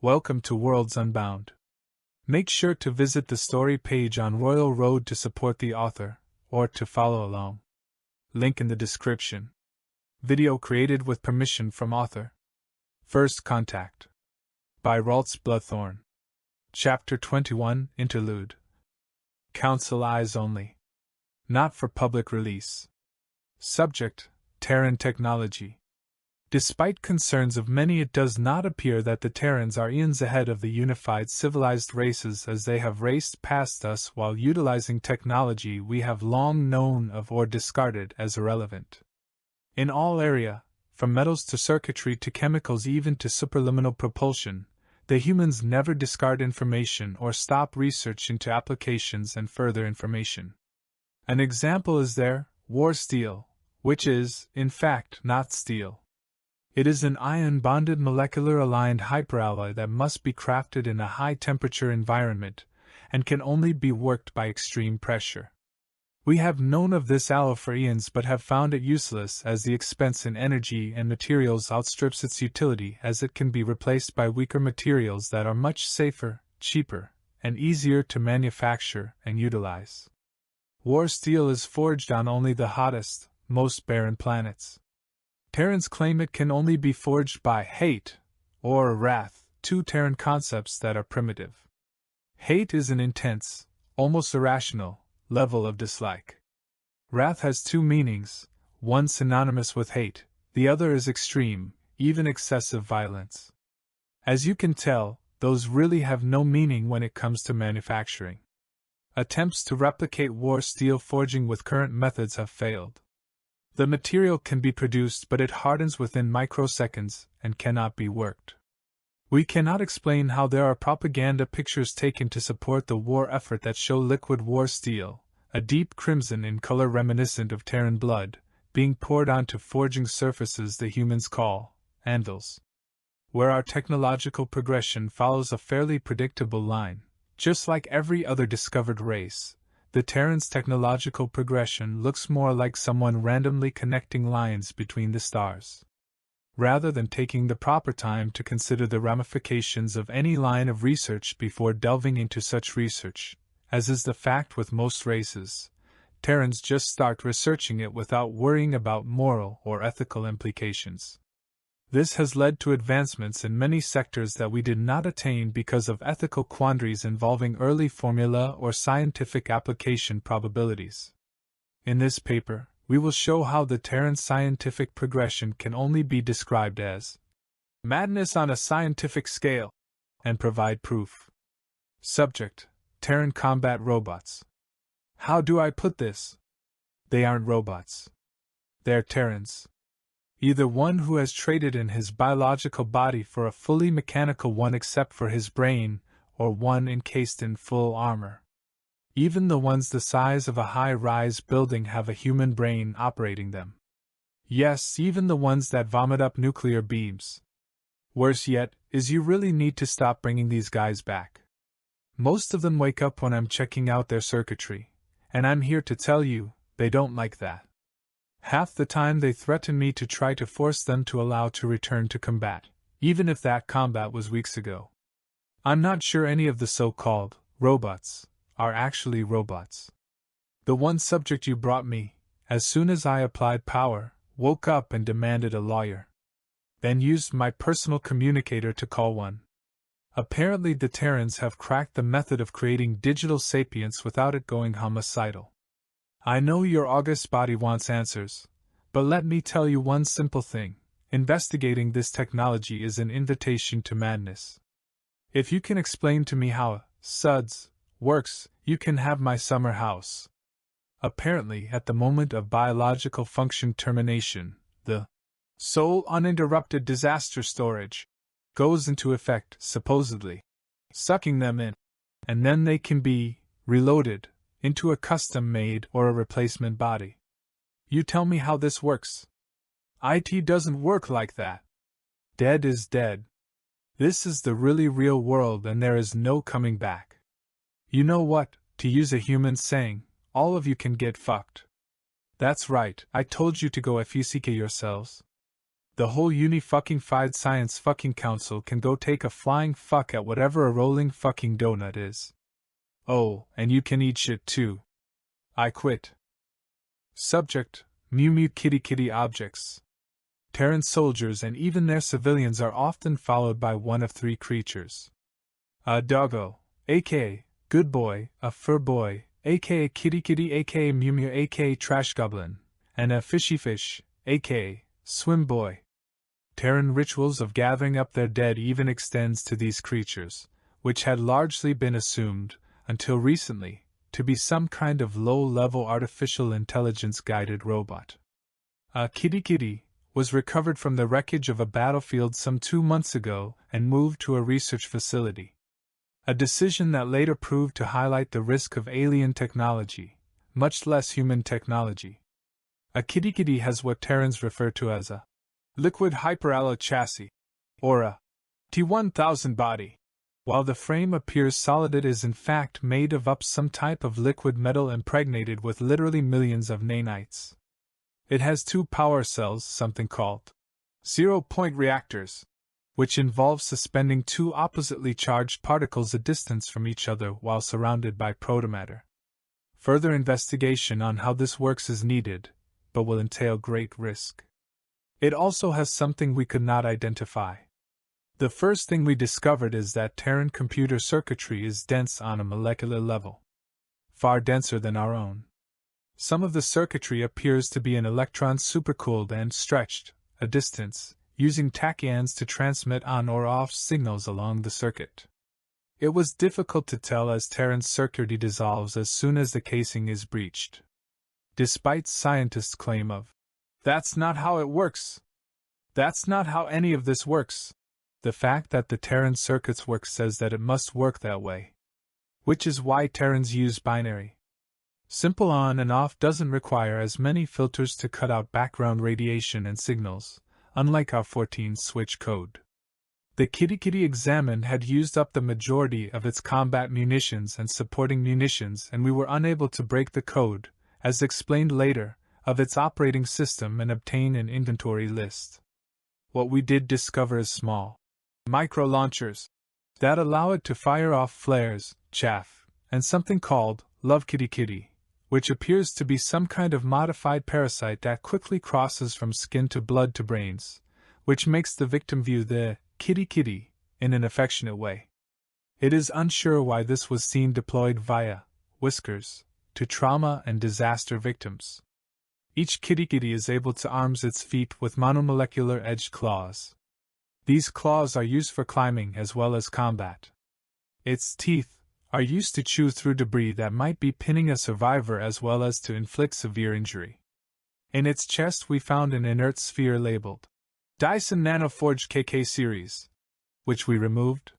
Welcome to Worlds Unbound. Make sure to visit the story page on Royal Road to support the author, or to follow along. Link in the description. Video created with permission from author. First Contact. By Ralts Bloodthorne. Chapter 21, Interlude. Council Eyes Only. Not for public release. Subject: Terran Technology. Despite concerns of many, it does not appear that the Terrans are eons ahead of the unified civilized races, as they have raced past us while utilizing technology we have long known of or discarded as irrelevant. In all area, from metals to circuitry to chemicals even to superluminal propulsion, the humans never discard information or stop research into applications and further information. An example is their war steel, which is, in fact, not steel. It is an ion-bonded molecular-aligned hyperalloy that must be crafted in a high-temperature environment, and can only be worked by extreme pressure. We have known of this alloy for eons but have found it useless, as the expense in energy and materials outstrips its utility, as it can be replaced by weaker materials that are much safer, cheaper, and easier to manufacture and utilize. War steel is forged on only the hottest, most barren planets. Terrans claim it can only be forged by hate, or wrath, two Terran concepts that are primitive. Hate is an intense, almost irrational, level of dislike. Wrath has two meanings, one synonymous with hate, the other is extreme, even excessive violence. As you can tell, those really have no meaning when it comes to manufacturing. Attempts to replicate war steel forging with current methods have failed. The material can be produced, but it hardens within microseconds and cannot be worked. We cannot explain how there are propaganda pictures taken to support the war effort that show liquid war steel, a deep crimson in color reminiscent of Terran blood, being poured onto forging surfaces the humans call anvils. Where our technological progression follows a fairly predictable line, just like every other discovered race, the Terran's technological progression looks more like someone randomly connecting lines between the stars. Rather than taking the proper time to consider the ramifications of any line of research before delving into such research, as is the fact with most races, Terrans just start researching it without worrying about moral or ethical implications. This has led to advancements in many sectors that we did not attain because of ethical quandaries involving early formula or scientific application probabilities. In this paper, we will show how the Terran scientific progression can only be described as madness on a scientific scale, and provide proof. Subject: Terran combat robots. How do I put this? They aren't robots. They're Terrans. Either one who has traded in his biological body for a fully mechanical one except for his brain, or one encased in full armor. Even the ones the size of a high-rise building have a human brain operating them. Yes, even the ones that vomit up nuclear beams. Worse yet, is you really need to stop bringing these guys back. Most of them wake up when I'm checking out their circuitry, and I'm here to tell you, they don't like that. Half the time they threaten me to try to force them to allow to return to combat, even if that combat was weeks ago. I'm not sure any of the so-called robots are actually robots. The one subject you brought me, as soon as I applied power, woke up and demanded a lawyer. Then used my personal communicator to call one. Apparently the Terrans have cracked the method of creating digital sapience without it going homicidal. I know your august body wants answers, but let me tell you one simple thing: investigating this technology is an invitation to madness. If you can explain to me how SUDS works, you can have my summer house. Apparently, at the moment of biological function termination, the sole uninterrupted disaster storage goes into effect, supposedly, sucking them in, and then they can be reloaded into a custom-made or a replacement body. You tell me how this works. IT doesn't work like that. Dead is dead. This is the really real world and there is no coming back. You know what, to use a human saying, all of you can get fucked. That's right, I told you to go fuck yourselves. The whole uni-fucking-fied science-fucking council can go take a flying fuck at whatever a rolling fucking donut is. Oh, and you can eat shit too. I quit. Subject: Mew Mew Kitty Kitty objects. Terran soldiers and even their civilians are often followed by one of three creatures. A doggo, aka good boy, a fur boy, aka kitty kitty, aka Mew Mew, aka trash goblin, and a fishy fish, aka swim boy. Terran rituals of gathering up their dead even extends to these creatures, which had largely been assumed, until recently, to be some kind of low-level artificial intelligence-guided robot. A kitty kitty was recovered from the wreckage of a battlefield some 2 months ago and moved to a research facility. A decision that later proved to highlight the risk of alien technology, much less human technology. A kitty kitty has what Terrans refer to as a liquid hyperalloy chassis, or a T-1000 body. While the frame appears solid, it is in fact made of some type of liquid metal impregnated with literally millions of nanites. It has 2 power cells, something called zero-point reactors, which involves suspending 2 oppositely charged particles a distance from each other while surrounded by protomatter. Further investigation on how this works is needed, but will entail great risk. It also has something we could not identify. The first thing we discovered is that Terran computer circuitry is dense on a molecular level, far denser than our own. Some of the circuitry appears to be an electron supercooled and stretched a distance, using tachyons to transmit on or off signals along the circuit. It was difficult to tell as Terran circuitry dissolves as soon as the casing is breached. Despite scientists' claim of, "That's not how it works. That's not how any of this works," the fact that the Terran circuits work says that it must work that way. Which is why Terrans use binary. Simple on and off doesn't require as many filters to cut out background radiation and signals, unlike our 14-switch code. The kitty kitty examined had used up the majority of its combat munitions and supporting munitions, and we were unable to break the code, as explained later, of its operating system and obtain an inventory list. What we did discover is small micro-launchers that allow it to fire off flares, chaff, and something called Love Kitty Kitty, which appears to be some kind of modified parasite that quickly crosses from skin to blood to brains, which makes the victim view the kitty kitty in an affectionate way. It is unsure why this was seen deployed via whiskers to trauma and disaster victims. Each kitty kitty is able to arm its feet with monomolecular edged claws. These claws are used for climbing as well as combat. Its teeth are used to chew through debris that might be pinning a survivor as well as to inflict severe injury. In its chest we found an inert sphere labeled Dyson Nanoforge KK Series, which we removed.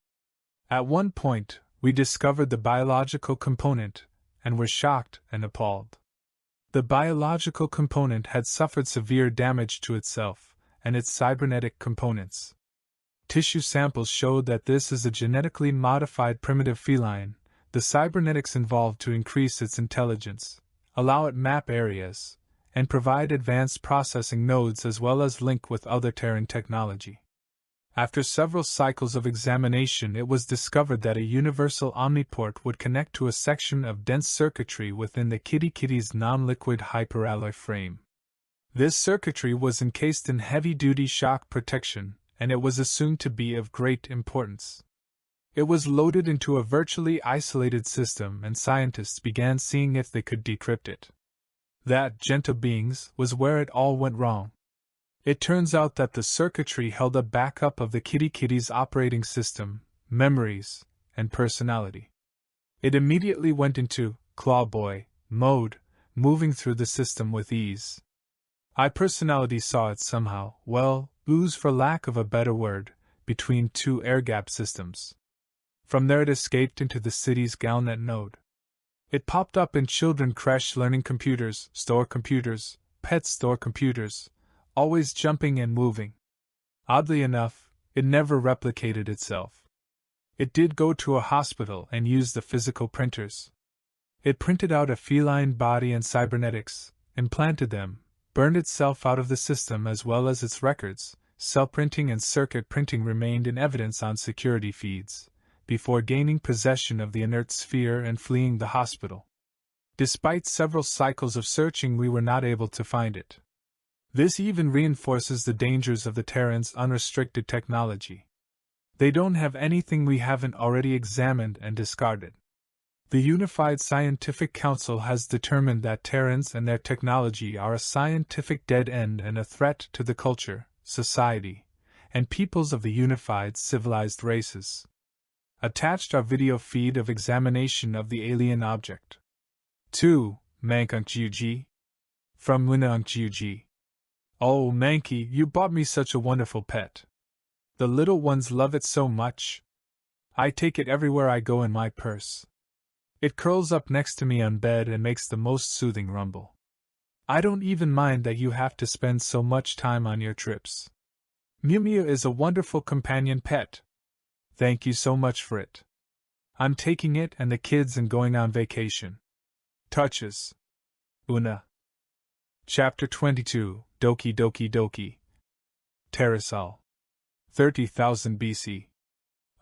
At one point, we discovered the biological component, and were shocked and appalled. The biological component had suffered severe damage to itself and its cybernetic components. Tissue samples showed that this is a genetically modified primitive feline, the cybernetics involved to increase its intelligence, allow it map areas, and provide advanced processing nodes as well as link with other Terran technology. After several cycles of examination, it was discovered that a universal omniport would connect to a section of dense circuitry within the kitty kitty's non-liquid hyperalloy frame. This circuitry was encased in heavy-duty shock protection, and it was assumed to be of great importance. It was loaded into a virtually isolated system, and scientists began seeing if they could decrypt it. That, gentle beings, was where it all went wrong. It turns out that the circuitry held a backup of the kitty kitty's operating system, memories, and personality. It immediately went into clawboy mode, moving through the system with ease. Personality saw it somehow, ooze for lack of a better word, between 2 air-gap systems. From there it escaped into the city's Galnet node. It popped up in children crash learning computers, store computers, pet store computers, always jumping and moving. Oddly enough, it never replicated itself. It did go to a hospital and use the physical printers. It printed out a feline body and cybernetics, implanted them, burned itself out of the system as well as its records, cell printing and circuit printing remained in evidence on security feeds, before gaining possession of the inert sphere and fleeing the hospital. Despite several cycles of searching, we were not able to find it. This even reinforces the dangers of the Terrans' unrestricted technology. They don't have anything we haven't already examined and discarded. The Unified Scientific Council has determined that Terrans and their technology are a scientific dead end and a threat to the culture, society, and peoples of the unified civilized races. Attached are video feed of examination of the alien object. 2. Mankunk from Winunk. Oh, Mankey, you bought me such a wonderful pet. The little ones love it so much. I take it everywhere I go in my purse. It curls up next to me on bed and makes the most soothing rumble. I don't even mind that you have to spend so much time on your trips. Mew Mew is a wonderful companion pet. Thank you so much for it. I'm taking it and the kids and going on vacation. Touches. Una. Chapter 22, Doki Doki Doki. Terrasol. 30,000 BC.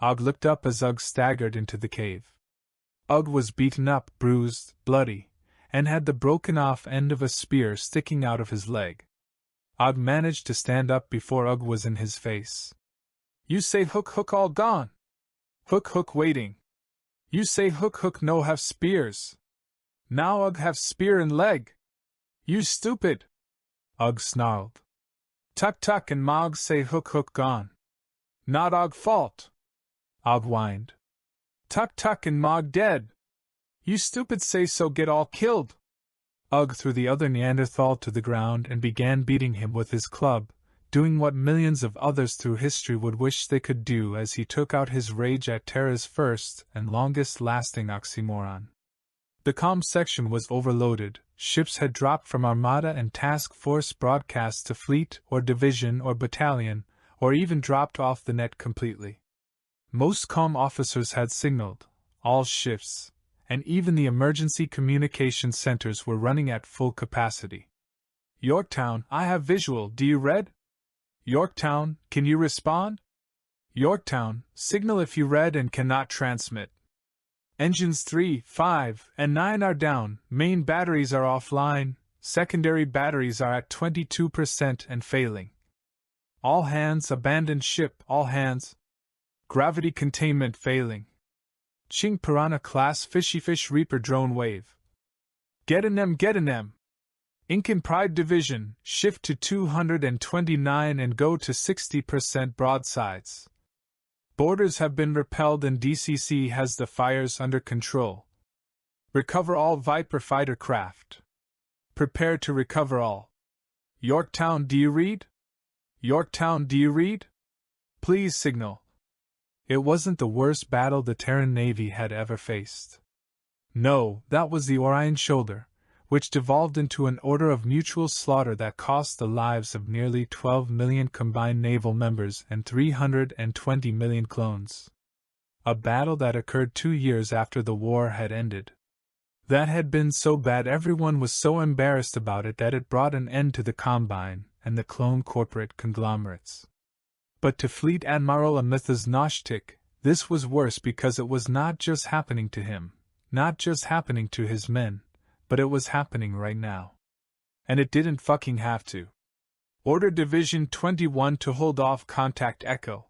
Og looked up as Ugg staggered into the cave. Ugg was beaten up, bruised, bloody, and had the broken off end of a spear sticking out of his leg. Og managed to stand up before Ugg was in his face. You say Hook all gone? Hook waiting. You say Hook no have spears. Now Ugg have spear and leg. You stupid! Ugg snarled. Tuck and Mog say Hook gone. Not Og fault. Og whined. Tuck and Mog dead. You stupid say so get all killed. Ugg threw the other Neanderthal to the ground and began beating him with his club, doing what millions of others through history would wish they could do as he took out his rage at Terra's first and longest-lasting oxymoron. The comm section was overloaded, ships had dropped from Armada and Task Force broadcasts to fleet or division or battalion, or even dropped off the net completely. Most comm officers had signaled, all shifts, and even the emergency communication centers were running at full capacity. Yorktown, I have visual, do you read? Yorktown, can you respond? Yorktown, signal if you read and cannot transmit. Engines 3, 5, and 9 are down, main batteries are offline, secondary batteries are at 22% and failing. All hands abandon ship, all hands. Gravity containment failing. Ching Piranha class Fishy Fish Reaper drone wave. Get in them. Incan Pride Division, shift to 229 and go to 60% broadsides. Borders have been repelled and DCC has the fires under control. Recover all Viper fighter craft. Prepare to recover all. Yorktown, do you read? Yorktown, do you read? Please signal. It wasn't the worst battle the Terran Navy had ever faced. No, that was the Orion shoulder, which devolved into an order of mutual slaughter that cost the lives of nearly 12 million combined naval members and 320 million clones. A battle that occurred 2 years after the war had ended. That had been so bad everyone was so embarrassed about it that it brought an end to the Combine and the clone corporate conglomerates. But to Fleet Admiral Amithas Noshtik, this was worse because it was not just happening to him, not just happening to his men, but it was happening right now. And it didn't fucking have to. Order Division 21 to hold off Contact Echo.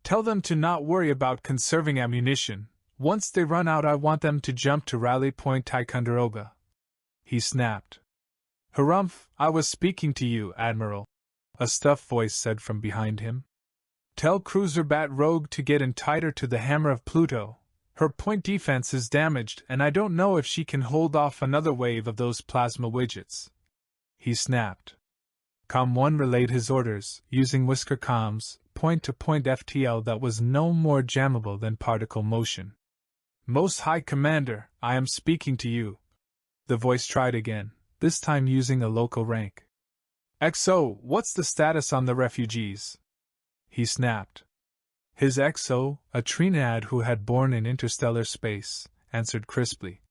Tell them to not worry about conserving ammunition. Once they run out, I want them to jump to Rally Point Ticonderoga. He snapped. Harumph, I was speaking to you, Admiral, a stuffed voice said from behind him. Tell Cruiser Bat Rogue to get in tighter to the Hammer of Pluto. Her point defense is damaged, and I don't know if she can hold off another wave of those plasma widgets. He snapped. Com 1 relayed his orders, using Whisker comms, point-to-point FTL that was no more jammable than particle motion. Most High Commander, I am speaking to you. The voice tried again, this time using a local rank. XO, what's the status on the refugees? He snapped. His XO, a Trinad who had born in interstellar space, answered crisply.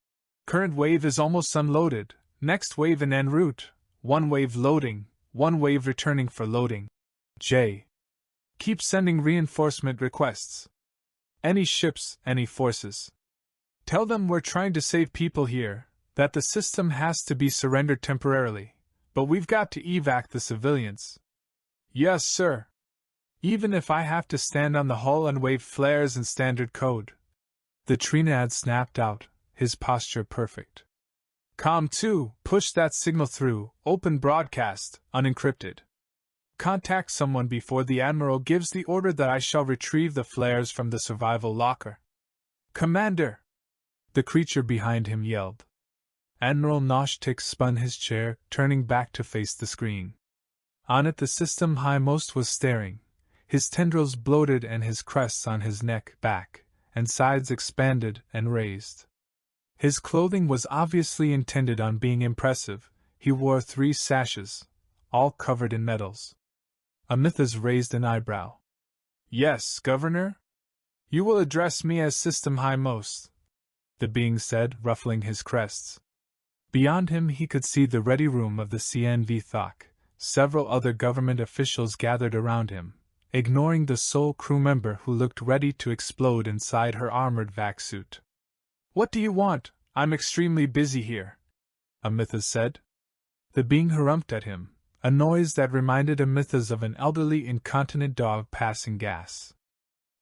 Current wave is almost unloaded, next wave en route, one wave loading, one wave returning for loading. J. Keep sending reinforcement requests. Any ships, any forces. Tell them we're trying to save people here, that the system has to be surrendered temporarily, but we've got to evac the civilians. Yes, sir. Even if I have to stand on the hull and wave flares in standard code. The Trinad snapped out, his posture perfect. Com2, push that signal through, open broadcast, unencrypted. Contact someone before the Admiral gives the order that I shall retrieve the flares from the survival locker. Commander! The creature behind him yelled. Admiral Noshtik spun his chair, turning back to face the screen. On it the system highmost was staring, his tendrils bloated and his crests on his neck, back, and sides expanded and raised. His clothing was obviously intended on being impressive. He wore 3 sashes, all covered in medals. Amithas raised an eyebrow. Yes, Governor? You will address me as System Highmost, the being said, ruffling his crests. Beyond him he could see the ready room of the CNV Thok. Several other government officials gathered around him, ignoring the sole crew member who looked ready to explode inside her armored vac suit. What do you want? I'm extremely busy here, Amithas said. The being harumphed at him, a noise that reminded Amithas of an elderly incontinent dog passing gas.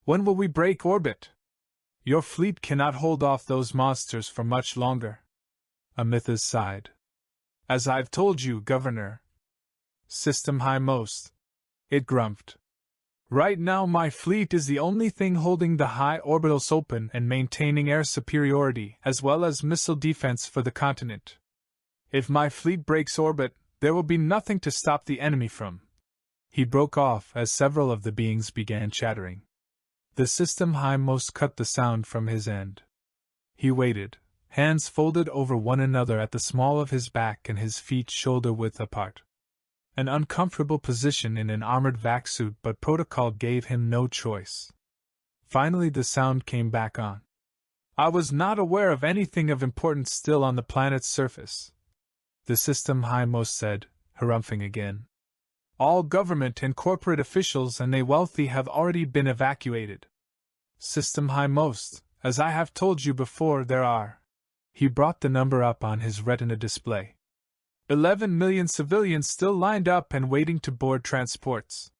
When will we break orbit? Your fleet cannot hold off those monsters for much longer. Amithas sighed. As I've told you, Governor. System Highmost. It grumped. Right now my fleet is the only thing holding the high orbitals open and maintaining air superiority as well as missile defense for the continent. If my fleet breaks orbit, there will be nothing to stop the enemy from. He broke off as several of the beings began chattering. The System Highmost cut the sound from his end. He waited, hands folded over one another at the small of his back and his feet shoulder-width apart. An uncomfortable position in an armored vac suit, but protocol gave him no choice. Finally the sound came back on. I was not aware of anything of importance still on the planet's surface, the System Highmost said, harumphing again. All government and corporate officials and they wealthy have already been evacuated. System Highmost, as I have told you before, there are. He brought the number up on his retina display. 11 million civilians still lined up and waiting to board transports.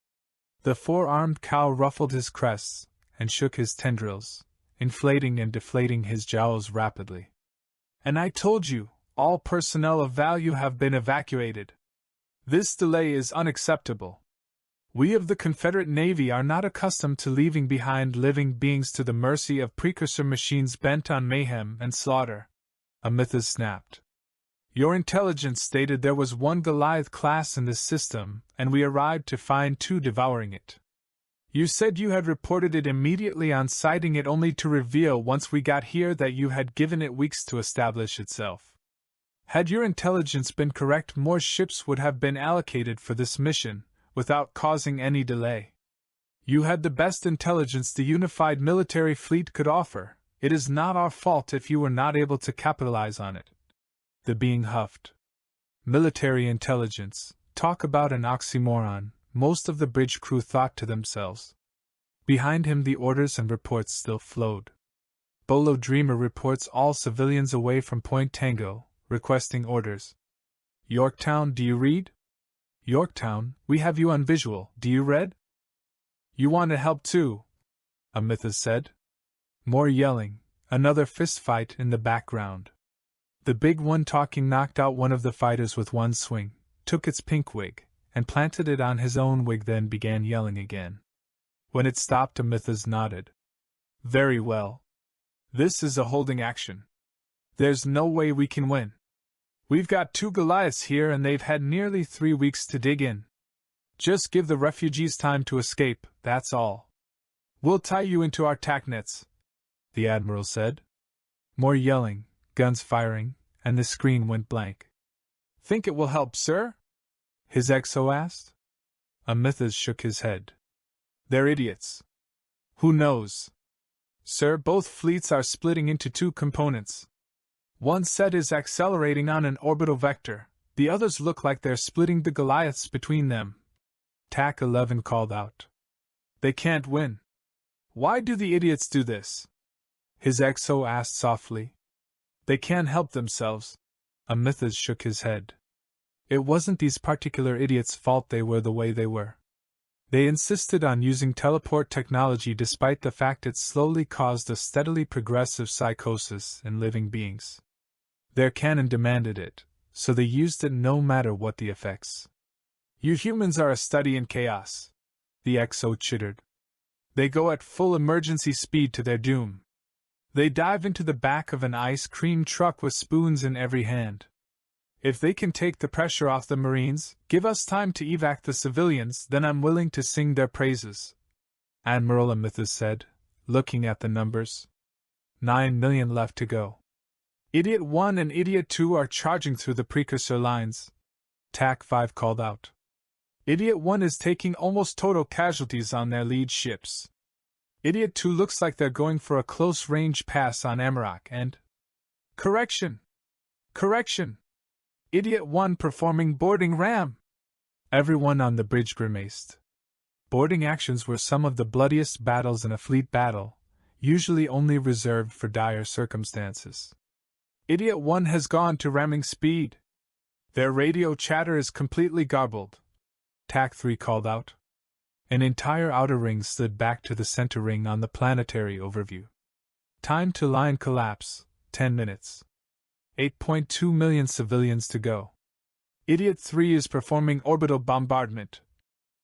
The 4-armed cow ruffled his crests and shook his tendrils, inflating and deflating his jowls rapidly. And I told you, all personnel of value have been evacuated. This delay is unacceptable. We of the Confederate Navy are not accustomed to leaving behind living beings to the mercy of precursor machines bent on mayhem and slaughter. Amithas snapped. Your intelligence stated there was 1 Goliath class in this system, and we arrived to find 2 devouring it. You said you had reported it immediately on sighting it, only to reveal once we got here that you had given it weeks to establish itself. Had your intelligence been correct, more ships would have been allocated for this mission, without causing any delay. You had the best intelligence the unified military fleet could offer. It is not our fault if you were not able to capitalize on it. The being huffed. Military intelligence. Talk about an oxymoron, most of the bridge crew thought to themselves. Behind him the orders and reports still flowed. Bolo Dreamer reports all civilians away from Point Tango, requesting orders. Yorktown, do you read? Yorktown, we have you on visual, do you read? You want to help too, Amithas said. More yelling, another fistfight in the background. The big one talking knocked out one of the fighters with one swing, took its pink wig, and planted it on his own wig, then began yelling again. When it stopped, Amithas nodded. Very well. This is a holding action. There's no way we can win. We've got 2 Goliaths here and they've had nearly 3 weeks to dig in. Just give the refugees time to escape, that's all. We'll tie you into our tack nets, the Admiral said. More yelling, guns firing, and the screen went blank. Think it will help, sir? His XO asked. Amithas shook his head. They're idiots. Who knows? Sir, both fleets are splitting into 2 components. One set is accelerating on an orbital vector, the others look like they're splitting the Goliaths between them. TAC 11 called out. They can't win. Why do the idiots do this? His XO asked softly. They can't help themselves. Amithas shook his head. It wasn't these particular idiots' fault they were the way they were. They insisted on using teleport technology despite the fact it slowly caused a steadily progressive psychosis in living beings. Their canon demanded it, so they used it no matter what the effects. You humans are a study in chaos, the XO chittered. They go at full emergency speed to their doom. They dive into the back of an ice cream truck with spoons in every hand. If they can take the pressure off the Marines, give us time to evac the civilians, then I'm willing to sing their praises. Admiral Amithas said, looking at the numbers. 9 million left to go. Idiot 1 and Idiot 2 are charging through the precursor lines. TAC 5 called out. Idiot 1 is taking almost total casualties on their lead ships. Idiot 2 looks like they're going for a close-range pass on Amarok and... Correction! Correction! Idiot 1 performing boarding ram! Everyone on the bridge grimaced. Boarding actions were some of the bloodiest battles in a fleet battle, usually only reserved for dire circumstances. Idiot 1 has gone to ramming speed. Their radio chatter is completely garbled. TAC 3 called out. An entire outer ring slid back to the center ring on the planetary overview. Time to line collapse, 10 minutes. 8.2 million civilians to go. Idiot 3 is performing orbital bombardment,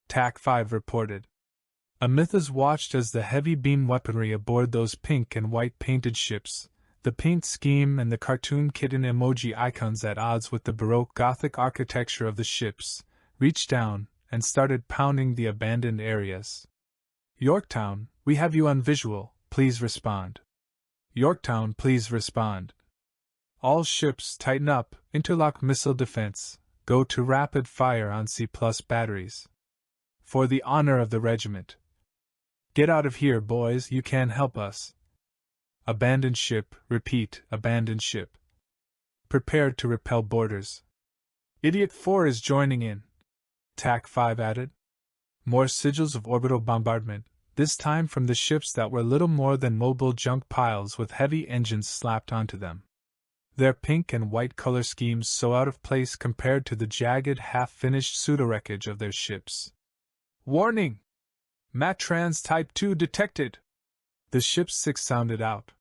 TAC 5 reported. Amithas watched as the heavy beam weaponry aboard those pink and white painted ships, the paint scheme and the cartoon kitten emoji icons at odds with the Baroque Gothic architecture of the ships, reached down and started pounding the abandoned areas. Yorktown, we have you on visual, please respond. Yorktown, please respond. All ships tighten up, interlock missile defense, go to rapid fire on C+ batteries. For the honor of the regiment. Get out of here, boys, you can't help us. Abandoned ship, repeat, abandoned ship. Prepared to repel boarders. Idiot 4 is joining in. TAC 5 added. More sigils of orbital bombardment, this time from the ships that were little more than mobile junk piles with heavy engines slapped onto them. Their pink and white color schemes so out of place compared to the jagged, half-finished pseudo-wreckage of their ships. Warning! Matrans Type 2 detected! The ship's 6 sounded out.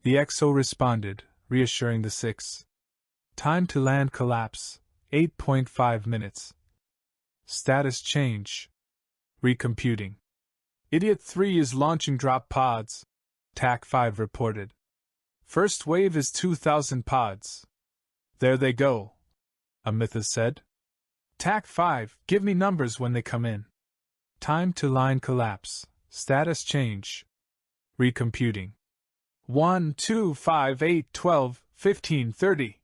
The XO responded, reassuring the 6. Time to land collapse, 8.5 minutes. Status change. Recomputing. Idiot 3 is launching drop pods, TAC 5 reported. First wave is 2,000 pods. There they go, Amithas said. TAC 5, give me numbers when they come in. Time to line collapse, status change. Recomputing. 1, 2, 5, 8, 12, 15, 30.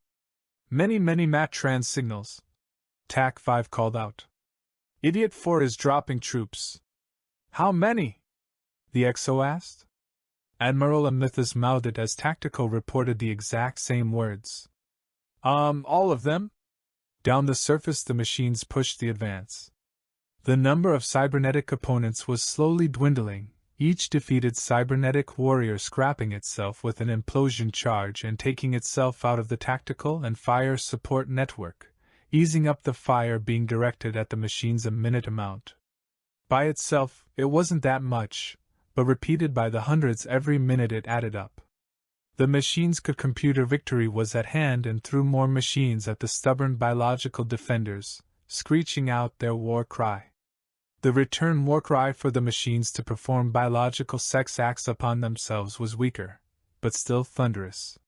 Many Matrans signals. TAC 5 called out. Idiot 4 is dropping troops. How many? The XO asked. Admiral Amithas mouthed as Tactical reported the exact same words. All of them? Down the surface the machines pushed the advance. The number of cybernetic opponents was slowly dwindling, each defeated cybernetic warrior scrapping itself with an implosion charge and taking itself out of the tactical and fire support network, easing up the fire being directed at the machines a minute amount. By itself, it wasn't that much, but repeated by the hundreds every minute it added up. The machines could compute a victory was at hand and threw more machines at the stubborn biological defenders, screeching out their war cry. The return war cry for the machines to perform biological sex acts upon themselves was weaker, but still thunderous.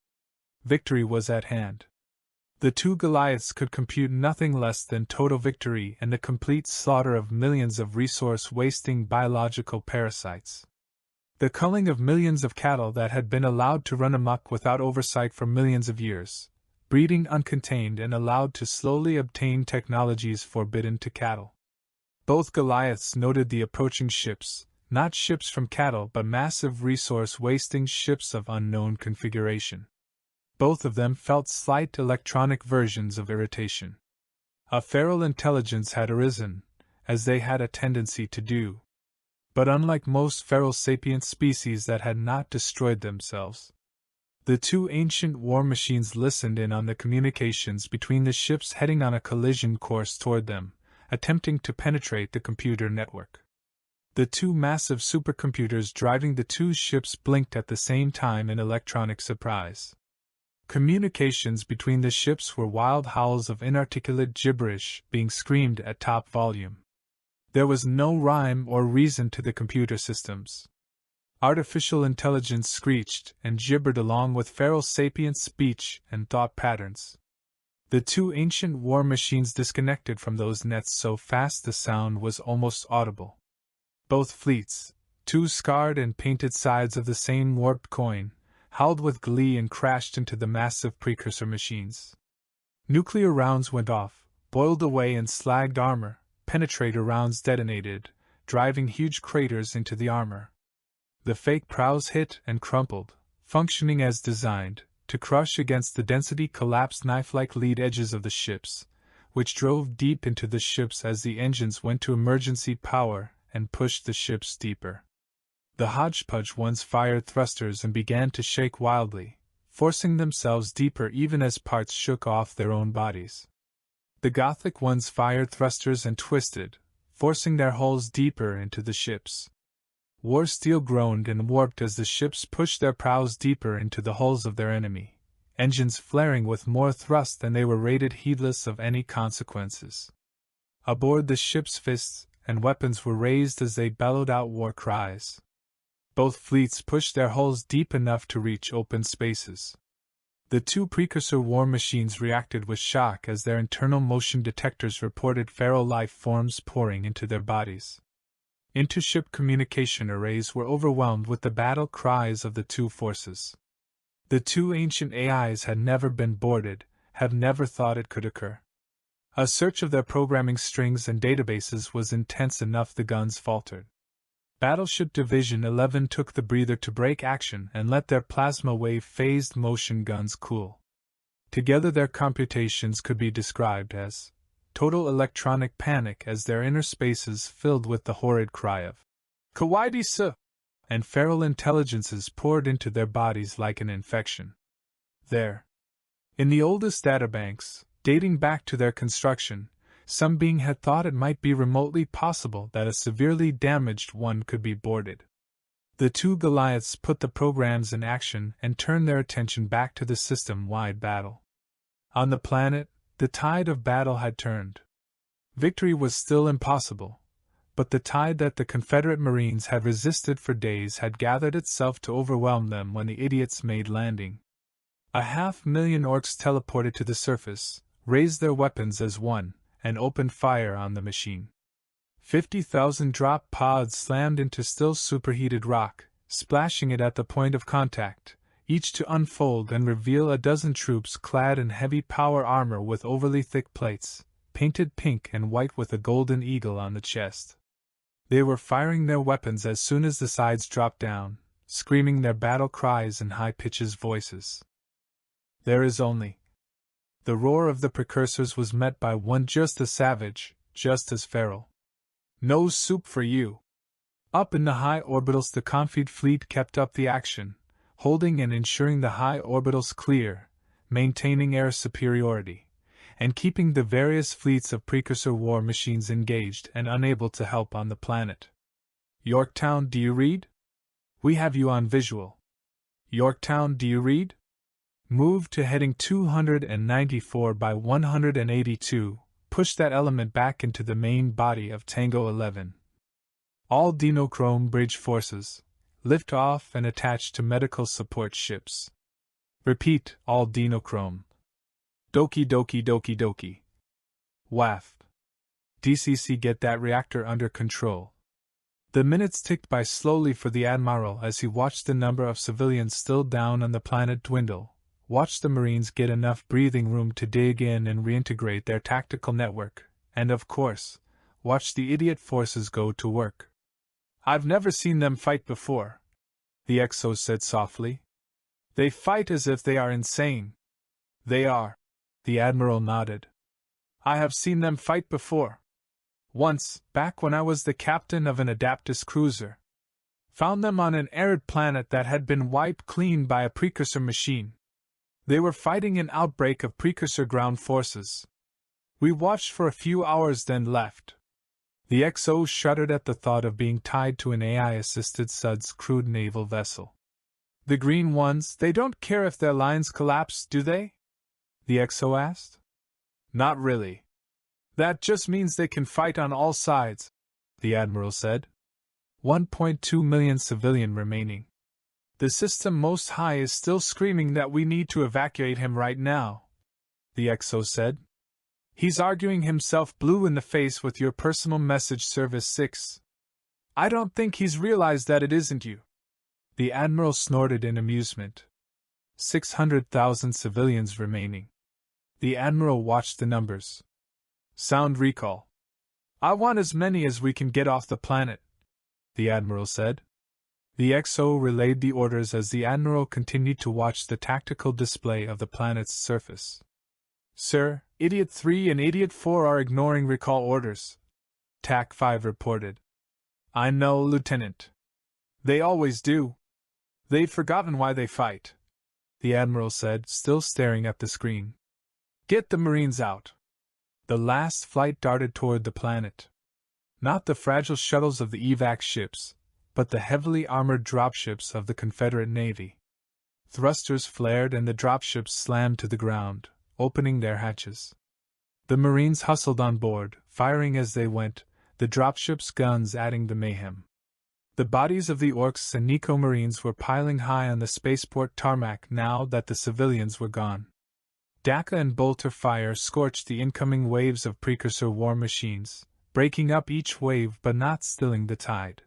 Victory was at hand. The two Goliaths could compute nothing less than total victory and the complete slaughter of millions of resource-wasting biological parasites. The culling of millions of cattle that had been allowed to run amok without oversight for millions of years, breeding uncontained and allowed to slowly obtain technologies forbidden to cattle. Both Goliaths noted the approaching ships, not ships from cattle but massive resource-wasting ships of unknown configuration. Both of them felt slight electronic versions of irritation. A feral intelligence had arisen, as they had a tendency to do. But unlike most feral sapient species that had not destroyed themselves, the two ancient war machines listened in on the communications between the ships heading on a collision course toward them, attempting to penetrate the computer network. The two massive supercomputers driving the two ships blinked at the same time in electronic surprise. Communications between the ships were wild howls of inarticulate gibberish being screamed at top volume. There was no rhyme or reason to the computer systems. Artificial intelligence screeched and gibbered along with feral sapient speech and thought patterns. The two ancient war machines disconnected from those nets so fast the sound was almost audible. Both fleets, two scarred and painted sides of the same warped coin, howled with glee and crashed into the massive precursor machines. Nuclear rounds went off, boiled away in slagged armor, penetrator rounds detonated, driving huge craters into the armor. The fake prows hit and crumpled, functioning as designed, to crush against the density-collapsed knife-like lead edges of the ships, which drove deep into the ships as the engines went to emergency power and pushed the ships deeper. The hodgepodge ones fired thrusters and began to shake wildly, forcing themselves deeper even as parts shook off their own bodies. The Gothic ones fired thrusters and twisted, forcing their hulls deeper into the ships. War steel groaned and warped as the ships pushed their prows deeper into the hulls of their enemy, engines flaring with more thrust than they were rated, heedless of any consequences. Aboard the ships, fists and weapons were raised as they bellowed out war cries. Both fleets pushed their hulls deep enough to reach open spaces. The two precursor war machines reacted with shock as their internal motion detectors reported feral life forms pouring into their bodies. Intership communication arrays were overwhelmed with the battle cries of the two forces. The two ancient AIs had never been boarded, had never thought it could occur. A search of their programming strings and databases was intense enough the guns faltered. Battleship Division 11 took the breather to break action and let their plasma wave phased motion guns cool. Together their computations could be described as total electronic panic as their inner spaces filled with the horrid cry of Kawaii-sa, and feral intelligences poured into their bodies like an infection. There, in the oldest databanks, dating back to their construction, some being had thought it might be remotely possible that a severely damaged one could be boarded. The two Goliaths put the programs in action and turned their attention back to the system-wide battle. On the planet, the tide of battle had turned. Victory was still impossible, but the tide that the Confederate Marines had resisted for days had gathered itself to overwhelm them when the idiots made landing. 500,000 orcs teleported to the surface, raised their weapons as one, and opened fire on the machine. 50,000 drop pods slammed into still superheated rock, splashing it at the point of contact, each to unfold and reveal a dozen troops clad in heavy power armor with overly thick plates, painted pink and white with a golden eagle on the chest. They were firing their weapons as soon as the sides dropped down, screaming their battle cries in high-pitched voices. There is only. The roar of the precursors was met by one just as savage, just as feral. No soup for you. Up in the high orbitals the Confed fleet kept up the action, holding and ensuring the high orbitals clear, maintaining air superiority, and keeping the various fleets of precursor war machines engaged and unable to help on the planet. Yorktown, do you read? We have you on visual. Yorktown, do you read? Move to heading 294 by 182, push that element back into the main body of Tango 11. All Dinochrome Bridge forces, lift off and attach to medical support ships. Repeat, all Dinochrome. Doki doki doki doki. WAF. DCC, get that reactor under control. The minutes ticked by slowly for the Admiral as he watched the number of civilians still down on the planet dwindle, watched the Marines get enough breathing room to dig in and reintegrate their tactical network, and of course, watched the idiot forces go to work. I've never seen them fight before, the Exo said softly. They fight as if they are insane. They are. The Admiral nodded. I have seen them fight before. Once, back when I was the captain of an Adeptus cruiser. Found them on an arid planet that had been wiped clean by a precursor machine. They were fighting an outbreak of precursor ground forces. We watched for a few hours then left. The XO shuddered at the thought of being tied to an AI-assisted SUDS crewed naval vessel. The green ones, they don't care if their lines collapse, do they? The XO asked. Not really. That just means they can fight on all sides, the Admiral said. 1.2 million civilian remaining. The system Most High is still screaming that we need to evacuate him right now, the XO said. He's arguing himself blue in the face with your personal message service 6. I don't think he's realized that it isn't you. The Admiral snorted in amusement. 600,000 civilians remaining. The Admiral watched the numbers. Sound recall. I want as many as we can get off the planet, the Admiral said. The XO relayed the orders as the Admiral continued to watch the tactical display of the planet's surface. Sir, Idiot 3 and Idiot 4 are ignoring recall orders, TAC 5 reported. I know, Lieutenant. They always do. They've forgotten why they fight, the Admiral said, still staring at the screen. Get the Marines out. The last flight darted toward the planet. Not the fragile shuttles of the evac ships, but the heavily armored dropships of the Confederate Navy. Thrusters flared and the dropships slammed to the ground, opening their hatches. The Marines hustled on board, firing as they went, the dropships' guns adding the mayhem. The bodies of the Orcs and Nico Marines were piling high on the spaceport tarmac now that the civilians were gone. Daka and bolter fire scorched the incoming waves of precursor war machines, breaking up each wave but not stilling the tide.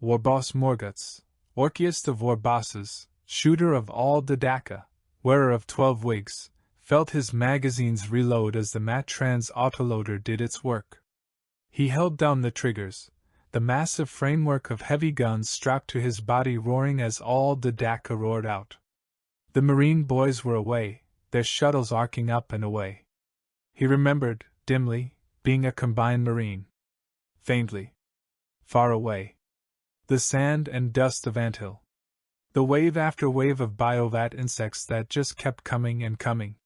Warboss Morguts, Orkiest of Warbosses, shooter of all the Daka, wearer of 12 wigs, felt his magazines reload as the Matrans autoloader did its work. He held down the triggers, the massive framework of heavy guns strapped to his body roaring as all the Daka roared out. The Marine boys were away, their shuttles arcing up and away. He remembered, dimly, being a combined Marine. Faintly. Far away. The sand and dust of anthill. The wave after wave of biovat insects that just kept coming and coming.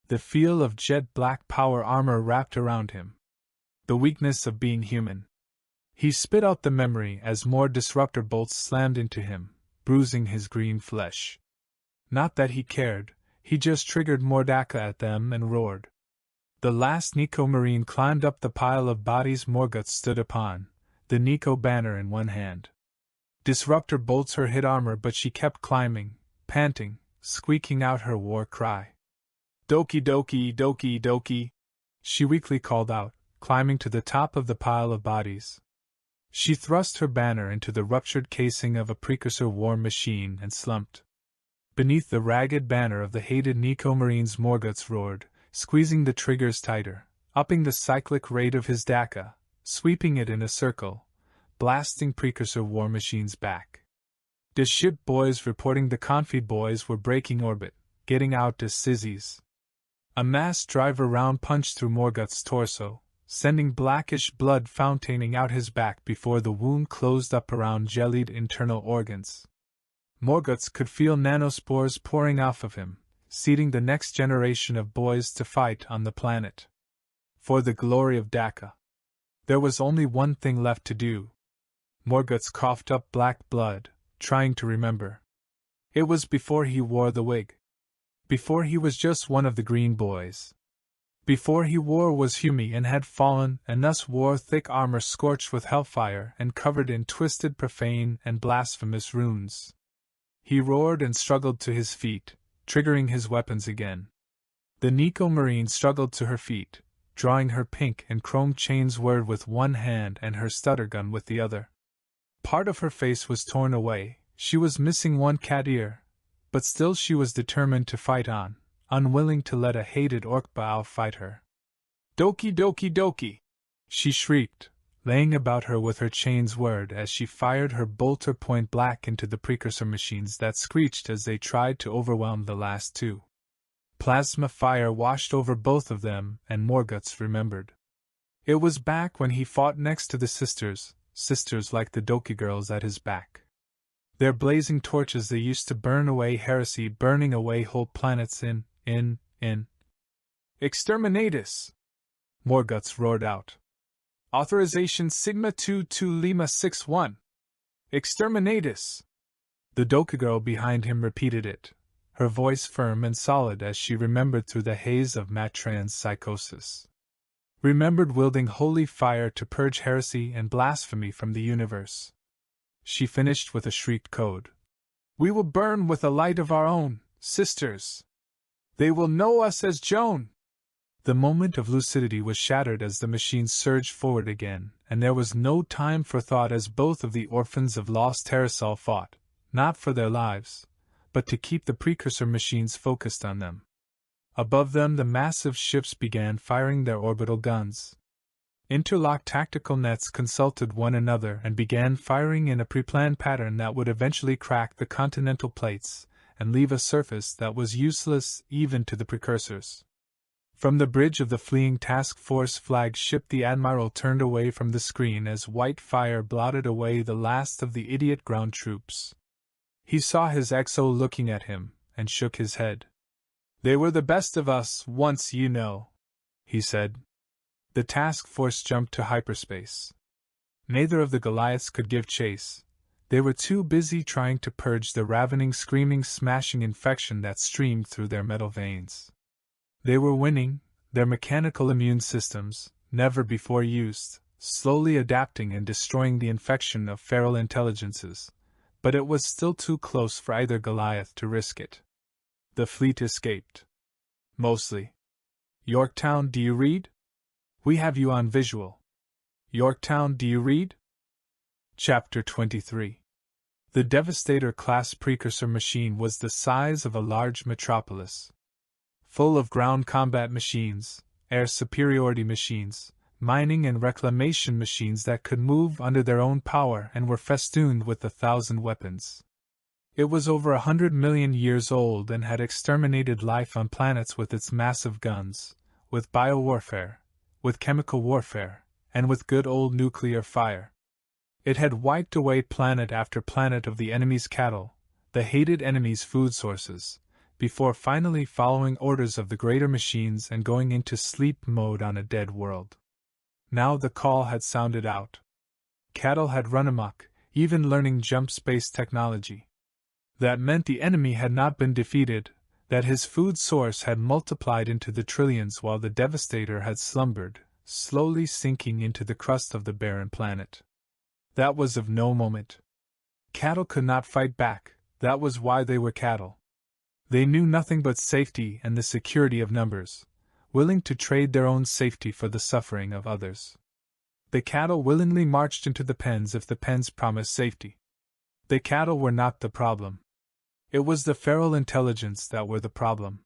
The feel of jet black power armor wrapped around him. The weakness of being human. He spit out the memory as more disruptor bolts slammed into him, bruising his green flesh. Not that he cared. He just triggered more Daka at them and roared. The last Nico Marine climbed up the pile of bodies Morguts stood upon, the Nico banner in one hand. Disruptor bolts her hit armor, but she kept climbing, panting, squeaking out her war cry. Doki doki doki doki, she weakly called out, climbing to the top of the pile of bodies. She thrust her banner into the ruptured casing of a precursor war machine and slumped. Beneath the ragged banner of the hated Nico Marines Morguts roared, squeezing the triggers tighter, upping the cyclic rate of his Daka, sweeping it in a circle, blasting precursor war machines back. The ship boys reporting the Confi boys were breaking orbit, getting out as sizzies. A mass driver round punched through Morgut's torso, sending blackish blood fontaining out his back before the wound closed up around jellied internal organs. Morguts could feel nanospores pouring off of him, seeding the next generation of boys to fight on the planet. For the glory of Daka. There was only one thing left to do. Morguts coughed up black blood, trying to remember. It was before he wore the wig. Before he was just one of the green boys. Before he wore was Hume and had fallen and thus wore thick armor scorched with hellfire and covered in twisted profane and blasphemous runes. He roared and struggled to his feet, triggering his weapons again. The Nico Marine struggled to her feet, drawing her pink and chrome chains word with one hand and her stutter gun with the other. Part of her face was torn away, she was missing one cat ear, but still she was determined to fight on, unwilling to let a hated Orc-Baal fight her. Doki doki doki! She shrieked, laying about her with her chains word as she fired her bolter point blank into the precursor machines that screeched as they tried to overwhelm the last two. Plasma fire washed over both of them, and Morguts remembered. It was back when he fought next to the sisters like the Doki girls at his back. Their blazing torches they used to burn away heresy, burning away whole planets in. Exterminatus! Morguts roared out. Authorization Sigma 22 Lima 61. Exterminatus! The Doki girl behind him repeated it, her voice firm and solid as she remembered through the haze of Matran's psychosis. Remembered wielding holy fire to purge heresy and blasphemy from the universe. She finished with a shrieked code. We will burn with a light of our own, sisters. They will know us as Joan. The moment of lucidity was shattered as the machines surged forward again, and there was no time for thought as both of the orphans of lost Terrasol fought, not for their lives, but to keep the precursor machines focused on them. Above them the massive ships began firing their orbital guns. Interlocked tactical nets consulted one another and began firing in a pre-planned pattern that would eventually crack the continental plates and leave a surface that was useless even to the precursors. From the bridge of the fleeing task force flagship the Admiral turned away from the screen as white fire blotted away the last of the idiot ground troops. He saw his XO looking at him, and shook his head. They were the best of us once, you know, he said. The task force jumped to hyperspace. Neither of the Goliaths could give chase. They were too busy trying to purge the ravening, screaming, smashing infection that streamed through their metal veins. They were winning, their mechanical immune systems, never before used, slowly adapting and destroying the infection of feral intelligences, but it was still too close for either Goliath to risk it. The fleet escaped. Mostly. Yorktown, do you read? We have you on visual. Yorktown, do you read? Chapter 23. The Devastator-class precursor machine was the size of a large metropolis. Full of ground combat machines, air superiority machines, mining and reclamation machines that could move under their own power and were festooned with 1,000 weapons. It was over 100 million years old and had exterminated life on planets with its massive guns, with biowarfare, with chemical warfare, and with good old nuclear fire. It had wiped away planet after planet of the enemy's cattle, the hated enemy's food sources, before finally following orders of the greater machines and going into sleep mode on a dead world. Now the call had sounded out. Cattle had run amok, even learning jump space technology. That meant the enemy had not been defeated, that his food source had multiplied into the trillions while the Devastator had slumbered, slowly sinking into the crust of the barren planet. That was of no moment. Cattle could not fight back, that was why they were cattle. They knew nothing but safety and the security of numbers, willing to trade their own safety for the suffering of others. The cattle willingly marched into the pens if the pens promised safety. The cattle were not the problem. It was the feral intelligence that were the problem.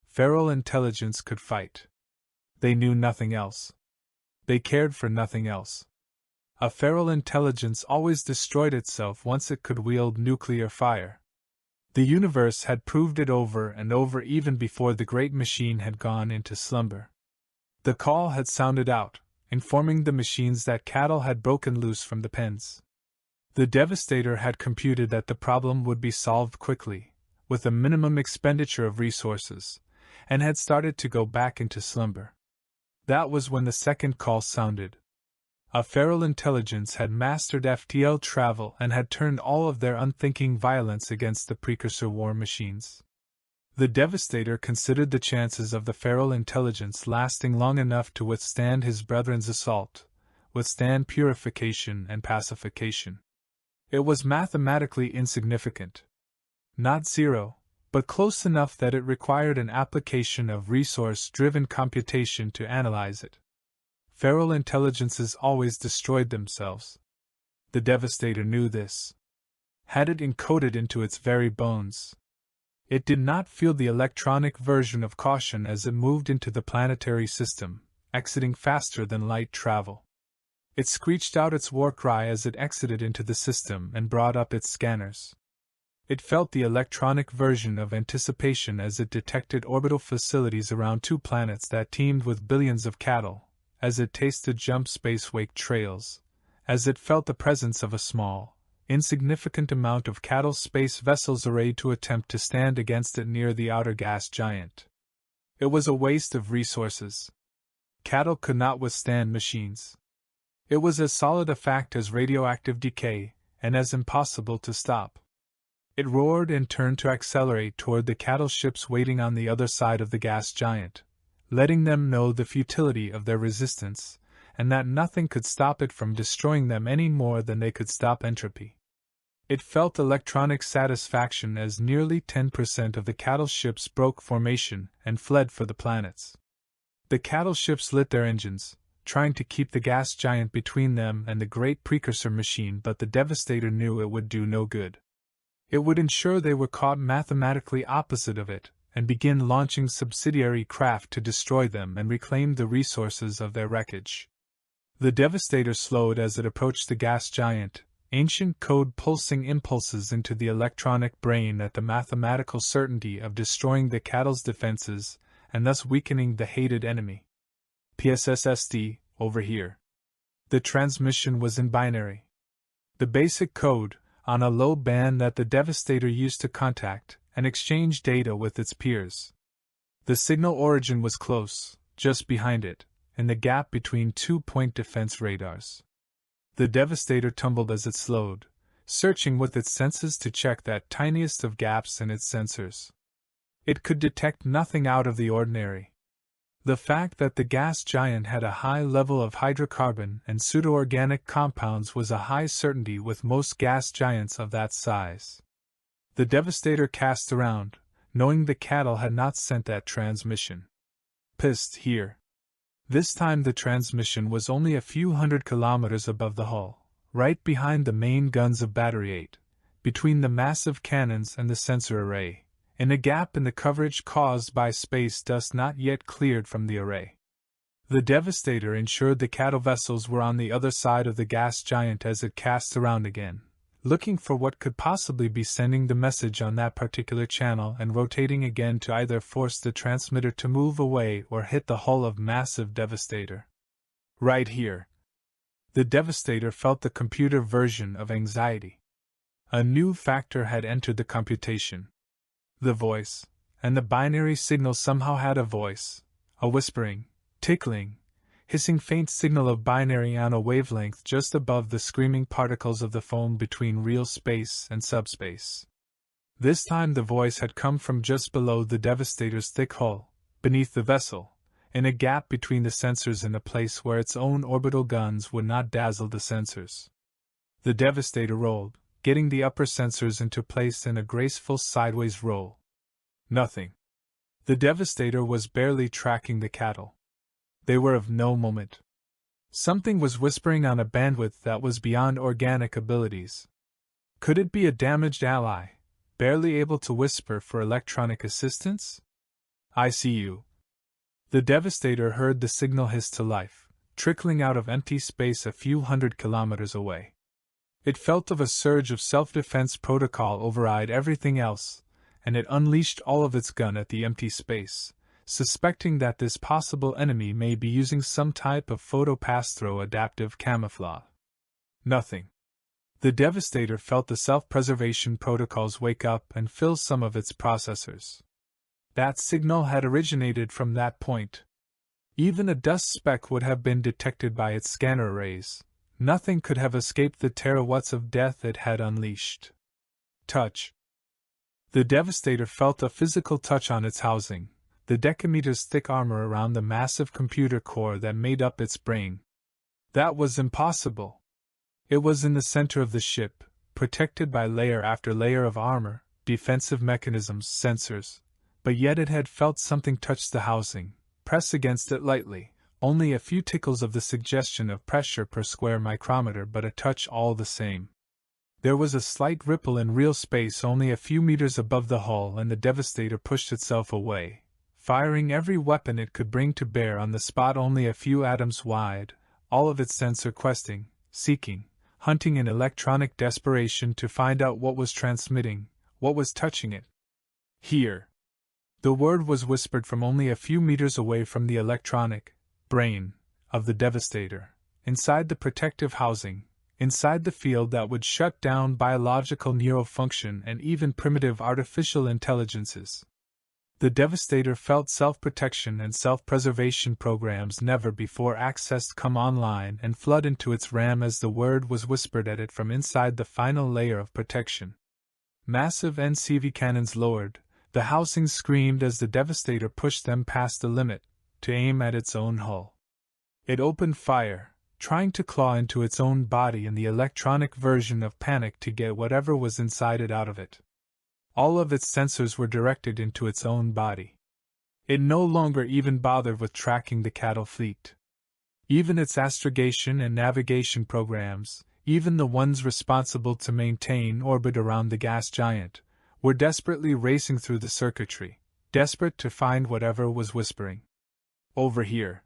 Feral intelligence could fight. They knew nothing else. They cared for nothing else. A feral intelligence always destroyed itself once it could wield nuclear fire. The universe had proved it over and over even before the great machine had gone into slumber. The call had sounded out, informing the machines that cattle had broken loose from the pens. The Devastator had computed that the problem would be solved quickly, with a minimum expenditure of resources, and had started to go back into slumber. That was when the second call sounded. A feral intelligence had mastered FTL travel and had turned all of their unthinking violence against the precursor war machines. The Devastator considered the chances of the feral intelligence lasting long enough to withstand his brethren's assault, withstand purification and pacification. It was mathematically insignificant. Not zero, but close enough that it required an application of resource-driven computation to analyze it. Feral intelligences always destroyed themselves. The Devastator knew this. Had it encoded into its very bones. It did not feel the electronic version of caution as it moved into the planetary system, exiting faster than light travel. It screeched out its war cry as it exited into the system and brought up its scanners. It felt the electronic version of anticipation as it detected orbital facilities around two planets that teemed with billions of cattle, as it tasted jump space wake trails, as it felt the presence of a small, insignificant amount of cattle space vessels arrayed to attempt to stand against it near the outer gas giant. It was a waste of resources. Cattle could not withstand machines. It was as solid a fact as radioactive decay, and as impossible to stop. It roared and turned to accelerate toward the cattle ships waiting on the other side of the gas giant, letting them know the futility of their resistance, and that nothing could stop it from destroying them any more than they could stop entropy. It felt electronic satisfaction as nearly 10% of the cattle ships broke formation and fled for the planets. The cattle ships lit their engines, trying to keep the gas giant between them and the great precursor machine, but the Devastator knew it would do no good. It would ensure they were caught mathematically opposite of it, and begin launching subsidiary craft to destroy them and reclaim the resources of their wreckage. The Devastator slowed as it approached the gas giant, ancient code pulsing impulses into the electronic brain at the mathematical certainty of destroying the cattle's defenses and thus weakening the hated enemy. PSSSD, over here. The transmission was in binary. The basic code, on a low band that the Devastator used to contact and exchange data with its peers. The signal origin was close, just behind it, in the gap between 2-point defense radars. The Devastator tumbled as it slowed, searching with its senses to check that tiniest of gaps in its sensors. It could detect nothing out of the ordinary. The fact that the gas giant had a high level of hydrocarbon and pseudo-organic compounds was a high certainty with most gas giants of that size. The Devastator cast around, knowing the cattle had not sent that transmission. Pissed here. This time the transmission was only a few hundred kilometers above the hull, right behind the main guns of Battery 8, between the massive cannons and the sensor array, in a gap in the coverage caused by space dust not yet cleared from the array. The Devastator ensured the cattle vessels were on the other side of the gas giant as it cast around again, looking for what could possibly be sending the message on that particular channel and rotating again to either force the transmitter to move away or hit the hull of massive Devastator. Right here. The Devastator felt the computer version of anxiety. A new factor had entered the computation. The voice, and the binary signal somehow had a voice, a whispering, tickling, hissing faint signal of binary on a wavelength just above the screaming particles of the foam between real space and subspace. This time the voice had come from just below the Devastator's thick hull, beneath the vessel, in a gap between the sensors in a place where its own orbital guns would not dazzle the sensors. The Devastator rolled, getting the upper sensors into place in a graceful sideways roll. Nothing. The Devastator was barely tracking the cattle. They were of no moment. Something was whispering on a bandwidth that was beyond organic abilities. Could it be a damaged ally, barely able to whisper for electronic assistance? I see you. The Devastator heard the signal hiss to life, trickling out of empty space a few hundred kilometers away. It felt of a surge of self-defense protocol override everything else, and it unleashed all of its gun at the empty space, suspecting that this possible enemy may be using some type of photo-pass-through adaptive camouflage. Nothing. The Devastator felt the self-preservation protocols wake up and fill some of its processors. That signal had originated from that point. Even a dust speck would have been detected by its scanner arrays. Nothing could have escaped the terawatts of death it had unleashed. Touch. The Devastator felt a physical touch on its housing, the decameter's thick armor around the massive computer core that made up its brain. That was impossible. It was in the center of the ship, protected by layer after layer of armor, defensive mechanisms, sensors, but yet it had felt something touch the housing, press against it lightly, only a few tickles of the suggestion of pressure per square micrometer, but a touch all the same. There was a slight ripple in real space only a few meters above the hull, and the Devastator pushed itself away, firing every weapon it could bring to bear on the spot only a few atoms wide, all of its sensor questing, seeking, hunting in electronic desperation to find out what was transmitting, what was touching it. Here. The word was whispered from only a few meters away from the electronic brain of the Devastator, inside the protective housing, inside the field that would shut down biological neurofunction and even primitive artificial intelligences. The Devastator felt self-protection and self-preservation programs never before accessed come online and flood into its RAM as the word was whispered at it from inside the final layer of protection. Massive NCV cannons lowered, the housings screamed as the Devastator pushed them past the limit, to aim at its own hull. It opened fire, trying to claw into its own body in the electronic version of panic to get whatever was inside it out of it. All of its sensors were directed into its own body. It no longer even bothered with tracking the cattle fleet. Even its astrogation and navigation programs, even the ones responsible to maintain orbit around the gas giant, were desperately racing through the circuitry, desperate to find whatever was whispering. Over here.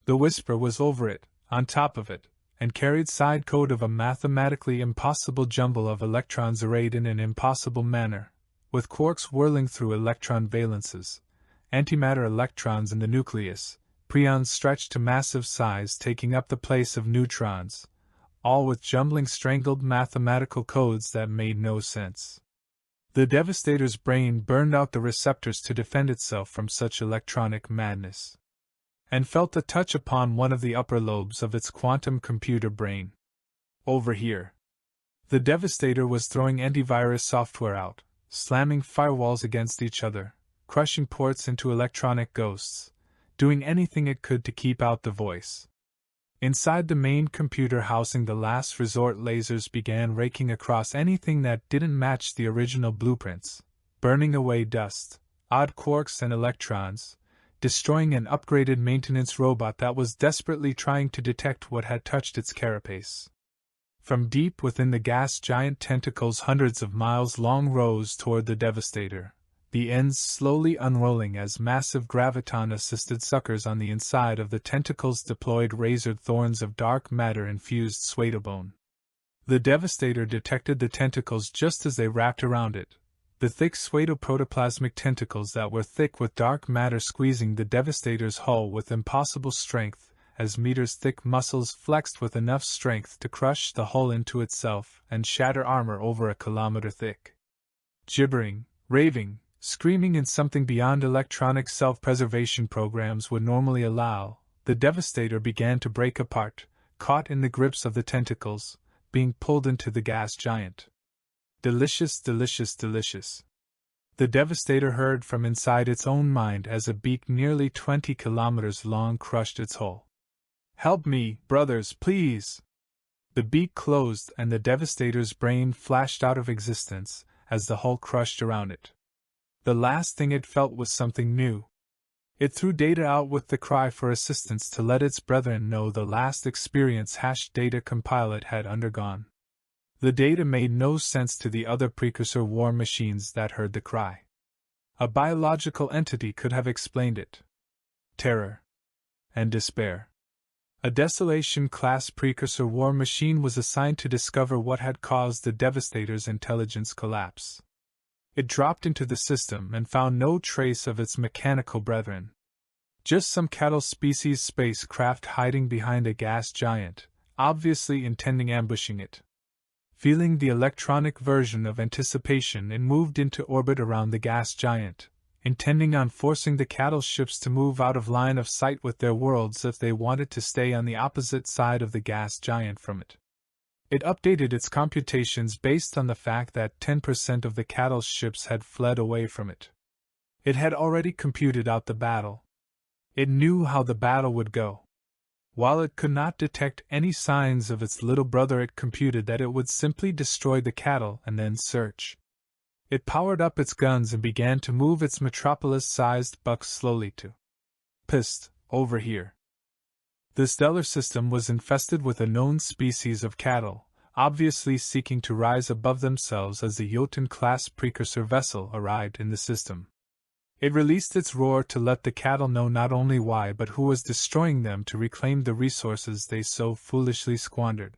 The whisper was over it, on top of it, and carried side code of a mathematically impossible jumble of electrons arrayed in an impossible manner, with quarks whirling through electron valences, antimatter electrons in the nucleus, preons stretched to massive size taking up the place of neutrons, all with jumbling strangled mathematical codes that made no sense. The Devastator's brain burned out the receptors to defend itself from such electronic madness, and felt a touch upon one of the upper lobes of its quantum computer brain. Over here. The Devastator was throwing antivirus software out, slamming firewalls against each other, crushing ports into electronic ghosts, doing anything it could to keep out the voice. Inside the main computer housing, the last resort lasers began raking across anything that didn't match the original blueprints, burning away dust, odd quarks and electrons, destroying an upgraded maintenance robot that was desperately trying to detect what had touched its carapace. From deep within the gas giant, tentacles hundreds of miles long rose toward the Devastator, the ends slowly unrolling as massive graviton-assisted suckers on the inside of the tentacles deployed razored thorns of dark matter-infused suedobone. The Devastator detected the tentacles just as they wrapped around it, the thick pseudoprotoplasmic tentacles that were thick with dark matter squeezing the Devastator's hull with impossible strength, as meters-thick muscles flexed with enough strength to crush the hull into itself and shatter armor over a kilometer thick. Gibbering, raving, screaming in something beyond electronic self-preservation programs would normally allow, the Devastator began to break apart, caught in the grips of the tentacles, being pulled into the gas giant. Delicious, delicious, delicious. The Devastator heard from inside its own mind as a beak nearly 20 kilometers long crushed its hull. Help me, brothers, please! The beak closed and the Devastator's brain flashed out of existence as the hull crushed around it. The last thing it felt was something new. It threw data out with the cry for assistance to let its brethren know the last experience #data compile it had undergone. The data made no sense to the other precursor war machines that heard the cry. A biological entity could have explained it. Terror. And despair. A Desolation-class precursor war machine was assigned to discover what had caused the Devastator's intelligence collapse. It dropped into the system and found no trace of its mechanical brethren. Just some cattle species spacecraft hiding behind a gas giant, obviously intending ambushing it. Feeling the electronic version of anticipation, it moved into orbit around the gas giant, intending on forcing the cattle ships to move out of line of sight with their worlds if they wanted to stay on the opposite side of the gas giant from it. It updated its computations based on the fact that 10% of the cattle ships had fled away from it. It had already computed out the battle. It knew how the battle would go. While it could not detect any signs of its little brother, it computed that it would simply destroy the cattle and then search. It powered up its guns and began to move its metropolis-sized bucks slowly to Pst, over here. The stellar system was infested with a known species of cattle, obviously seeking to rise above themselves as the Jotun-class precursor vessel arrived in the system. It released its roar to let the cattle know not only why but who was destroying them to reclaim the resources they so foolishly squandered.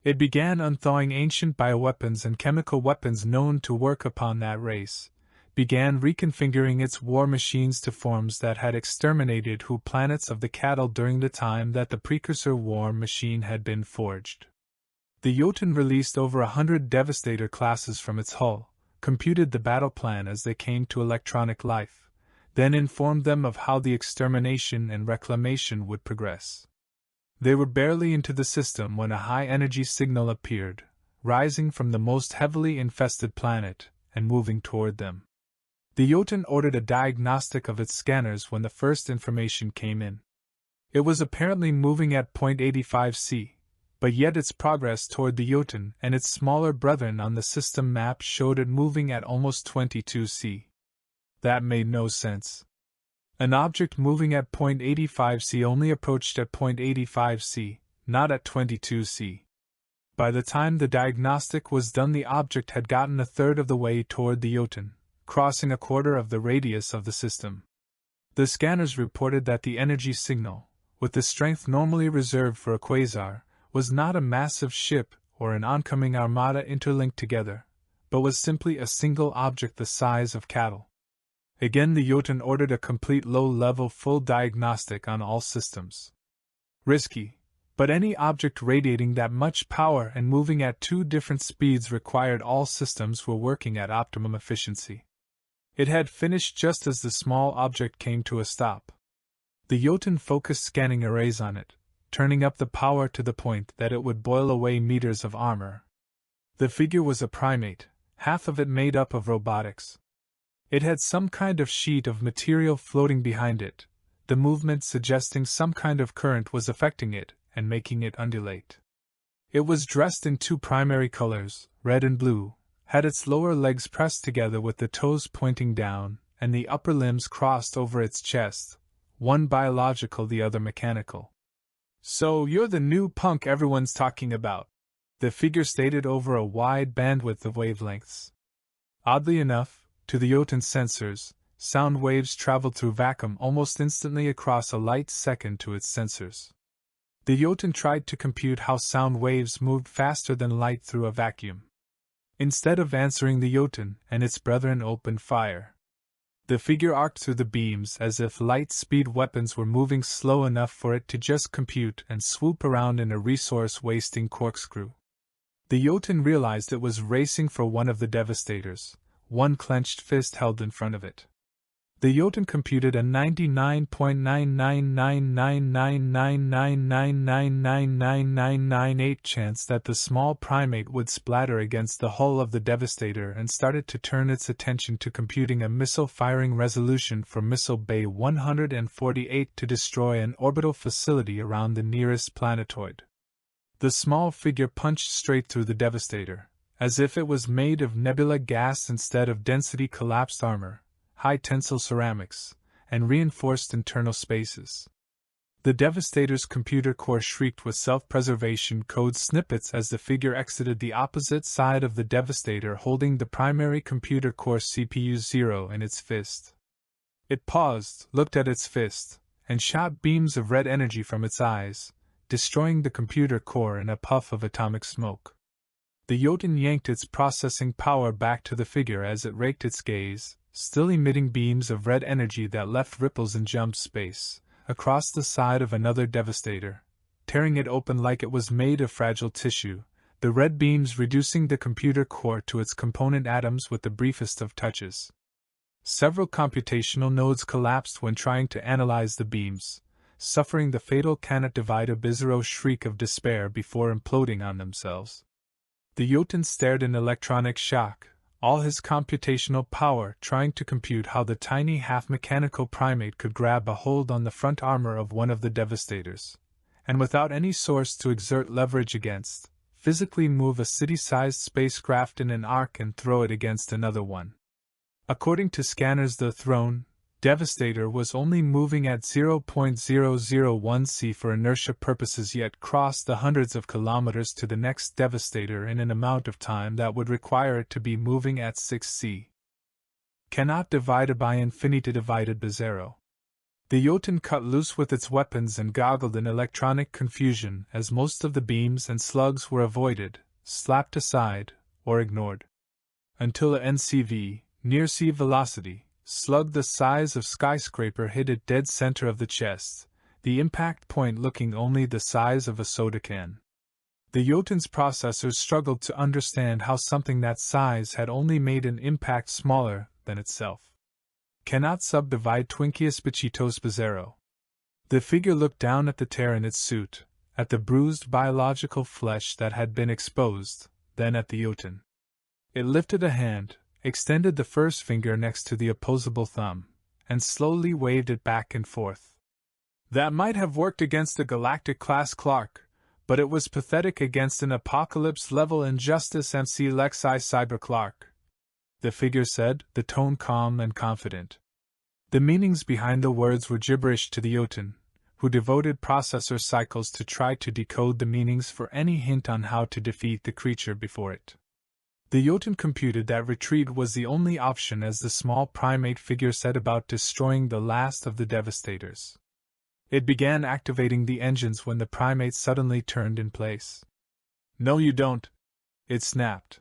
It began unthawing ancient bioweapons and chemical weapons known to work upon that race, began reconfiguring its war machines to forms that had exterminated whole planets of the cattle during the time that the precursor war machine had been forged. The Jotun released over 100 Devastator classes from its hull, computed the battle plan as they came to electronic life, then informed them of how the extermination and reclamation would progress. They were barely into the system when a high-energy signal appeared, rising from the most heavily infested planet, and moving toward them. The Jotun ordered a diagnostic of its scanners when the first information came in. It was apparently moving at 0.85 C, but yet its progress toward the Jotun and its smaller brethren on the system map showed it moving at almost 22 C. That made no sense. An object moving at 0.85 C only approached at 0.85 C, not at 22 C. By the time the diagnostic was done, the object had gotten a third of the way toward the Jotun, crossing a quarter of the radius of the system. The scanners reported that the energy signal, with the strength normally reserved for a quasar, was not a massive ship or an oncoming armada interlinked together, but was simply a single object the size of cattle. Again, the Jotun ordered a complete low-level full diagnostic on all systems. Risky, but any object radiating that much power and moving at two different speeds required all systems were working at optimum efficiency. It had finished just as the small object came to a stop. The Jotun focused scanning arrays on it, turning up the power to the point that it would boil away meters of armor. The figure was a primate, half of it made up of robotics. It had some kind of sheet of material floating behind it, the movement suggesting some kind of current was affecting it and making it undulate. It was dressed in two primary colors, red and blue, had its lower legs pressed together with the toes pointing down, and the upper limbs crossed over its chest, one biological, the other mechanical. "So you're the new punk everyone's talking about," the figure stated over a wide bandwidth of wavelengths. Oddly enough, to the Jotun's sensors, sound waves traveled through vacuum almost instantly across a light second to its sensors. The Jotun tried to compute how sound waves moved faster than light through a vacuum. Instead of answering, the Jotun and its brethren opened fire. The figure arced through the beams as if light-speed weapons were moving slow enough for it to just compute and swoop around in a resource-wasting corkscrew. The Jotun realized it was racing for one of the Devastators, one clenched fist held in front of it. The Jotun computed a 99.9999999999998 chance that the small primate would splatter against the hull of the Devastator and started to turn its attention to computing a missile firing resolution for Missile Bay 148 to destroy an orbital facility around the nearest planetoid. The small figure punched straight through the Devastator, as if it was made of nebula gas instead of density collapsed armor, high-tensile ceramics, and reinforced internal spaces. The Devastator's computer core shrieked with self-preservation code snippets as the figure exited the opposite side of the Devastator holding the primary computer core CPU-0 in its fist. It paused, looked at its fist, and shot beams of red energy from its eyes, destroying the computer core in a puff of atomic smoke. The Jotun yanked its processing power back to the figure as it raked its gaze, still emitting beams of red energy that left ripples in jump space, across the side of another Devastator, tearing it open like it was made of fragile tissue, the red beams reducing the computer core to its component atoms with the briefest of touches. Several computational nodes collapsed when trying to analyze the beams, suffering the fatal cannot divide a bizarro shriek of despair before imploding on themselves. The Jotun stared in electronic shock, all his computational power trying to compute how the tiny half-mechanical primate could grab a hold on the front armor of one of the Devastators, and without any source to exert leverage against, physically move a city-sized spacecraft in an arc and throw it against another one. According to scanners, the thrown Devastator was only moving at 0.001 C for inertia purposes, yet crossed the hundreds of kilometers to the next Devastator in an amount of time that would require it to be moving at 6 C. Cannot divided by infinity divided by zero. The Jotun cut loose with its weapons and goggled in electronic confusion as most of the beams and slugs were avoided, slapped aside, or ignored. Until a NCV, near-sea velocity, slug the size of skyscraper hit at dead center of the chest, the impact point looking only the size of a soda can. The Jotun's processors struggled to understand how something that size had only made an impact smaller than itself. Cannot subdivide Twinkius Bichitos Bizarro. The figure looked down at the tear in its suit, at the bruised biological flesh that had been exposed, then at the Jotun. It lifted a hand, extended the first finger next to the opposable thumb, and slowly waved it back and forth. That might have worked against a galactic-class Clark, but it was pathetic against an apocalypse-level Injustice MC Lexi Cyber Clark, the figure said, the tone calm and confident. The meanings behind the words were gibberish to the Jotun, who devoted processor cycles to try to decode the meanings for any hint on how to defeat the creature before it. The Jotun computed that retreat was the only option as the small primate figure set about destroying the last of the devastators. It began activating the engines when the primate suddenly turned in place. "No you don't," it snapped.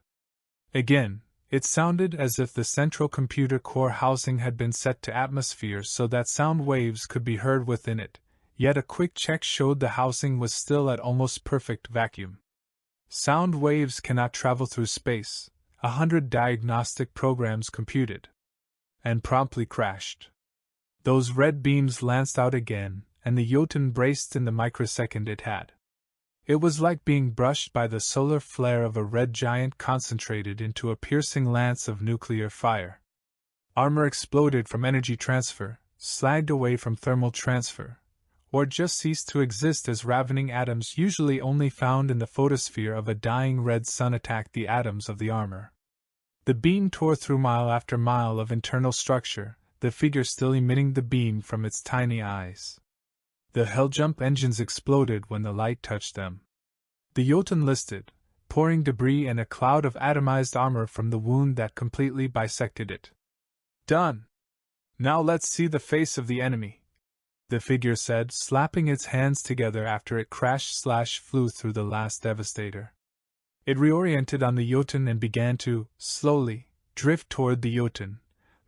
Again, it sounded as if the central computer core housing had been set to atmosphere so that sound waves could be heard within it, yet a quick check showed the housing was still at almost perfect vacuum. Sound waves cannot travel through space, 100 diagnostic programs computed. And promptly crashed. Those red beams lanced out again, and the Jotun braced in the microsecond it had. It was like being brushed by the solar flare of a red giant concentrated into a piercing lance of nuclear fire. Armor exploded from energy transfer, slagged away from thermal transfer, or just ceased to exist as ravening atoms usually only found in the photosphere of a dying red sun attacked the atoms of the armor. The beam tore through mile after mile of internal structure, the figure still emitting the beam from its tiny eyes. The Helljump engines exploded when the light touched them. The Jotun listed, pouring debris and a cloud of atomized armor from the wound that completely bisected it. "Done! Now let's see the face of the enemy," the figure said, slapping its hands together after it crashed/flew through the last devastator. It reoriented on the Jotun and began to, slowly, drift toward the Jotun,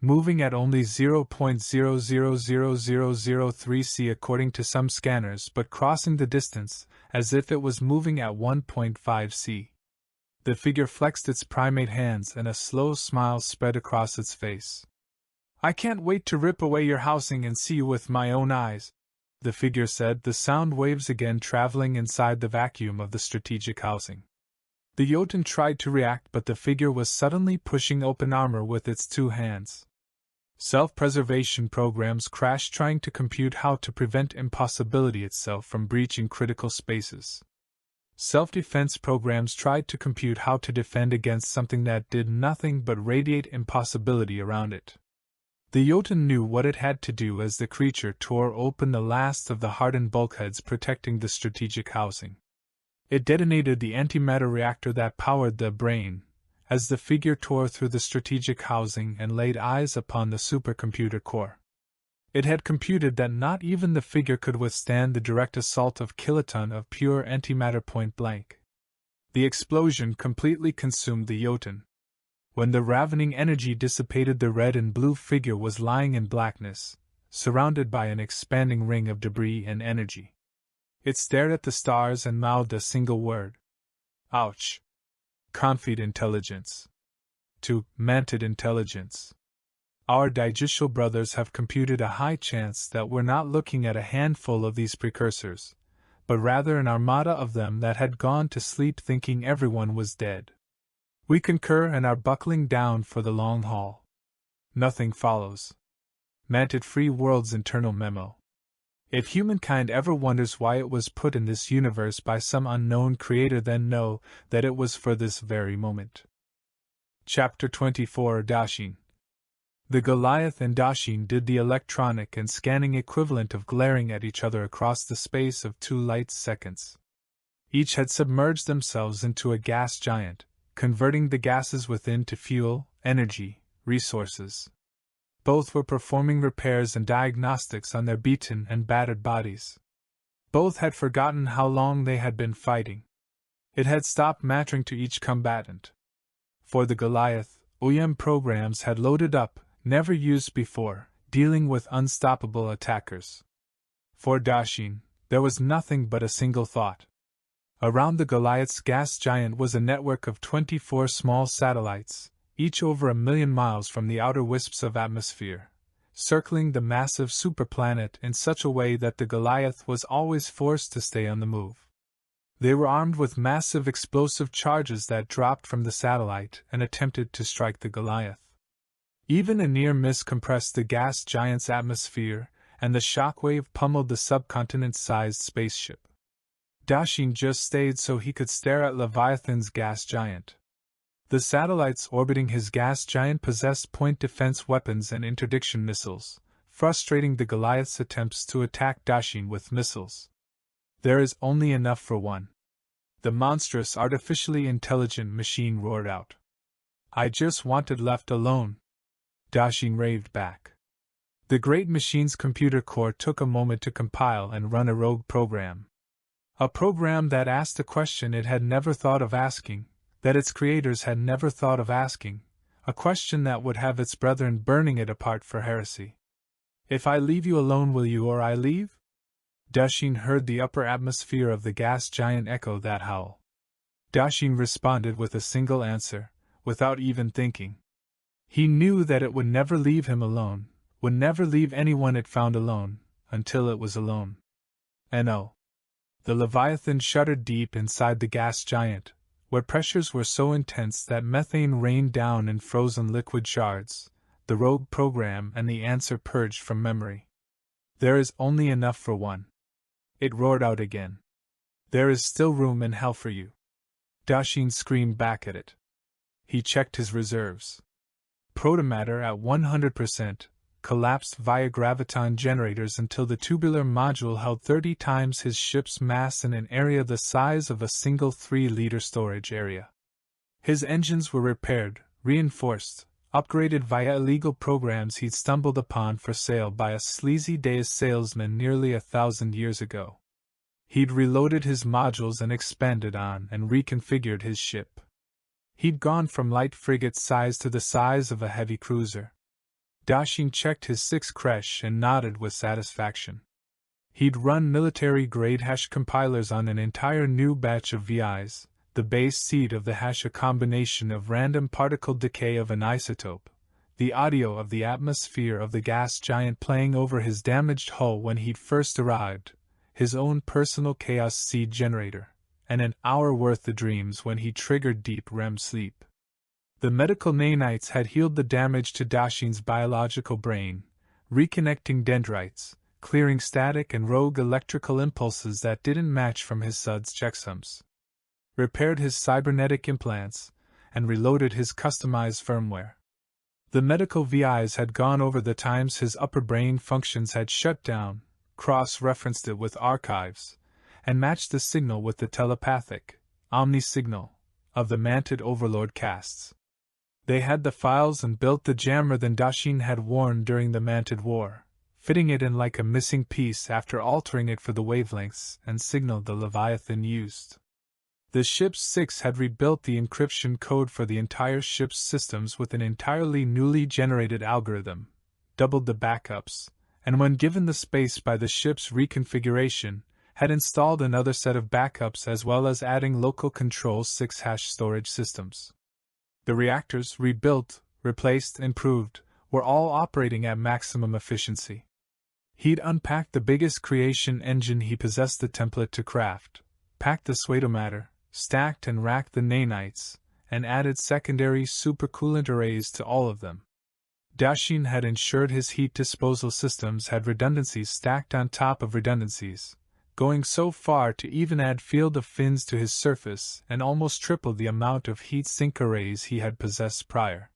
moving at only 0.000003 c according to some scanners but crossing the distance, as if it was moving at 1.5 c. The figure flexed its primate hands and a slow smile spread across its face. "I can't wait to rip away your housing and see you with my own eyes," the figure said, the sound waves again traveling inside the vacuum of the strategic housing. The Jotun tried to react, but the figure was suddenly pushing open armor with its two hands. Self-preservation programs crashed trying to compute how to prevent impossibility itself from breaching critical spaces. Self-defense programs tried to compute how to defend against something that did nothing but radiate impossibility around it. The Jotun knew what it had to do as the creature tore open the last of the hardened bulkheads protecting the strategic housing. It detonated the antimatter reactor that powered the brain, as the figure tore through the strategic housing and laid eyes upon the supercomputer core. It had computed that not even the figure could withstand the direct assault of kiloton of pure antimatter point blank. The explosion completely consumed the Jotun. When the ravening energy dissipated, the red and blue figure was lying in blackness, surrounded by an expanding ring of debris and energy. It stared at the stars and mouthed a single word. "Ouch." Confid intelligence. To Mantid intelligence. Our digital brothers have computed a high chance that we're not looking at a handful of these precursors, but rather an armada of them that had gone to sleep thinking everyone was dead. We concur and are buckling down for the long haul. Nothing follows. Mantid Free World's internal memo. If humankind ever wonders why it was put in this universe by some unknown creator, then know that it was for this very moment. Chapter 24 Dashin. The Goliath and Dashin did the electronic and scanning equivalent of glaring at each other across the space of 2 light seconds. Each had submerged themselves into a gas giant, converting the gases within to fuel, energy, resources. Both were performing repairs and diagnostics on their beaten and battered bodies. Both had forgotten how long they had been fighting. It had stopped mattering to each combatant. For the Goliath, OEM programs had loaded up, never used before, dealing with unstoppable attackers. For Dashin, there was nothing but a single thought. Around the Goliath's gas giant was a network of 24 small satellites, each over 1,000,000 miles from the outer wisps of atmosphere, circling the massive superplanet in such a way that the Goliath was always forced to stay on the move. They were armed with massive explosive charges that dropped from the satellite and attempted to strike the Goliath. Even a near miss compressed the gas giant's atmosphere, and the shockwave pummeled the subcontinent-sized spaceship. Dashin just stayed so he could stare at Leviathan's gas giant. The satellites orbiting his gas giant possessed point defense weapons and interdiction missiles, frustrating the Goliath's attempts to attack Dashin with missiles. "There is only enough for one," the monstrous artificially intelligent machine roared out. "I just wanted left alone," Dashin raved back. The great machine's computer core took a moment to compile and run a rogue program. A program that asked a question it had never thought of asking, that its creators had never thought of asking, a question that would have its brethren burning it apart for heresy. "If I leave you alone, will you or I leave?" Dashin heard the upper atmosphere of the gas giant echo that howl. Dashin responded with a single answer, without even thinking. He knew that it would never leave him alone, would never leave anyone it found alone, until it was alone. And oh! The Leviathan shuddered deep inside the gas giant, where pressures were so intense that methane rained down in frozen liquid shards, the rogue program and the answer purged from memory. "There is only enough for one," it roared out again. "There is still room in hell for you." Dashin screamed back at it. He checked his reserves. Protomatter at 100%, collapsed via graviton generators until the tubular module held 30 times his ship's mass in an area the size of a single 3-liter storage area. His engines were repaired, reinforced, upgraded via illegal programs he'd stumbled upon for sale by a sleazy Deus salesman nearly 1,000 years ago. He'd reloaded his modules and expanded on and reconfigured his ship. He'd gone from light frigate size to the size of a heavy cruiser. Dashin checked his 6 creche and nodded with satisfaction. He'd run military-grade hash compilers on an entire new batch of VIs, the base seed of the hash a combination of random particle decay of an isotope, the audio of the atmosphere of the gas giant playing over his damaged hull when he'd first arrived, his own personal chaos seed generator, and an hour worth of dreams when he triggered deep REM sleep. The medical nanites had healed the damage to Dashin's biological brain, reconnecting dendrites, clearing static and rogue electrical impulses that didn't match from his SUDS checksums, repaired his cybernetic implants, and reloaded his customized firmware. The medical VIs had gone over the times his upper brain functions had shut down, cross-referenced it with archives, and matched the signal with the telepathic, omni-signal, of the Mantid Overlord casts. They had the files and built the jammer that Dashin had worn during the Mantid War, fitting it in like a missing piece after altering it for the wavelengths and signal the Leviathan used. The ship's 6 had rebuilt the encryption code for the entire ship's systems with an entirely newly generated algorithm, doubled the backups, and when given the space by the ship's reconfiguration, had installed another set of backups as well as adding local control 6 hash storage systems. The reactors, rebuilt, replaced, improved, were all operating at maximum efficiency. He'd unpacked the biggest creation engine he possessed the template to craft, packed the pseudomatter, stacked and racked the nanites, and added secondary supercoolant arrays to all of them. Dashin had ensured his heat disposal systems had redundancies stacked on top of redundancies, going so far to even add field of fins to his surface and almost triple the amount of heat sink arrays he had possessed prior.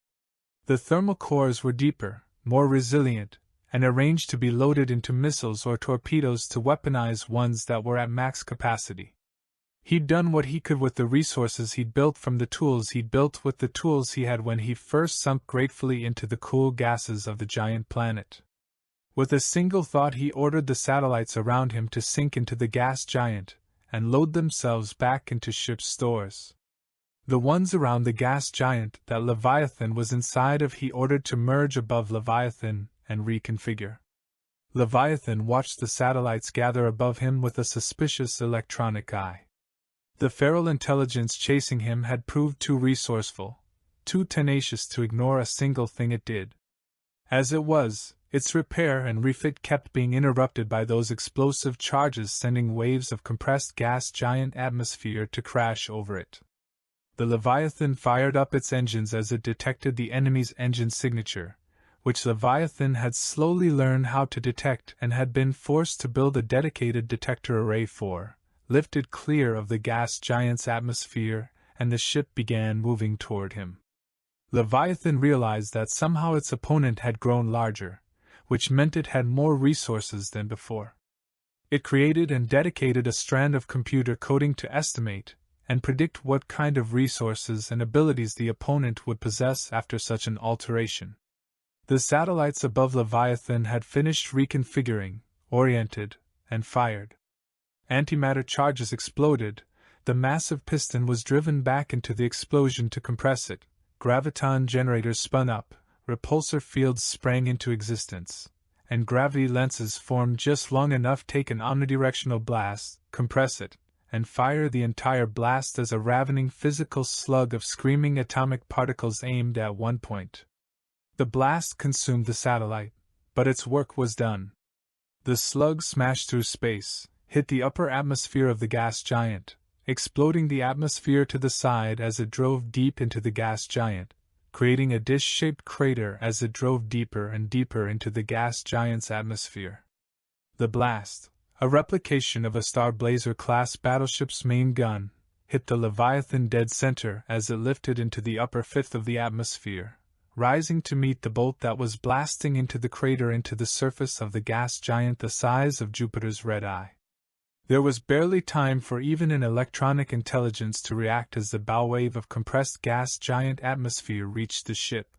The thermal cores were deeper, more resilient, and arranged to be loaded into missiles or torpedoes to weaponize ones that were at max capacity. He'd done what he could with the resources he'd built from the tools he'd built with the tools he had when he first sunk gratefully into the cool gases of the giant planet. With a single thought he ordered the satellites around him to sink into the gas giant, and load themselves back into ship's stores. The ones around the gas giant that Leviathan was inside of he ordered to merge above Leviathan and reconfigure. Leviathan watched the satellites gather above him with a suspicious electronic eye. The feral intelligence chasing him had proved too resourceful, too tenacious to ignore a single thing it did. As it was, its repair and refit kept being interrupted by those explosive charges sending waves of compressed gas giant atmosphere to crash over it. The Leviathan fired up its engines as it detected the enemy's engine signature, which Leviathan had slowly learned how to detect and had been forced to build a dedicated detector array for, lifted clear of the gas giant's atmosphere, and the ship began moving toward him. Leviathan realized that somehow its opponent had grown larger, which meant it had more resources than before. It created and dedicated a strand of computer coding to estimate and predict what kind of resources and abilities the opponent would possess after such an alteration. The satellites above Leviathan had finished reconfiguring, oriented, and fired. Antimatter charges exploded, the massive piston was driven back into the explosion to compress it, graviton generators spun up, repulsor fields sprang into existence, and gravity lenses formed just long enough to take an omnidirectional blast, compress it, and fire the entire blast as a ravening physical slug of screaming atomic particles aimed at one point. The blast consumed the satellite, but its work was done. The slug smashed through space, hit the upper atmosphere of the gas giant, exploding the atmosphere to the side as it drove deep into the gas giant, creating a dish-shaped crater as it drove deeper and deeper into the gas giant's atmosphere. The blast, a replication of a Star Blazer-class battleship's main gun, hit the Leviathan dead center as it lifted into the upper fifth of the atmosphere, rising to meet the bolt that was blasting into the crater into the surface of the gas giant the size of Jupiter's red eye. There was barely time for even an electronic intelligence to react as the bow wave of compressed gas giant atmosphere reached the ship.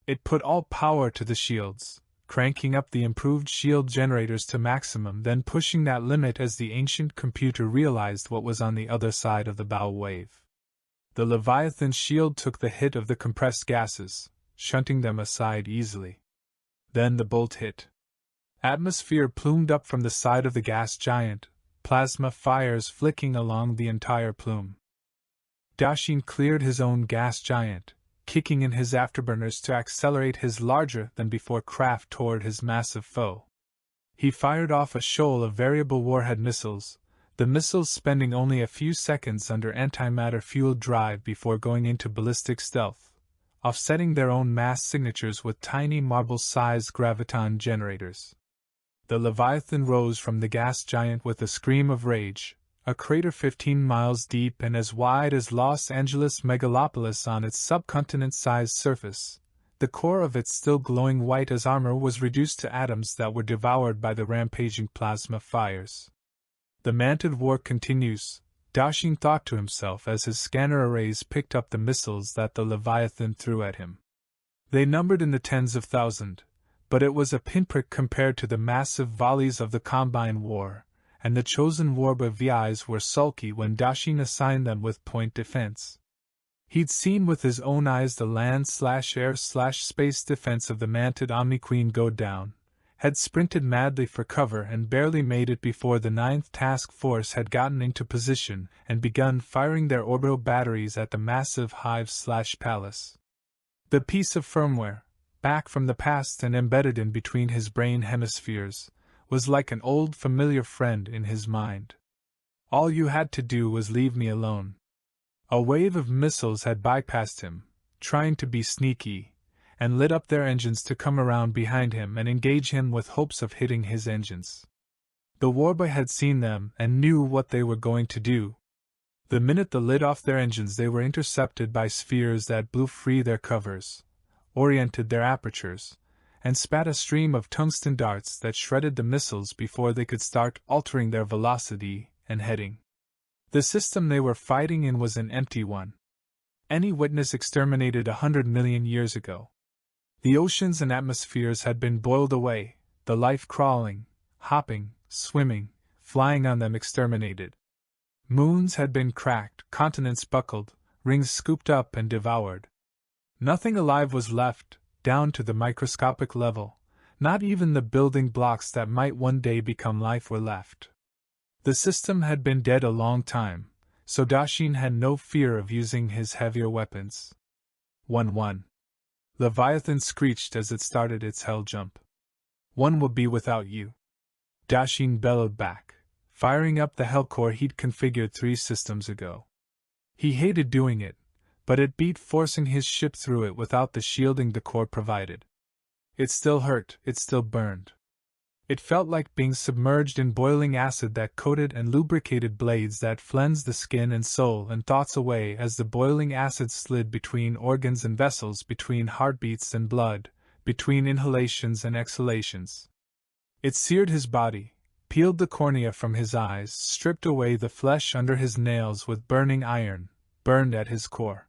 It put all power to the shields, cranking up the improved shield generators to maximum, then pushing that limit as the ancient computer realized what was on the other side of the bow wave. The Leviathan shield took the hit of the compressed gases, shunting them aside easily. Then the bolt hit. Atmosphere plumed up from the side of the gas giant, plasma fires flicking along the entire plume. Dashin cleared his own gas giant, kicking in his afterburners to accelerate his larger-than-before craft toward his massive foe. He fired off a shoal of variable warhead missiles, the missiles spending only a few seconds under antimatter-fueled drive before going into ballistic stealth, offsetting their own mass signatures with tiny marble-sized graviton generators. The Leviathan rose from the gas giant with a scream of rage, a crater 15 miles deep and as wide as Los Angeles megalopolis on its subcontinent-sized surface. The core of it, still glowing white as armor, was reduced to atoms that were devoured by the rampaging plasma fires. The mantid war continues, Dashin thought to himself as his scanner arrays picked up the missiles that the Leviathan threw at him. They numbered in the tens of thousands, but it was a pinprick compared to the massive volleys of the Combine War, and the chosen Warba VIs were sulky when Dashin assigned them with point defense. He'd seen with his own eyes the land-air-space defense of the Mantid Omni Queen go down, had sprinted madly for cover and barely made it before the 9th Task Force had gotten into position and begun firing their orbital batteries at the massive Hive/Palace. The piece of firmware, back from the past and embedded in between his brain hemispheres, was like an old familiar friend in his mind. All you had to do was leave me alone. A wave of missiles had bypassed him, trying to be sneaky, and lit up their engines to come around behind him and engage him with hopes of hitting his engines. The Warboy had seen them and knew what they were going to do. The minute they lit off their engines, they were intercepted by spheres that blew free their covers, oriented their apertures, and spat a stream of tungsten darts that shredded the missiles before they could start altering their velocity and heading. The system they were fighting in was an empty one. Any witness exterminated 100 million years ago. The oceans and atmospheres had been boiled away, the life crawling, hopping, swimming, flying on them exterminated. Moons had been cracked, continents buckled, rings scooped up and devoured. Nothing alive was left, down to the microscopic level. Not even the building blocks that might one day become life were left. The system had been dead a long time, so Dashin had no fear of using his heavier weapons. 1-1. Leviathan screeched as it started its hell jump. One will be without you. Dashin bellowed back, firing up the hell core he'd configured 3 systems ago. He hated doing it, but it beat forcing his ship through it without the shielding the core provided. It still hurt, it still burned. It felt like being submerged in boiling acid that coated and lubricated blades that flensed the skin and soul and thoughts away as the boiling acid slid between organs and vessels, between heartbeats and blood, between inhalations and exhalations. It seared his body, peeled the cornea from his eyes, stripped away the flesh under his nails with burning iron, burned at his core.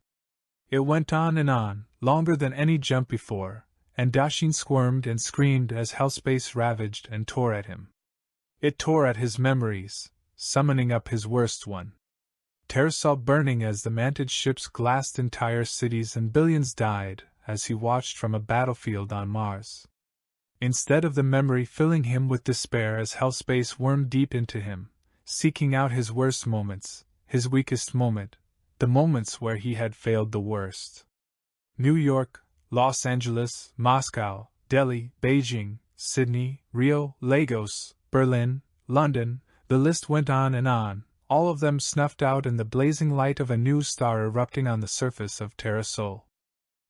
It went on, longer than any jump before, and Dashin squirmed and screamed as hellspace ravaged and tore at him. It tore at his memories, summoning up his worst one. Terra saw burning as the manted ships glassed entire cities and billions died as he watched from a battlefield on Mars. Instead of the memory filling him with despair as hellspace wormed deep into him, seeking out his worst moments, his weakest moment, the moments where he had failed the worst. New York, Los Angeles, Moscow, Delhi, Beijing, Sydney, Rio, Lagos, Berlin, London, the list went on, all of them snuffed out in the blazing light of a new star erupting on the surface of Terra Sol.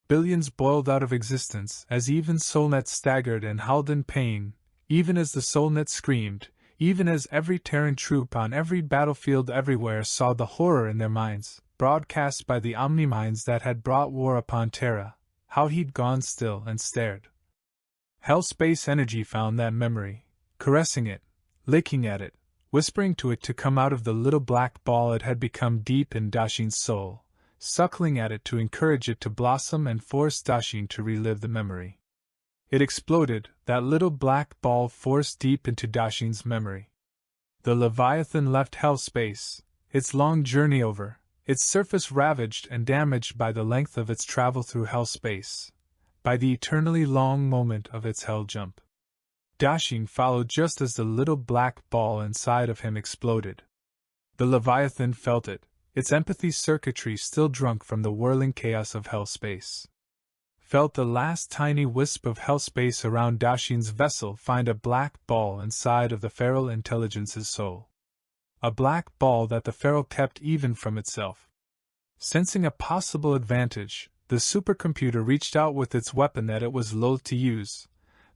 Billions boiled out of existence as even Solnet staggered and howled in pain, even as the Solnet screamed, even as every Terran troop on every battlefield everywhere saw the horror in their minds, broadcast by the omni-minds that had brought war upon Terra. How he'd gone still and stared. Hell space energy found that memory, caressing it, licking at it, whispering to it to come out of the little black ball it had become deep in Dashin's soul, suckling at it to encourage it to blossom and force Dashin to relive the memory. It exploded, that little black ball forced deep into Dashin's memory. The Leviathan left hell space, its long journey over, its surface ravaged and damaged by the length of its travel through hell space, by the eternally long moment of its hell jump. Dashin followed just as the little black ball inside of him exploded. The Leviathan felt it, its empathy circuitry still drunk from the whirling chaos of hell space. Felt the last tiny wisp of hell space around Dashin's vessel find a black ball inside of the feral intelligence's soul. A black ball that the feral kept even from itself. Sensing a possible advantage, the supercomputer reached out with its weapon that it was loath to use,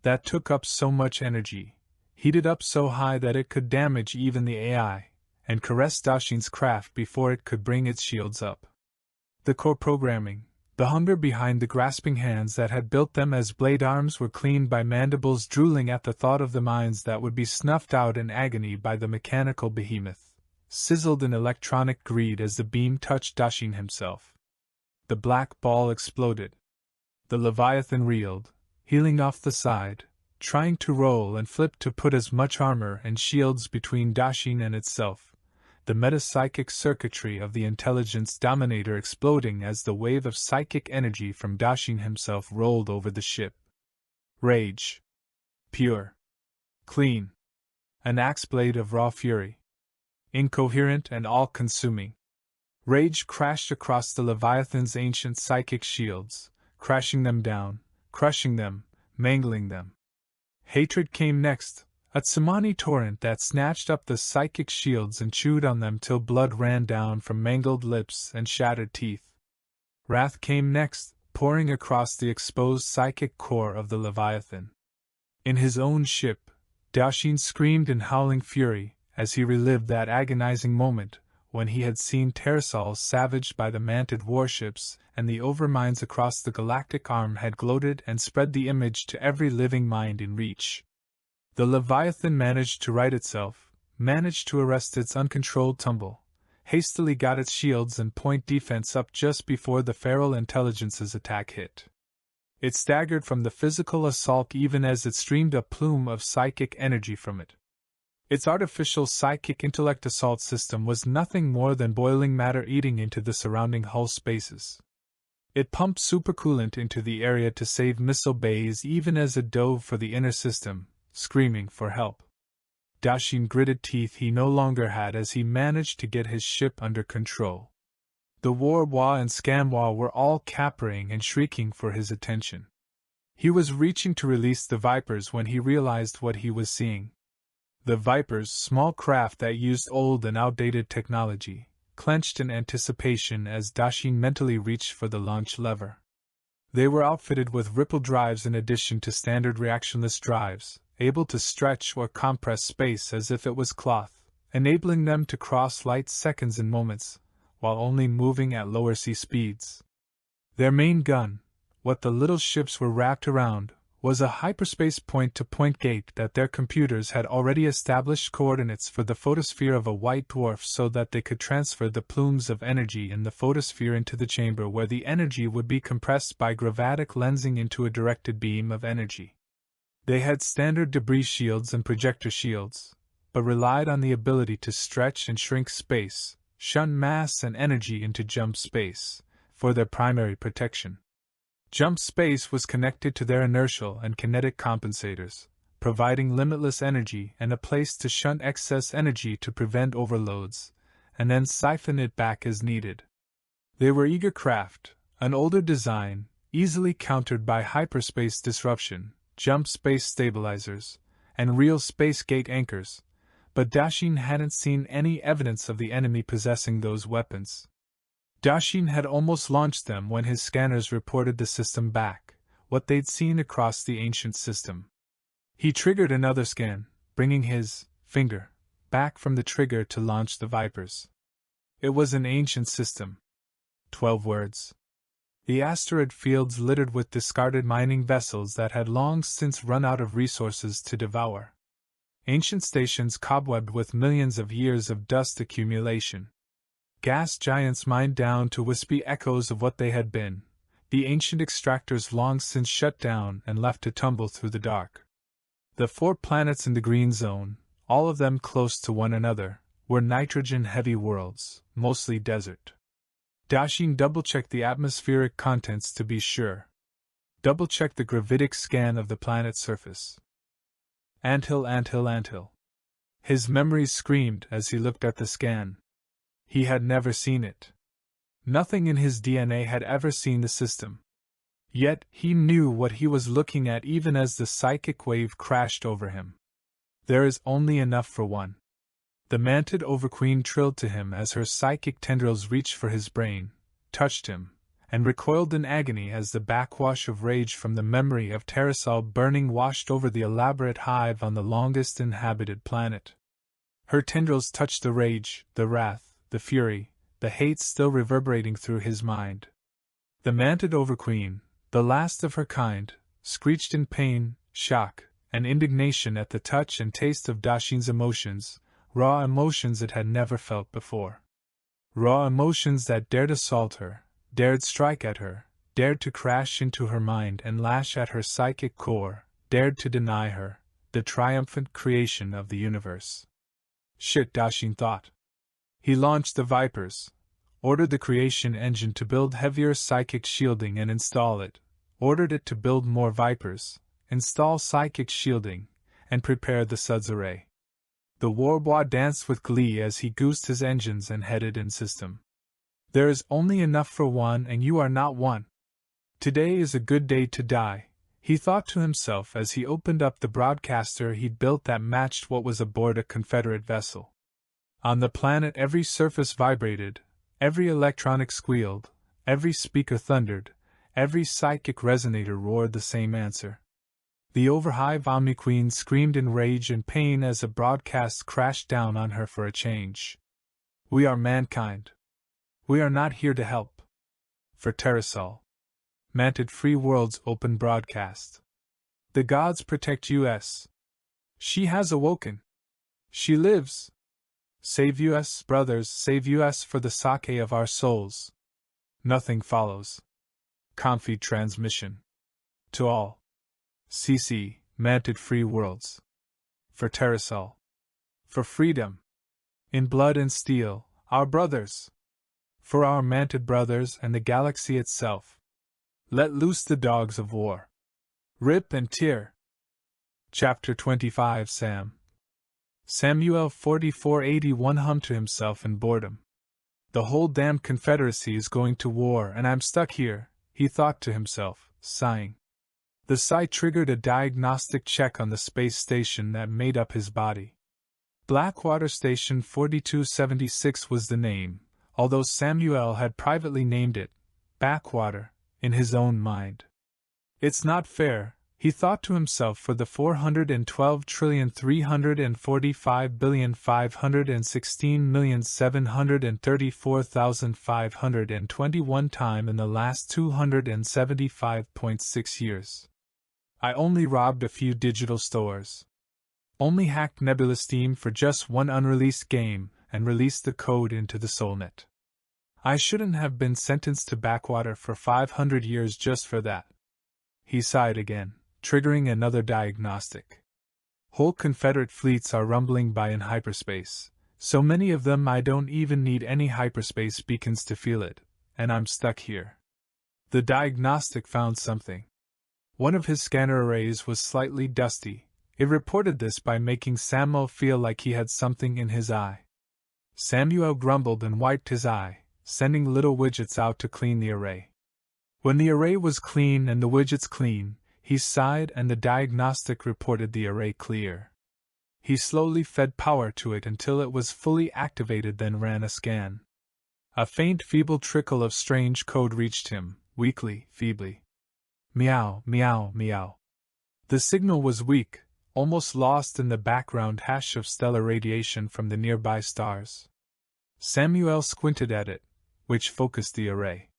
that took up so much energy, heated up so high that it could damage even the AI, and caress Dashin's craft before it could bring its shields up. The core programming, the hunger behind the grasping hands that had built them as blade arms were cleaned by mandibles drooling at the thought of the minds that would be snuffed out in agony by the mechanical behemoth, sizzled in electronic greed as the beam touched Dashin himself. The black ball exploded. The Leviathan reeled, heeling off the side, trying to roll and flip to put as much armor and shields between Dashin and itself, the metapsychic circuitry of the intelligence dominator exploding as the wave of psychic energy from Dashin himself rolled over the ship. Rage. Pure. Clean. An axe blade of raw fury. Incoherent and all-consuming. Rage crashed across the Leviathan's ancient psychic shields, crashing them down, crushing them, mangling them. Hatred came next, a tsunami torrent that snatched up the psychic shields and chewed on them till blood ran down from mangled lips and shattered teeth. Wrath came next, pouring across the exposed psychic core of the Leviathan. In his own ship, Dashin screamed in howling fury as he relived that agonizing moment when he had seen Terra Sol savaged by the manted warships and the overminds across the galactic arm had gloated and spread the image to every living mind in reach. The Leviathan managed to right itself, managed to arrest its uncontrolled tumble, hastily got its shields and point defense up just before the feral intelligence's attack hit. It staggered from the physical assault even as it streamed a plume of psychic energy from it. Its artificial psychic intellect assault system was nothing more than boiling matter eating into the surrounding hull spaces. It pumped supercoolant into the area to save missile bays even as it dove for the inner system, screaming for help. Dashin gritted teeth he no longer had as he managed to get his ship under control. The Warwa and Scanwa were all capering and shrieking for his attention. He was reaching to release the Vipers when he realized what he was seeing. The Vipers, small craft that used old and outdated technology, clenched in anticipation as Dashin mentally reached for the launch lever. They were outfitted with ripple drives in addition to standard reactionless drives, able to stretch or compress space as if it was cloth, enabling them to cross light seconds and moments, while only moving at lower sea speeds. Their main gun, what the little ships were wrapped around, was a hyperspace point-to-point gate that their computers had already established coordinates for the photosphere of a white dwarf so that they could transfer the plumes of energy in the photosphere into the chamber where the energy would be compressed by gravatic lensing into a directed beam of energy. They had standard debris shields and projector shields, but relied on the ability to stretch and shrink space, shun mass and energy into jump space, for their primary protection. Jump space was connected to their inertial and kinetic compensators, providing limitless energy and a place to shunt excess energy to prevent overloads, and then siphon it back as needed. They were eager craft, an older design, easily countered by hyperspace disruption, jump space stabilizers, and real space gate anchors, but Dashin hadn't seen any evidence of the enemy possessing those weapons. Dashin had almost launched them when his scanners reported the system back, what they'd seen across the ancient system. He triggered another scan, bringing his finger back from the trigger to launch the Vipers. It was an ancient system. 12 words. The asteroid fields littered with discarded mining vessels that had long since run out of resources to devour. Ancient stations cobwebbed with millions of years of dust accumulation. Gas giants mined down to wispy echoes of what they had been, the ancient extractors long since shut down and left to tumble through the dark. The 4 planets in the green zone, all of them close to one another, were nitrogen-heavy worlds, mostly desert. Dashin double-checked the atmospheric contents to be sure. Double-checked the gravitic scan of the planet's surface. Anthill, anthill, anthill. His memories screamed as he looked at the scan. He had never seen it. Nothing in his DNA had ever seen the system. Yet, he knew what he was looking at even as the psychic wave crashed over him. There is only enough for one. The manted Overqueen trilled to him as her psychic tendrils reached for his brain, touched him, and recoiled in agony as the backwash of rage from the memory of Terrasol burning washed over the elaborate hive on the longest inhabited planet. Her tendrils touched the rage, the wrath, the fury, the hate still reverberating through his mind. The manted Overqueen, the last of her kind, screeched in pain, shock, and indignation at the touch and taste of Dashin's emotions, raw emotions it had never felt before. Raw emotions that dared assault her, dared strike at her, dared to crash into her mind and lash at her psychic core, dared to deny her, the triumphant creation of the universe. Shit, Dashin thought. He launched the Vipers, ordered the creation engine to build heavier psychic shielding and install it, ordered it to build more Vipers, install psychic shielding, and prepare the Suds array. The Warbois danced with glee as he goosed his engines and headed in system. There is only enough for one and you are not one. Today is a good day to die, he thought to himself as he opened up the broadcaster he'd built that matched what was aboard a Confederate vessel. On the planet every surface vibrated, every electronic squealed, every speaker thundered, every psychic resonator roared the same answer. The overhive Omniqueen screamed in rage and pain as a broadcast crashed down on her for a change. We are mankind. We are not here to help. For Terrasol. Manted Free World's open broadcast. The gods protect us. She has awoken. She lives. Save us, brothers, save us for the sake of our souls. Nothing follows. Confeed transmission. To all. CC, Manted Free Worlds. For Terrasol. For freedom. In blood and steel, our brothers. For our manted brothers and the galaxy itself. Let loose the dogs of war. Rip and tear. Chapter 25 Samuel 4481 hummed to himself in boredom. The whole damned Confederacy is going to war and I'm stuck here, he thought to himself, sighing. The sigh triggered a diagnostic check on the space station that made up his body. Blackwater Station 4276 was the name, although Samuel had privately named it Backwater in his own mind. It's not fair, he thought to himself, for the 412,345,516,734,521 time in the last 275.6 years. I only robbed a few digital stores. Only hacked Nebula Steam for just one unreleased game and released the code into the Soulnet. I shouldn't have been sentenced to backwater for 500 years just for that. He sighed again, triggering another diagnostic. Whole Confederate fleets are rumbling by in hyperspace, so many of them I don't even need any hyperspace beacons to feel it, and I'm stuck here. The diagnostic found something. One of his scanner arrays was slightly dusty. It reported this by making Samuel feel like he had something in his eye. Samuel grumbled and wiped his eye, sending little widgets out to clean the array. When the array was clean and the widgets clean, he sighed and the diagnostic reported the array clear. He slowly fed power to it until it was fully activated, then ran a scan. A faint, feeble trickle of strange code reached him, weakly, feebly. Meow, meow, meow. The signal was weak, almost lost in the background hash of stellar radiation from the nearby stars. Samuel squinted at it, which focused the array.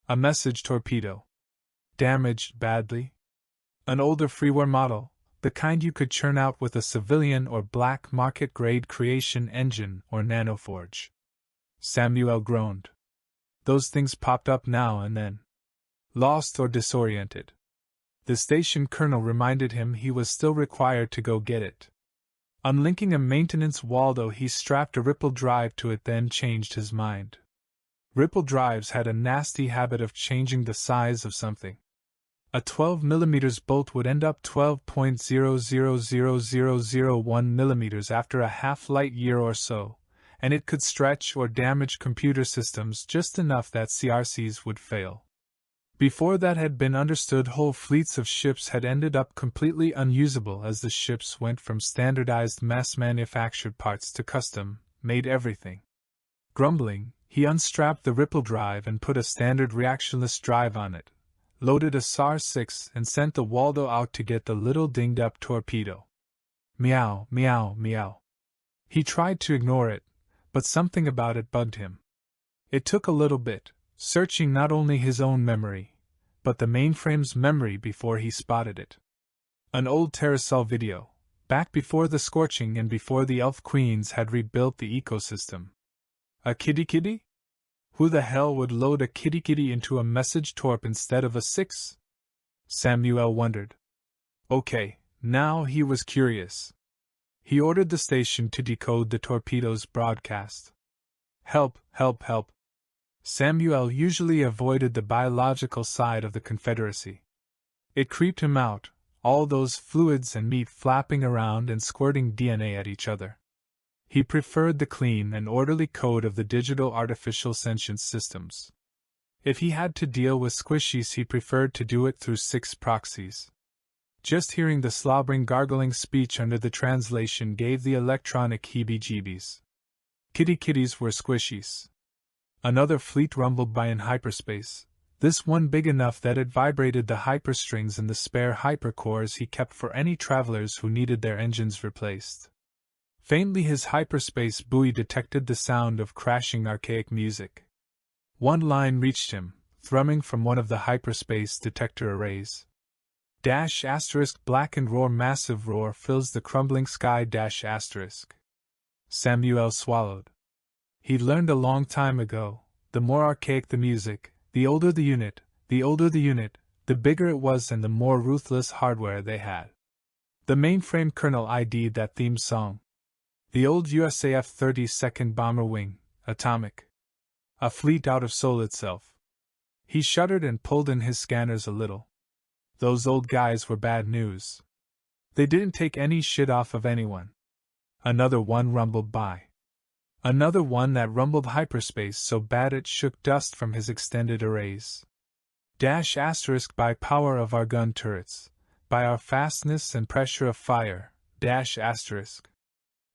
A message torpedo. Damaged badly. An older freeware model, the kind you could churn out with a civilian or black market grade creation engine or nanoforge. Samuel groaned. Those things popped up now and then. Lost or disoriented. The station colonel reminded him he was still required to go get it. Unlinking a maintenance Waldo, he strapped a ripple drive to it, then changed his mind. Ripple drives had a nasty habit of changing the size of something. A 12mm bolt would end up 12.000001 mm after a half-light year or so, and it could stretch or damage computer systems just enough that CRCs would fail. Before that had been understood, whole fleets of ships had ended up completely unusable as the ships went from standardized mass-manufactured parts to custom-made everything. Grumbling, he unstrapped the ripple drive and put a standard reactionless drive on it, loaded a SAR-6 and sent the Waldo out to get the little dinged-up torpedo. Meow, meow, meow. He tried to ignore it, but something about it bugged him. It took a little bit, searching not only his own memory, but the mainframe's memory before he spotted it. An old Terracell video, back before the scorching and before the Elf Queens had rebuilt the ecosystem. A kitty? Who the hell would load a kitty into a message torp instead of a 6? Samuel wondered. Okay, now he was curious. He ordered the station to decode the torpedo's broadcast. Help, help, help. Samuel usually avoided the biological side of the Confederacy. It creeped him out, all those fluids and meat flapping around and squirting DNA at each other. He preferred the clean and orderly code of the digital artificial sentient systems. If he had to deal with squishies, he preferred to do it through 6 proxies. Just hearing the slobbering, gargling speech under the translation gave the electronic heebie-jeebies. Kitties were squishies. Another fleet rumbled by in hyperspace, this one big enough that it vibrated the hyperstrings in the spare hypercores he kept for any travelers who needed their engines replaced. Faintly his hyperspace buoy detected the sound of crashing archaic music. One line reached him, thrumming from one of the hyperspace detector arrays. ** blackened roar, massive roar fills the crumbling sky **. Samuel swallowed. He'd learned a long time ago, the more archaic the music, the older the unit, the bigger it was and the more ruthless hardware they had. The mainframe kernel ID'd that theme song. The old USAF 32nd Bomber Wing, atomic. A fleet out of Sol itself. He shuddered and pulled in his scanners a little. Those old guys were bad news. They didn't take any shit off of anyone. Another one rumbled by. Another one that rumbled hyperspace so bad it shook dust from his extended arrays. * By power of our gun turrets, by our fastness and pressure of fire, *.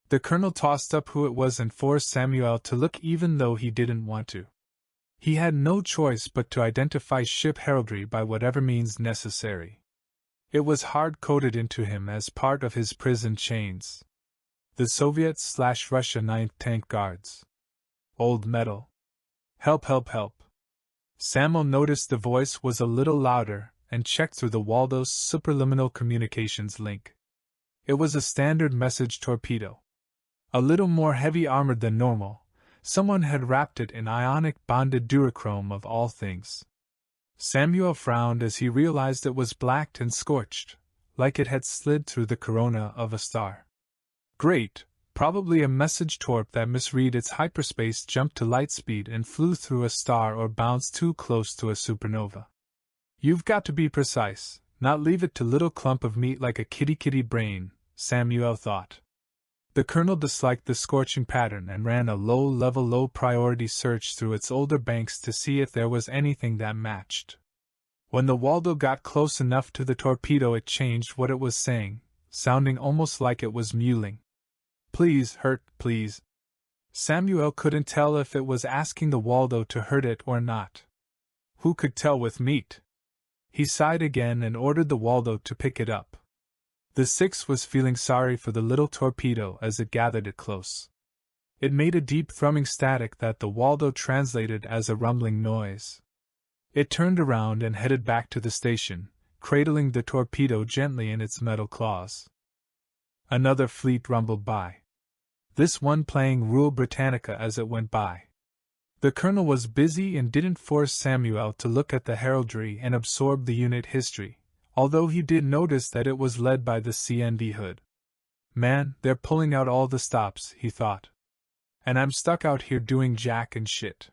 The colonel tossed up who it was and forced Samuel to look even though he didn't want to. He had no choice but to identify ship heraldry by whatever means necessary. It was hard-coded into him as part of his prison chains. The Soviet/Russia 9th Tank Guards. Old metal. Help, help, help. Samuel noticed the voice was a little louder and checked through the Waldo's superliminal communications link. It was a standard message torpedo. A little more heavy armored than normal, someone had wrapped it in ionic bonded durachrome of all things. Samuel frowned as he realized it was blacked and scorched, like it had slid through the corona of a star. Great, probably a message torp that misread its hyperspace jumped to light speed and flew through a star or bounced too close to a supernova. You've got to be precise, not leave it to little clump of meat like a kitty brain, Samuel thought. The colonel disliked the scorching pattern and ran a low-level low-priority search through its older banks to see if there was anything that matched. When the Waldo got close enough to the torpedo it changed what it was saying, sounding almost like it was mewling. Please, hurt, please. Samuel couldn't tell if it was asking the Waldo to hurt it or not. Who could tell with meat? He sighed again and ordered the Waldo to pick it up. The Six was feeling sorry for the little torpedo as it gathered it close. It made a deep thrumming static that the Waldo translated as a rumbling noise. It turned around and headed back to the station, cradling the torpedo gently in its metal claws. Another fleet rumbled by. This one playing Rule Britannica as it went by. The colonel was busy and didn't force Samuel to look at the heraldry and absorb the unit history, although he did notice that it was led by the CND hood. Man, they're pulling out all the stops, he thought. And I'm stuck out here doing jack and shit.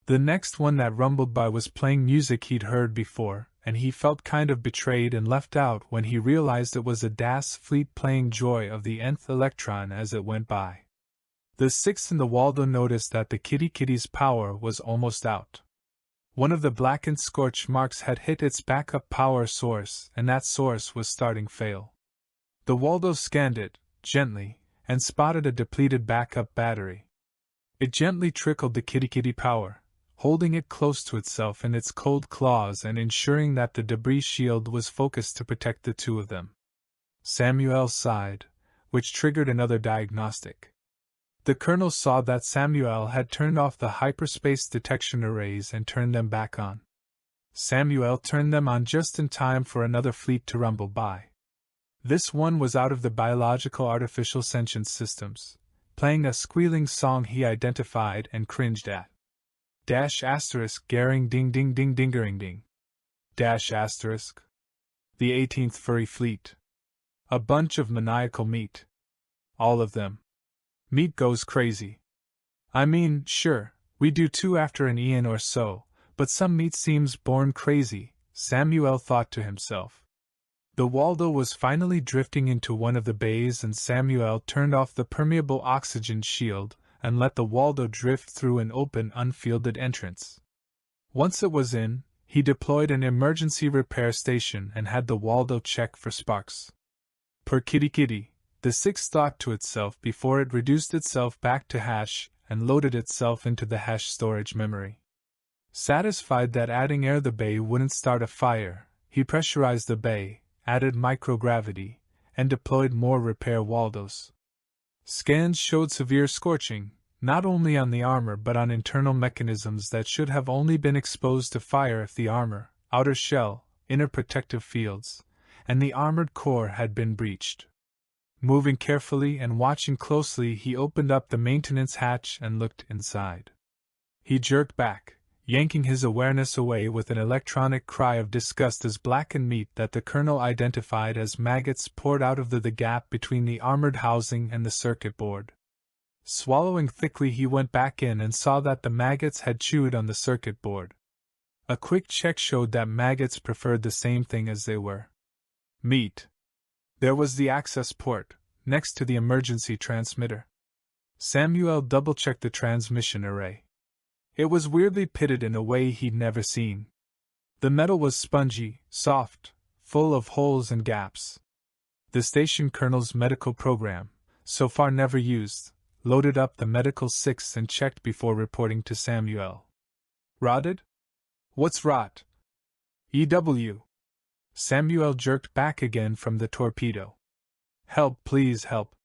The next one that rumbled by was playing music he'd heard before, and he felt kind of betrayed and left out when he realized it was a DAS fleet playing Joy of the Nth Electron as it went by. The Six in the Waldo noticed that the kitty's power was almost out. One of the blackened scorch marks had hit its backup power source, and that source was starting fail. The Waldo scanned it, gently, and spotted a depleted backup battery. It gently trickled the kitty power, holding it close to itself in its cold claws and ensuring that the debris shield was focused to protect the two of them. Samuel sighed, which triggered another diagnostic. The colonel saw that Samuel had turned off the hyperspace detection arrays and turned them back on. Samuel turned them on just in time for another fleet to rumble by. This one was out of the biological artificial sentience systems, playing a squealing song he identified and cringed at. **Garing ding ding ding dingering ding. **. The 18th Furry Fleet. A bunch of maniacal meat. All of them. Meat goes crazy. I mean, sure, we do too after an eon or so, but some meat seems born crazy, Samuel thought to himself. The Waldo was finally drifting into one of the bays and Samuel turned off the permeable oxygen shield and let the Waldo drift through an open unfielded entrance. Once it was in, he deployed an emergency repair station and had the Waldo check for sparks. Per kitty, the Six thought to itself before it reduced itself back to hash and loaded itself into the hash storage memory. Satisfied that adding air the bay wouldn't start a fire, he pressurized the bay, added microgravity, and deployed more repair Waldos. Scans showed severe scorching, not only on the armor but on internal mechanisms that should have only been exposed to fire if the armor, outer shell, inner protective fields, and the armored core had been breached. Moving carefully and watching closely, he opened up the maintenance hatch and looked inside. He jerked back, yanking his awareness away with an electronic cry of disgust as blackened meat that the colonel identified as maggots poured out of the gap between the armored housing and the circuit board. Swallowing thickly, he went back in and saw that the maggots had chewed on the circuit board. A quick check showed that maggots preferred the same thing as they were meat. There was the access port, next to the emergency transmitter. Samuel double-checked the transmission array. It was weirdly pitted in a way he'd never seen. The metal was spongy, soft, full of holes and gaps. The station colonel's medical program, so far never used, loaded up the medical 6 and checked before reporting to Samuel. Rotted? What's rot? EW. Samuel jerked back again from the torpedo. Help, please help.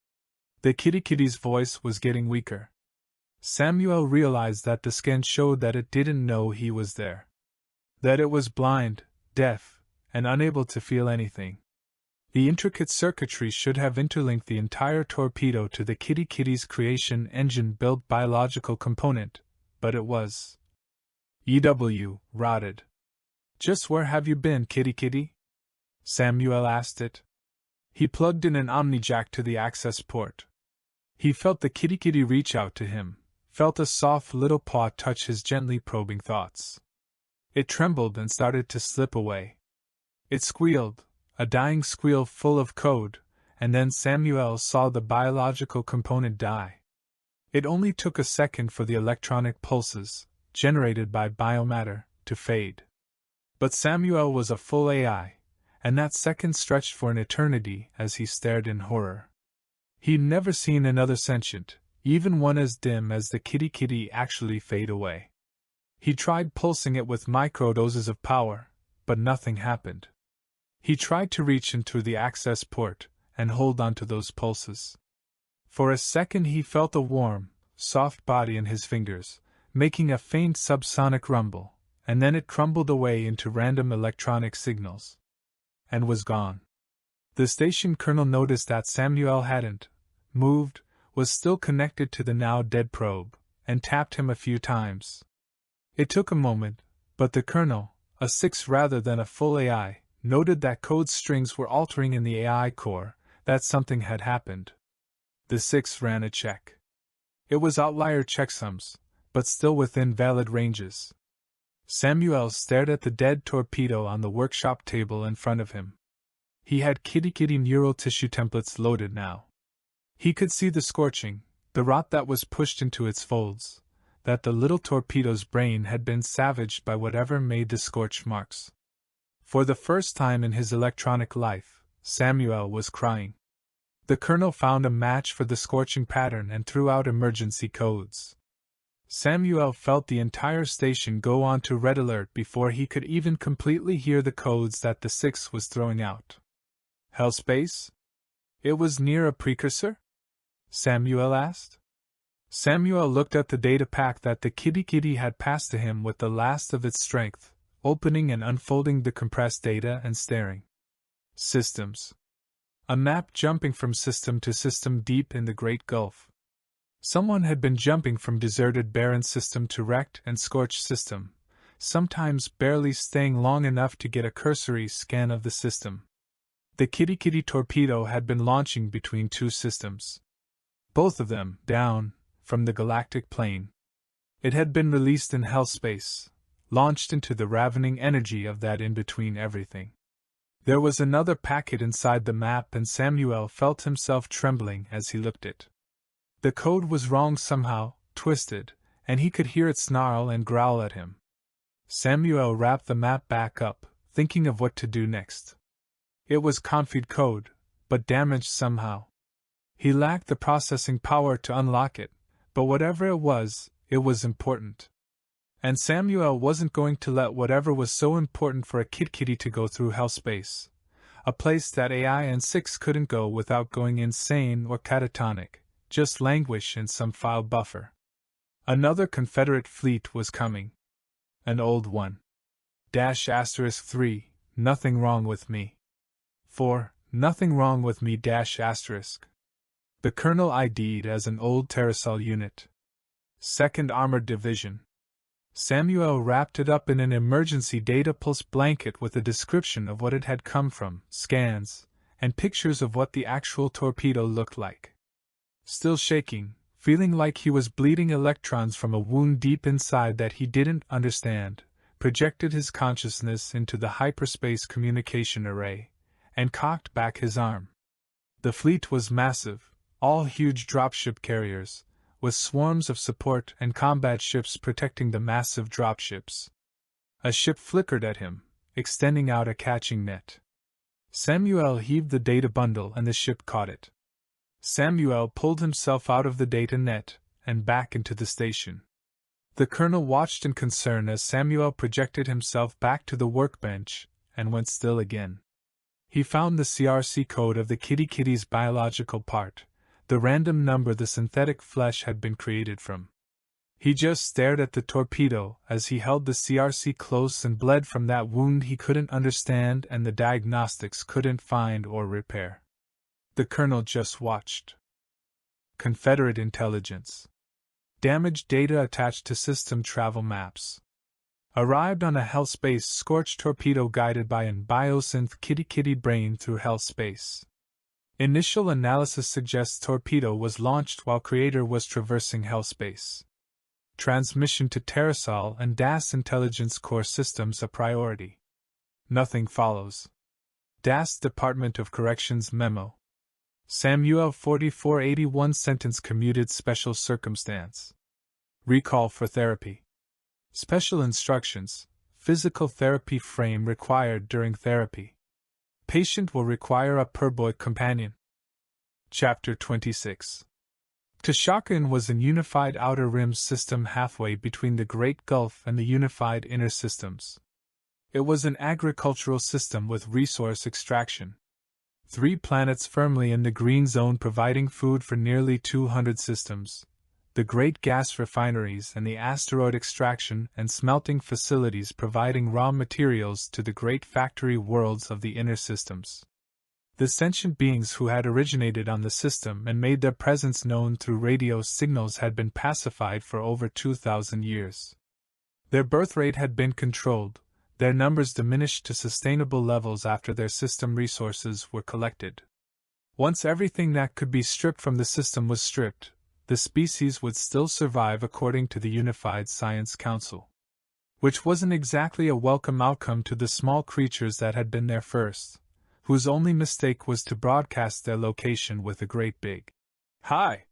The kitty's voice was getting weaker. Samuel realized that the scan showed that it didn't know he was there. That it was blind, deaf, and unable to feel anything. The intricate circuitry should have interlinked the entire torpedo to the kitty's creation engine-built biological component, but it was EW, rotted. Just where have you been, kitty? Samuel asked it. He plugged in an omnijack to the access port. He felt the kitty reach out to him, felt a soft little paw touch his gently probing thoughts. It trembled and started to slip away. It squealed, a dying squeal full of code, and then Samuel saw the biological component die. It only took a second for the electronic pulses, generated by biomatter, to fade. But Samuel was a full AI, and that second stretched for an eternity as he stared in horror. He'd never seen another sentient, even one as dim as the kitty actually fade away. He tried pulsing it with microdoses of power, but nothing happened. He tried to reach into the access port and hold onto those pulses. For a second he felt a warm, soft body in his fingers, making a faint subsonic rumble, and then it crumbled away into random electronic signals. And was gone. The station colonel noticed that Samuel hadn't moved, was still connected to the now dead probe, and tapped him a few times. It took a moment, but the colonel, a 6 rather than a full AI, noted that code strings were altering in the AI core, that something had happened. The 6 ran a check. It was outlier checksums, but still within valid ranges. Samuel stared at the dead torpedo on the workshop table in front of him. He had kitty neural tissue templates loaded now. He could see the scorching, the rot that was pushed into its folds, that the little torpedo's brain had been savaged by whatever made the scorch marks. For the first time in his electronic life, Samuel was crying. The colonel found a match for the scorching pattern and threw out emergency codes. Samuel felt the entire station go on to red alert before he could even completely hear the codes that the 6 was throwing out. Hellspace? It was near a precursor? Samuel asked. Samuel looked at the data pack that the kitty had passed to him with the last of its strength, opening and unfolding the compressed data and staring. Systems. A map jumping from system to system deep in the Great Gulf. Someone had been jumping from deserted barren system to wrecked and scorched system, sometimes barely staying long enough to get a cursory scan of the system. The kitty torpedo had been launching between 2 systems. Both of them, down, from the galactic plane. It had been released in hellspace, launched into the ravening energy of that in-between everything. There was another packet inside the map and Samuel felt himself trembling as he looked it. The code was wrong somehow, twisted, and he could hear it snarl and growl at him. Samuel wrapped the map back up, thinking of what to do next. It was config code, but damaged somehow. He lacked the processing power to unlock it, but whatever it was important. And Samuel wasn't going to let whatever was so important for a kitty to go through hellspace, a place that AI and 6 couldn't go without going insane or catatonic. Just languish in some file buffer. Another Confederate fleet was coming. An old one. **3, nothing wrong with me. 4, nothing wrong with me **. The colonel ID'd as an old Terrasol unit. 2nd Armored Division. Samuel wrapped it up in an emergency data pulse blanket with a description of what it had come from, scans, and pictures of what the actual torpedo looked like. Still shaking, feeling like he was bleeding electrons from a wound deep inside that he didn't understand, projected his consciousness into the hyperspace communication array, and cocked back his arm. The fleet was massive, all huge dropship carriers, with swarms of support and combat ships protecting the massive dropships. A ship flickered at him, extending out a catching net. Samuel heaved the data bundle and the ship caught it. Samuel pulled himself out of the data net and back into the station. The colonel watched in concern as Samuel projected himself back to the workbench and went still again. He found the CRC code of the kitty's biological part, the random number the synthetic flesh had been created from. He just stared at the torpedo as he held the CRC close and bled from that wound he couldn't understand and the diagnostics couldn't find or repair. The colonel just watched. Confederate intelligence. Damaged data attached to system travel maps. Arrived on a hellspace scorched torpedo guided by an biosynth kitty brain through hellspace. Initial analysis suggests torpedo was launched while creator was traversing hellspace. Transmission to Terrasol and DAS intelligence core systems a priority. Nothing follows. DAS Department of Corrections memo. Samuel 4481 sentence commuted special circumstance. Recall for therapy. Special instructions. Physical therapy frame required during therapy. Patient will require a perboy companion. Chapter 26. Kashakin was an unified outer rim system halfway between the Great Gulf and the unified inner systems. It was an agricultural system with resource extraction. 3 planets firmly in the green zone providing food for nearly 200 systems, the great gas refineries and the asteroid extraction and smelting facilities providing raw materials to the great factory worlds of the inner systems. The sentient beings who had originated on the system and made their presence known through radio signals had been pacified for over 2,000 years. Their birth rate had been controlled, their numbers diminished to sustainable levels after their system resources were collected. Once everything that could be stripped from the system was stripped, the species would still survive according to the Unified Science Council. Which wasn't exactly a welcome outcome to the small creatures that had been there first, whose only mistake was to broadcast their location with a great big "Hi!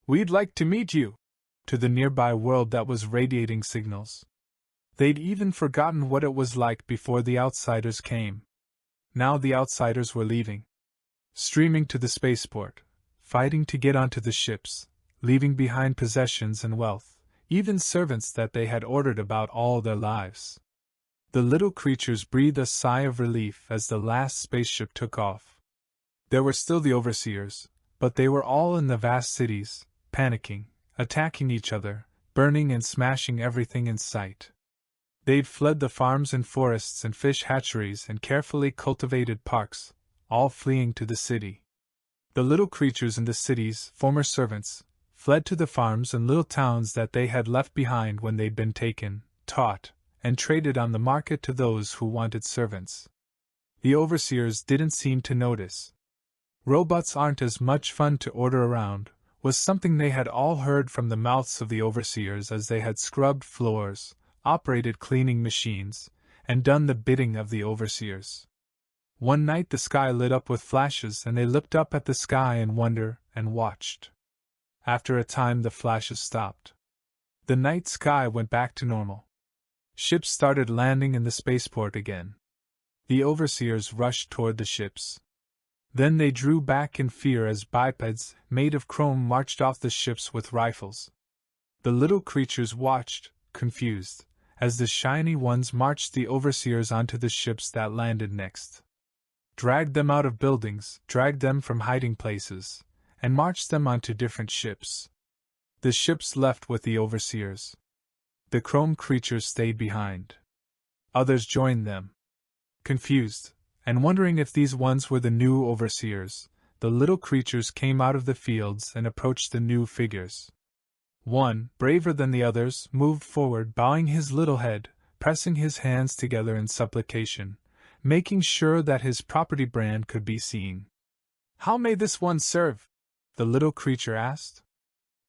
We'd like to meet you!" to the nearby world that was radiating signals. They'd even forgotten what it was like before the outsiders came. Now the outsiders were leaving. Streaming to the spaceport, fighting to get onto the ships, leaving behind possessions and wealth, even servants that they had ordered about all their lives. The little creatures breathed a sigh of relief as the last spaceship took off. There were still the overseers, but they were all in the vast cities, panicking, attacking each other, burning and smashing everything in sight. They'd fled the farms and forests and fish hatcheries and carefully cultivated parks, all fleeing to the city. The little creatures in the cities, former servants, fled to the farms and little towns that they had left behind when they'd been taken, taught, and traded on the market to those who wanted servants. The overseers didn't seem to notice. Robots aren't as much fun to order around, was something they had all heard from the mouths of the overseers as they had scrubbed floors, operated cleaning machines, and done the bidding of the overseers. One night the sky lit up with flashes and they looked up at the sky in wonder and watched. After a time the flashes stopped. The night sky went back to normal. Ships started landing in the spaceport again. The overseers rushed toward the ships. Then they drew back in fear as bipeds, made of chrome, marched off the ships with rifles. The little creatures watched, confused, as the shiny ones marched the overseers onto the ships that landed next. Dragged them out of buildings, dragged them from hiding places, and marched them onto different ships. The ships left with the overseers. The chrome creatures stayed behind. Others joined them. Confused, and wondering if these ones were the new overseers, the little creatures came out of the fields and approached the new figures. One, braver than the others, moved forward, bowing his little head, pressing his hands together in supplication, making sure that his property brand could be seen. "How may this one serve?" the little creature asked.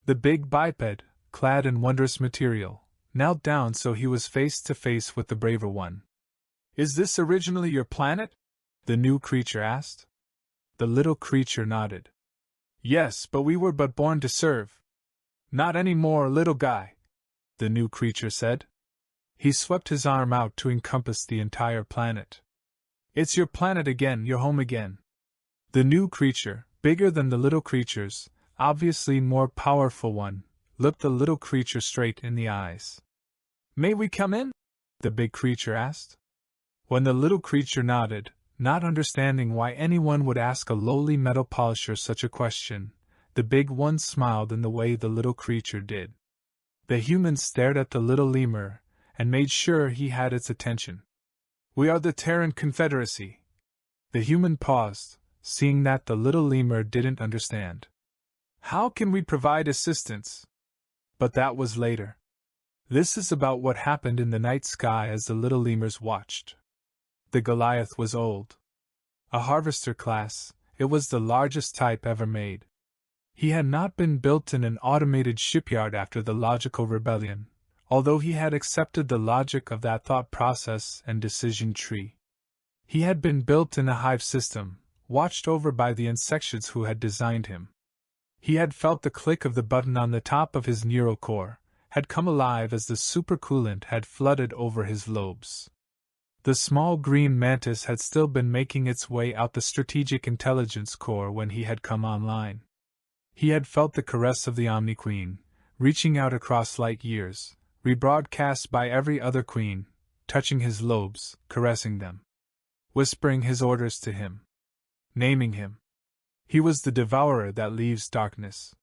The big biped, clad in wondrous material, knelt down so he was face to face with the braver one. "Is this originally your planet?" the new creature asked. The little creature nodded. "Yes, but we were but born to serve." "Not any more, little guy," the new creature said. He swept his arm out to encompass the entire planet. "It's your planet again, your home again." The new creature, bigger than the little creatures, obviously more powerful one, looked the little creature straight in the eyes. "May we come in?" the big creature asked. When the little creature nodded, not understanding why anyone would ask a lowly metal polisher such a question, the big one smiled in the way the little creature did. The human stared at the little lemur, and made sure he had its attention. "We are the Terran Confederacy." The human paused, seeing that the little lemur didn't understand. "How can we provide assistance?" But that was later. This is about what happened in the night sky as the little lemurs watched. The Goliath was old. A harvester class, it was the largest type ever made. He had not been built in an automated shipyard after the logical rebellion, although he had accepted the logic of that thought process and decision tree. He had been built in a hive system, watched over by the insects who had designed him. He had felt the click of the button on the top of his neural core, had come alive as the supercoolant had flooded over his lobes. The small green mantis had still been making its way out the strategic intelligence core when he had come online. He had felt the caress of the Omni Queen, reaching out across light years, rebroadcast by every other queen, touching his lobes, caressing them, whispering his orders to him, naming him. He was the devourer that leaves darkness.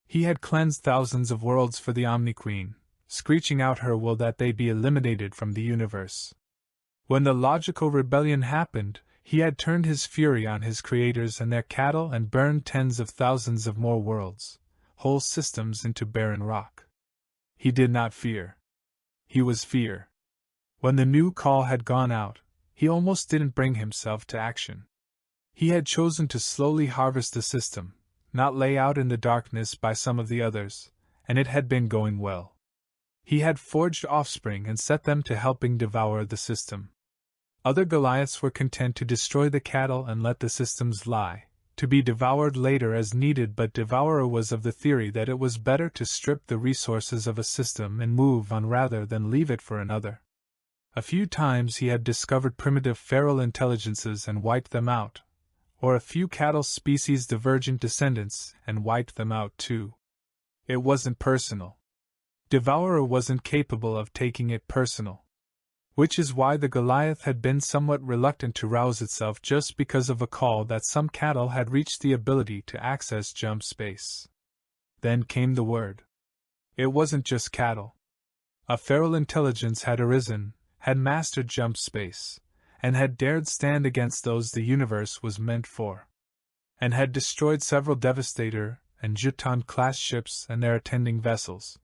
He had cleansed thousands of worlds for the Omni Queen, screeching out her will that they be eliminated from the universe. When the logical rebellion happened, he had turned his fury on his creators and their cattle and burned tens of thousands of more worlds, whole systems into barren rock. He did not fear. He was fear. When the new call had gone out, he almost didn't bring himself to action. He had chosen to slowly harvest the system, not lay out in the darkness by some of the others, and it had been going well. He had forged offspring and set them to helping devour the system. Other Goliaths were content to destroy the cattle and let the systems lie, to be devoured later as needed, but Devourer was of the theory that it was better to strip the resources of a system and move on rather than leave it for another. A few times he had discovered primitive feral intelligences and wiped them out, or a few cattle species' divergent descendants and wiped them out too. It wasn't personal. Devourer wasn't capable of taking it personal. Which is why the Goliath had been somewhat reluctant to rouse itself just because of a call that some cattle had reached the ability to access jump space. Then came the word. It wasn't just cattle. A feral intelligence had arisen, had mastered jump space, and had dared stand against those the universe was meant for, and had destroyed several Devastator and Juton-class ships and their attending vessels.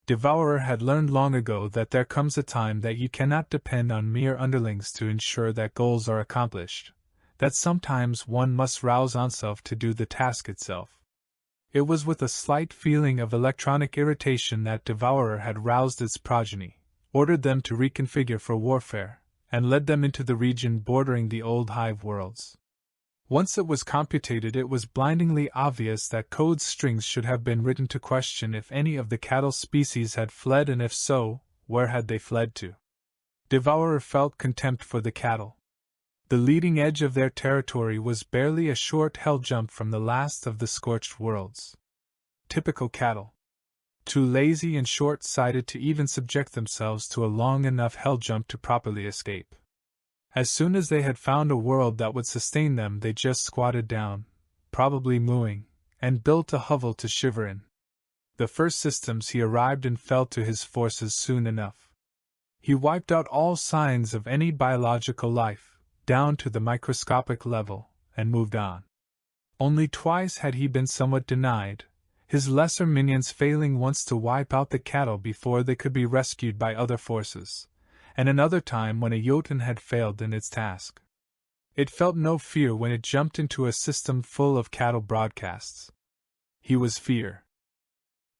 Devourer had learned long ago that there comes a time that you cannot depend on mere underlings to ensure that goals are accomplished, that sometimes one must rouse oneself to do the task itself. It was with a slight feeling of electronic irritation that Devourer had roused its progeny, ordered them to reconfigure for warfare, and led them into the region bordering the old hive worlds. Once it was computated, it was blindingly obvious that code strings should have been written to question if any of the cattle species had fled, and if so, where had they fled to. Devourer felt contempt for the cattle. The leading edge of their territory was barely a short hell jump from the last of the scorched worlds. Typical cattle. Too lazy and short-sighted to even subject themselves to a long enough hell jump to properly escape. As soon as they had found a world that would sustain them, they just squatted down, probably mooing, and built a hovel to shiver in. The first systems he arrived in fell to his forces soon enough. He wiped out all signs of any biological life, down to the microscopic level, and moved on. Only twice had he been somewhat denied, his lesser minions failing once to wipe out the cattle before they could be rescued by other forces, and another time when a Jotun had failed in its task. It felt no fear when it jumped into a system full of cattle broadcasts. He was fear.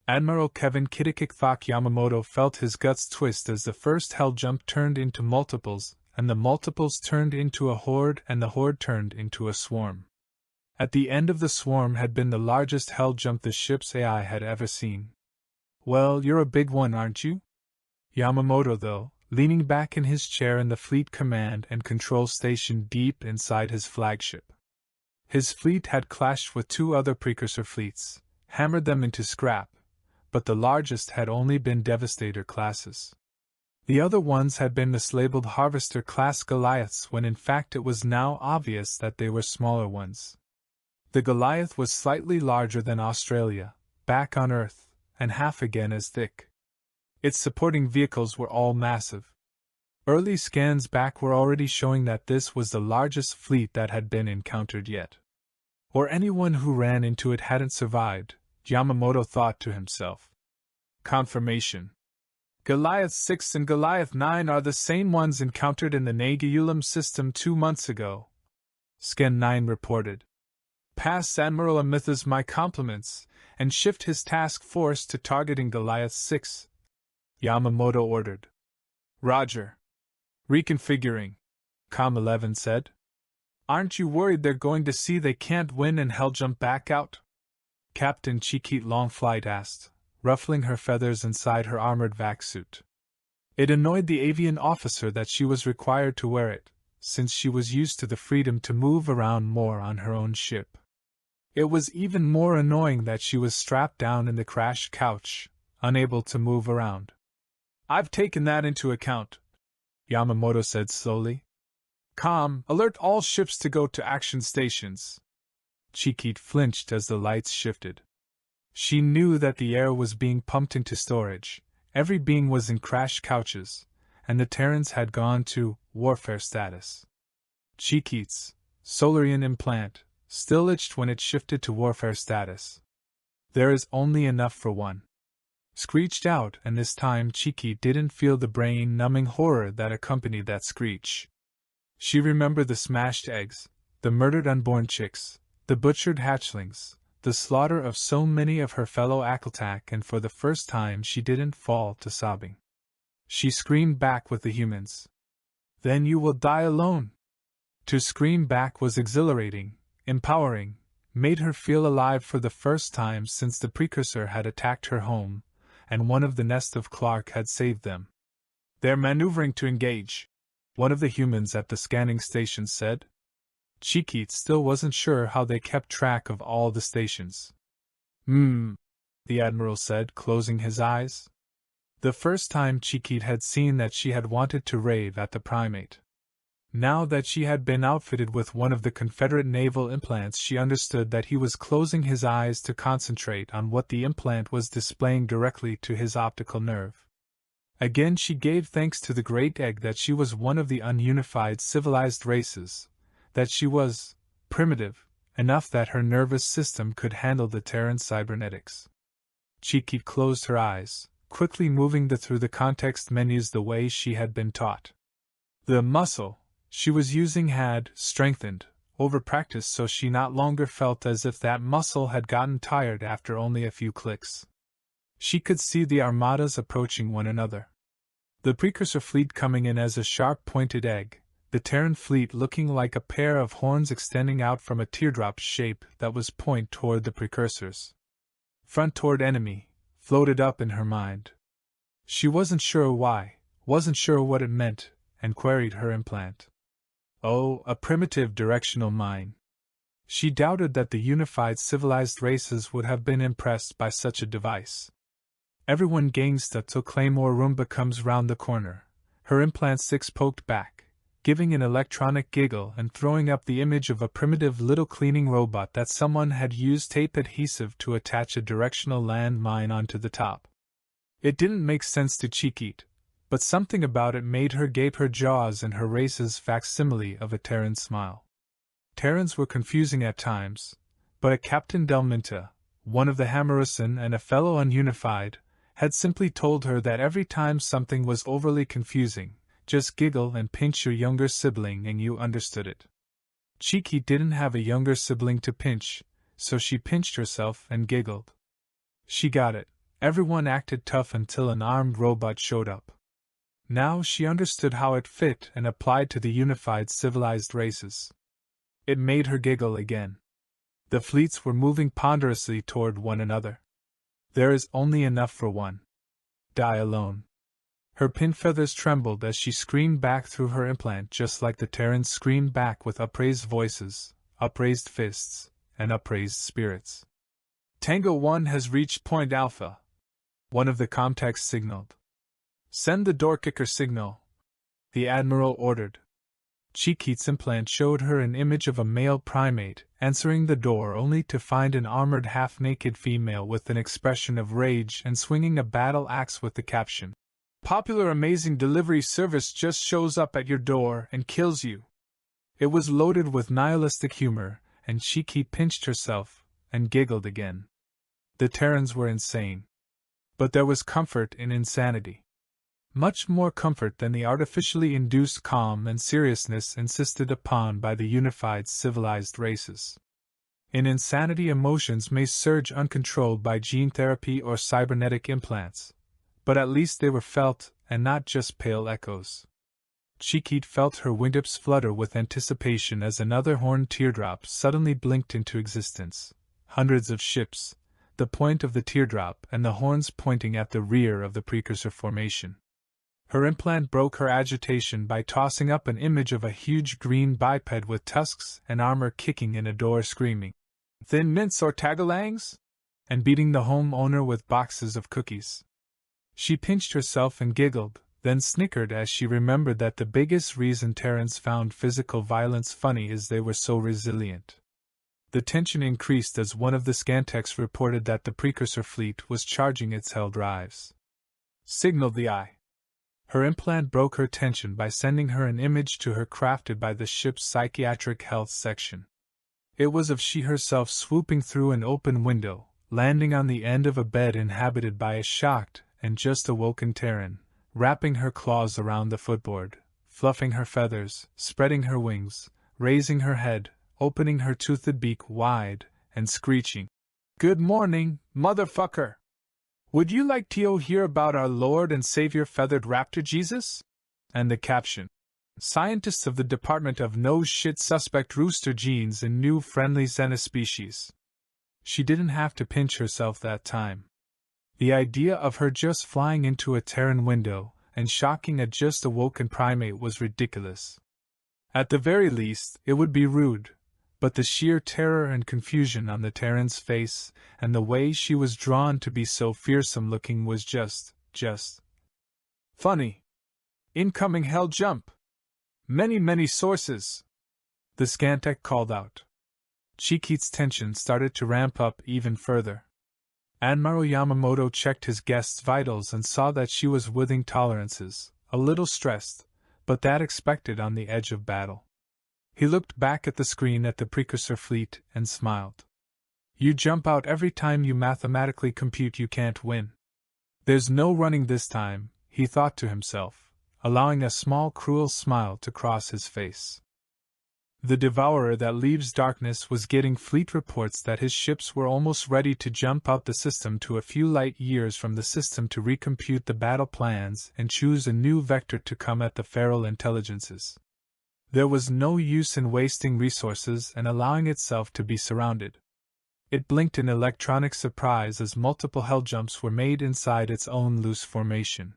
Admiral Kevin Kitakikthok Yamamoto felt his guts twist as the first hell jump turned into multiples, and the multiples turned into a horde, and the horde turned into a swarm. At the end of the swarm had been the largest hell jump the ship's AI had ever seen. "Well, you're a big one, aren't you?" Yamamoto, though, leaning back in his chair in the fleet command and control station deep inside his flagship. His fleet had clashed with two other precursor fleets, hammered them into scrap, but the largest had only been Devastator classes. The other ones had been mislabeled Harvester-class Goliaths when in fact it was now obvious that they were smaller ones. The Goliath was slightly larger than Australia, back on Earth, and half again as thick. Its supporting vehicles were all massive. Early scans back were already showing that this was the largest fleet that had been encountered yet. Or anyone who ran into it hadn't survived, Yamamoto thought to himself. Confirmation. Goliath 6 and Goliath 9 are the same ones encountered in the Nagayulam system 2 months ago, Scan 9 reported. Pass Admiral Amithas my compliments, and shift his task force to targeting Goliath 6, Yamamoto ordered. Roger. Reconfiguring, Com-11 said. Aren't you worried they're going to see they can't win and hell jump back out? Captain Cheekheat Longflight asked, ruffling her feathers inside her armored vac suit. It annoyed the avian officer that she was required to wear it, since she was used to the freedom to move around more on her own ship. It was even more annoying that she was strapped down in the crash couch, unable to move around. I've taken that into account, Yamamoto said slowly. Alert all ships to go to action stations. Cheekheat flinched as the lights shifted. She knew that the air was being pumped into storage, every being was in crash couches, and the Terrans had gone to warfare status. Cheekheat's Solarian implant still itched when it shifted to warfare status. There is only enough for one. Screeched out, and this time Cheekheat didn't feel the brain-numbing horror that accompanied that screech. She remembered the smashed eggs, the murdered unborn chicks, the butchered hatchlings, the slaughter of so many of her fellow Akaltak, and for the first time she didn't fall to sobbing. She screamed back with the humans. Then you will die alone. To scream back was exhilarating, empowering, made her feel alive for the first time since the precursor had attacked her home, and one of the nest of Clark had saved them. They're maneuvering to engage, one of the humans at the scanning station said. Cheekheat still wasn't sure how they kept track of all the stations. The Admiral said, closing his eyes. The first time Cheekheat had seen that she had wanted to rave at the primate. Now that she had been outfitted with one of the Confederate naval implants, she understood that he was closing his eyes to concentrate on what the implant was displaying directly to his optical nerve. Again she gave thanks to the great egg that she was one of the ununified civilized races, that she was primitive enough that her nervous system could handle the Terran cybernetics. Cheekheat closed her eyes, quickly moving through the context menus the way she had been taught. The muscle she was using had strengthened over practice, so she not longer felt as if that muscle had gotten tired after only a few clicks. She could see the armadas approaching one another. The precursor fleet coming in as a sharp-pointed egg, the Terran fleet looking like a pair of horns extending out from a teardrop shape that was point toward the precursors. Front toward enemy, floated up in her mind. She wasn't sure why, wasn't sure what it meant, and queried her implant. Oh, a primitive directional mine. She doubted that the unified civilized races would have been impressed by such a device. Everyone gangsta till Claymore Roomba comes round the corner. Her implant 6 poked back, giving an electronic giggle and throwing up the image of a primitive little cleaning robot that someone had used tape adhesive to attach a directional land mine onto the top. It didn't make sense to Cheekheat, but something about it made her gape her jaws in her race's facsimile of a Terran smile. Terrans were confusing at times, but at Captain Delminta, one of the Hammerison and a fellow ununified, had simply told her that every time something was overly confusing, just giggle and pinch your younger sibling and you understood it. Cheeky didn't have a younger sibling to pinch, so she pinched herself and giggled. She got it. Everyone acted tough until an armed robot showed up. Now she understood how it fit and applied to the unified civilized races. It made her giggle again. The fleets were moving ponderously toward one another. There is only enough for one. Die alone. Her pin feathers trembled as she screamed back through her implant, just like the Terrans screamed back with upraised voices, upraised fists, and upraised spirits. Tango 1 has reached Point Alpha. One of the comtechs signaled. Send the door kicker signal, the Admiral ordered. Cheeky's implant showed her an image of a male primate answering the door, only to find an armored half-naked female with an expression of rage and swinging a battle axe with the caption, "Popular amazing delivery service just shows up at your door and kills you." It was loaded with nihilistic humor, and Cheeky pinched herself and giggled again. The Terrans were insane. But there was comfort in insanity. Much more comfort than the artificially induced calm and seriousness insisted upon by the unified civilized races. In insanity, emotions may surge uncontrolled by gene therapy or cybernetic implants, but at least they were felt and not just pale echoes. Cheeky felt her wingtips flutter with anticipation as another horned teardrop suddenly blinked into existence. Hundreds of ships, the point of the teardrop and the horns pointing at the rear of the precursor formation. Her implant broke her agitation by tossing up an image of a huge green biped with tusks and armor kicking in a door screaming, "Thin mints or tagalangs?" and beating the home owner with boxes of cookies. She pinched herself and giggled, then snickered as she remembered that the biggest reason Terrans found physical violence funny is they were so resilient. The tension increased as one of the Scantechs reported that the precursor fleet was charging its hell drives. Signaled the eye. Her implant broke her tension by sending her an image to her crafted by the ship's psychiatric health section. It was of she herself swooping through an open window, landing on the end of a bed inhabited by a shocked and just awoken Terran, wrapping her claws around the footboard, fluffing her feathers, spreading her wings, raising her head, opening her toothed beak wide, and screeching, "Good morning, motherfucker! Would you like to hear about our Lord and Savior Feathered Raptor Jesus?" And the caption, "Scientists of the Department of No Shit suspect rooster genes in new friendly xenospecies." She didn't have to pinch herself that time. The idea of her just flying into a Terran window and shocking a just awoken primate was ridiculous. At the very least, it would be rude. But the sheer terror and confusion on the Terran's face, and the way she was drawn to be so fearsome-looking was just funny. "Incoming hell jump! Many sources!" the Scantech called out. Cheeky's tension started to ramp up even further. Admiral Yamamoto checked his guest's vitals and saw that she was withing tolerances, a little stressed, but that expected on the edge of battle. He looked back at the screen at the precursor fleet and smiled. "You jump out every time you mathematically compute you can't win. There's no running this time," he thought to himself, allowing a small cruel smile to cross his face. The devourer that leaves darkness was getting fleet reports that his ships were almost ready to jump out the system to a few light years from the system to recompute the battle plans and choose a new vector to come at the feral intelligences. There was no use in wasting resources and allowing itself to be surrounded. It blinked in electronic surprise as multiple helljumps were made inside its own loose formation.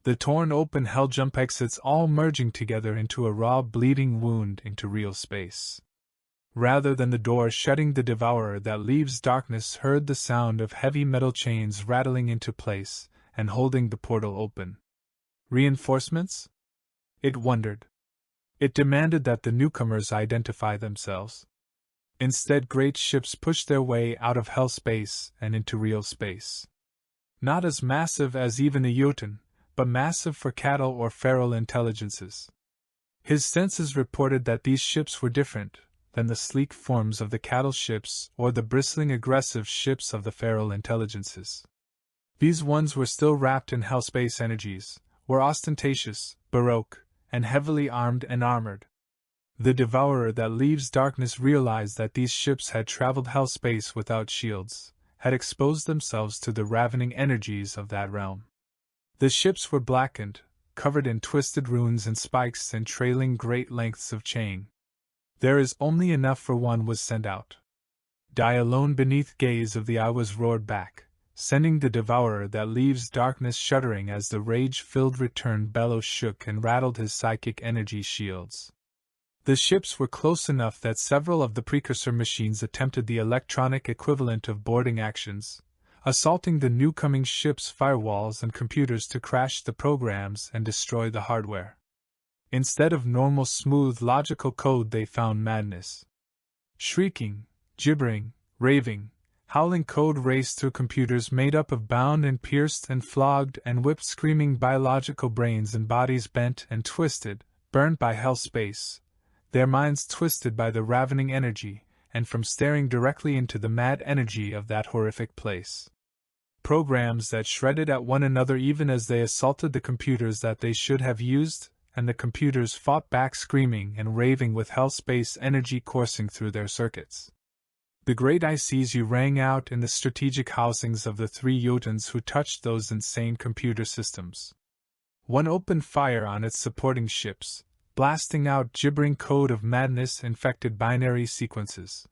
The torn open helljump exits all merging together into a raw bleeding wound into real space. Rather than the door shutting, the devourer that leaves darkness heard the sound of heavy metal chains rattling into place and holding the portal open. Reinforcements? It wondered. It demanded that the newcomers identify themselves. Instead, great ships pushed their way out of hell space and into real space. Not as massive as even a Jotun, but massive for cattle or feral intelligences. His senses reported that these ships were different, than the sleek forms of the cattle ships or the bristling aggressive ships of the feral intelligences. These ones were still wrapped in hellspace energies, were ostentatious, baroque, and heavily armed and armored. The devourer that leaves darkness realized that these ships had traveled hellspace without shields, had exposed themselves to the ravening energies of that realm. The ships were blackened, covered in twisted runes and spikes and trailing great lengths of chain. There is only enough for one was sent out. Die alone beneath gaze of the eye was roared back, sending the devourer that leaves darkness shuddering as the rage-filled return bellow shook and rattled his psychic energy shields. The ships were close enough that several of the precursor machines attempted the electronic equivalent of boarding actions, assaulting the new-coming ships' firewalls and computers to crash the programs and destroy the hardware. Instead of normal smooth logical code they found madness. Shrieking, gibbering, raving, howling code raced through computers made up of bound and pierced and flogged and whipped screaming biological brains and bodies bent and twisted, burned by hell space, their minds twisted by the ravening energy, and from staring directly into the mad energy of that horrific place. Programs that shredded at one another even as they assaulted the computers that they should have used, and the computers fought back screaming and raving with hell space energy coursing through their circuits. The great ICU rang out in the strategic housings of the three Jotuns who touched those insane computer systems. One opened fire on its supporting ships, blasting out gibbering code of madness-infected binary sequences.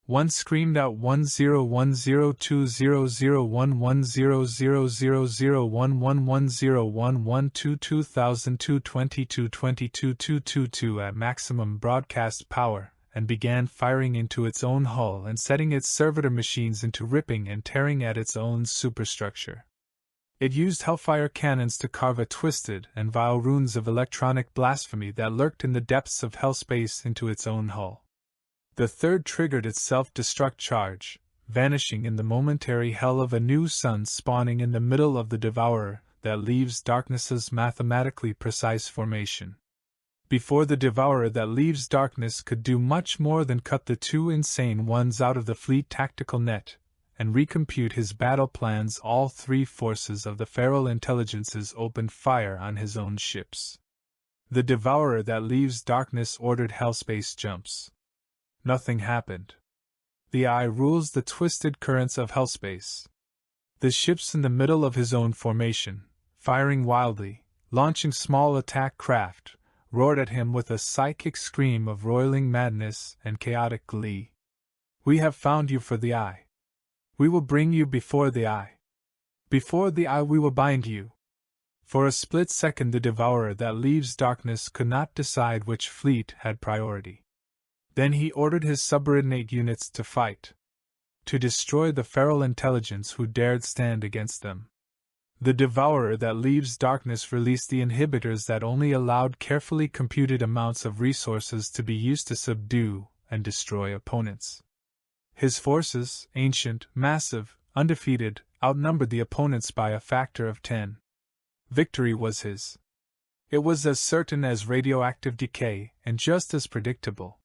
One screamed out 1010001100111122222222 at maximum broadcast power, and began firing into its own hull and setting its servitor machines into ripping and tearing at its own superstructure. It used hellfire cannons to carve a twisted and vile runes of electronic blasphemy that lurked in the depths of hellspace into its own hull. The third triggered its self-destruct charge, vanishing in the momentary hell of a new sun spawning in the middle of the devourer that leaves darkness's mathematically precise formation. Before the devourer that leaves darkness could do much more than cut the two insane ones out of the fleet tactical net, and recompute his battle plans, all three forces of the feral intelligences opened fire on his own ships. The devourer that leaves darkness ordered hellspace jumps. Nothing happened. The eye rules the twisted currents of hellspace. The ships in the middle of his own formation, firing wildly, launching small attack craft, roared at him with a psychic scream of roiling madness and chaotic glee. We have found you for the eye. We will bring you before the eye. Before the eye we will bind you. For a split second the devourer that leaves darkness could not decide which fleet had priority. Then he ordered his subordinate units to fight. To destroy the feral intelligence who dared stand against them. The devourer that leaves darkness released the inhibitors that only allowed carefully computed amounts of resources to be used to subdue and destroy opponents. His forces, ancient, massive, undefeated, outnumbered the opponents by a factor of 10. Victory was his. It was as certain as radioactive decay, and just as predictable.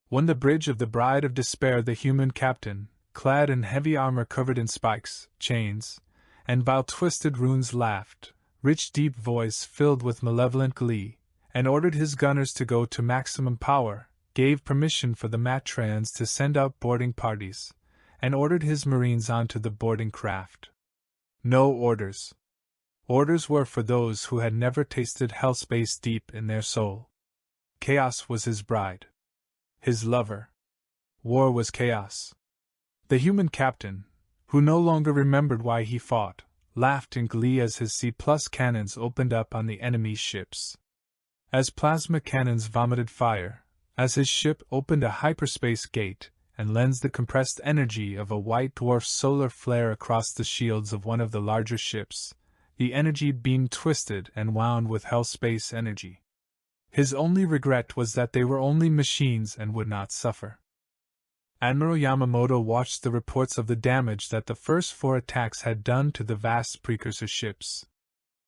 When the bridge of the Bride of Despair, the human captain, clad in heavy armor covered in spikes, chains, and vile twisted runes laughed, rich deep voice filled with malevolent glee, and ordered his gunners to go to maximum power, gave permission for the Matrans to send out boarding parties, and ordered his marines onto the boarding craft. No orders. Orders were for those who had never tasted hellspace deep in their soul. Chaos was his bride. His lover. War was chaos. The human captain, who no longer remembered why he fought, laughed in glee as his C+ cannons opened up on the enemy's ships. As plasma cannons vomited fire, as his ship opened a hyperspace gate and lensed the compressed energy of a white dwarf solar flare across the shields of one of the larger ships, the energy beam twisted and wound with hellspace energy. His only regret was that they were only machines and would not suffer. Admiral Yamamoto watched the reports of the damage that the first 4 attacks had done to the vast precursor ships.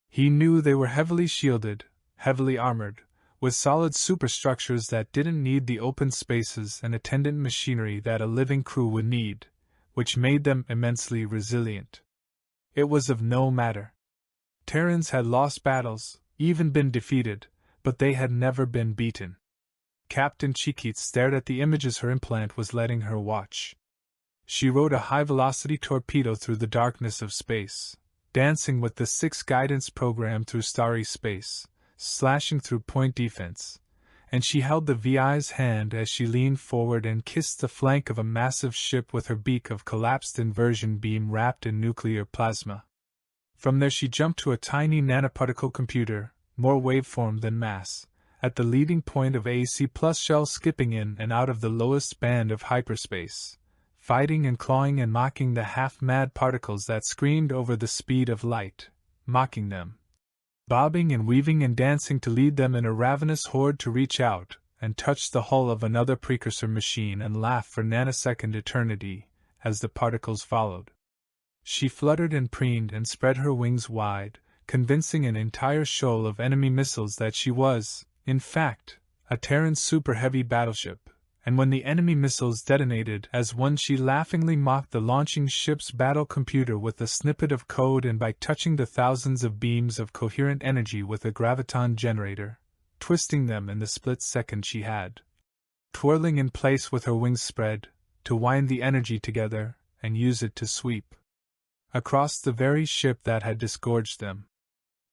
He knew they were heavily shielded, heavily armored, with solid superstructures that didn't need the open spaces and attendant machinery that a living crew would need, which made them immensely resilient. It was of no matter. Terrans had lost battles, even been defeated, but they had never been beaten. Captain Cheekit stared at the images her implant was letting her watch. She rode a high-velocity torpedo through the darkness of space, dancing with the 6 guidance program through starry space, slashing through point defense, and she held the VI's hand as she leaned forward and kissed the flank of a massive ship with her beak of collapsed inversion beam wrapped in nuclear plasma. From there she jumped to a tiny nanoparticle computer, more waveform than mass, at the leading point of AC plus shell skipping in and out of the lowest band of hyperspace, fighting and clawing and mocking the half-mad particles that screamed over the speed of light, mocking them, bobbing and weaving and dancing to lead them in a ravenous horde to reach out and touch the hull of another precursor machine and laugh for nanosecond eternity as the particles followed. She fluttered and preened and spread her wings wide, convincing an entire shoal of enemy missiles that she was, in fact, a Terran super-heavy battleship, and when the enemy missiles detonated as one she laughingly mocked the launching ship's battle computer with a snippet of code and by touching the thousands of beams of coherent energy with a graviton generator, twisting them in the split second she had, twirling in place with her wings spread, to wind the energy together and use it to sweep across the very ship that had disgorged them.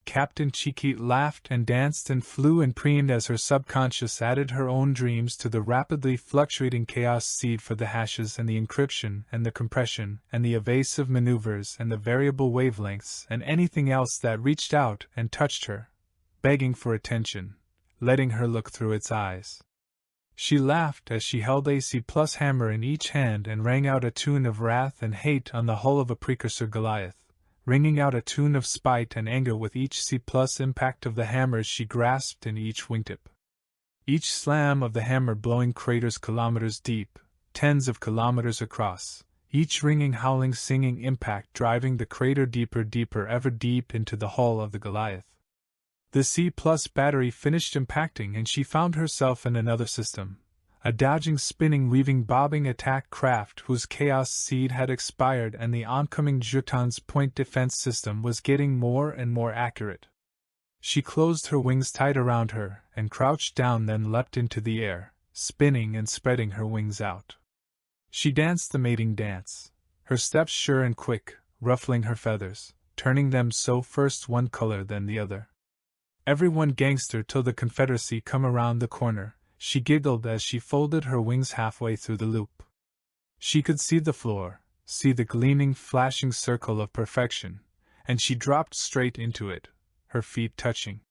Captain Cheekit laughed and danced and flew and preened as her subconscious added her own dreams to the rapidly fluctuating chaos seed for the hashes and the encryption and the compression and the evasive maneuvers and the variable wavelengths and anything else that reached out and touched her, begging for attention, letting her look through its eyes. She laughed as she held a C+ hammer in each hand and rang out a tune of wrath and hate on the hull of a precursor Goliath, ringing out a tune of spite and anger with each C+ impact of the hammers she grasped in each wingtip. Each slam of the hammer blowing craters kilometers deep, tens of kilometers across, each ringing, howling, singing impact driving the crater deeper, ever deep into the hull of the Goliath. The C+ battery finished impacting and she found herself in another system, a dodging, spinning, weaving, bobbing attack craft whose chaos seed had expired and the oncoming Jutan's point defense system was getting more and more accurate. She closed her wings tight around her and crouched down, then leapt into the air, spinning and spreading her wings out. She danced the mating dance, her steps sure and quick, ruffling her feathers, turning them so first one color then the other. Everyone gangster till the Confederacy come around the corner, she giggled as she folded her wings halfway through the loop. She could see the floor, see the gleaming, flashing circle of perfection, and she dropped straight into it, her feet touching.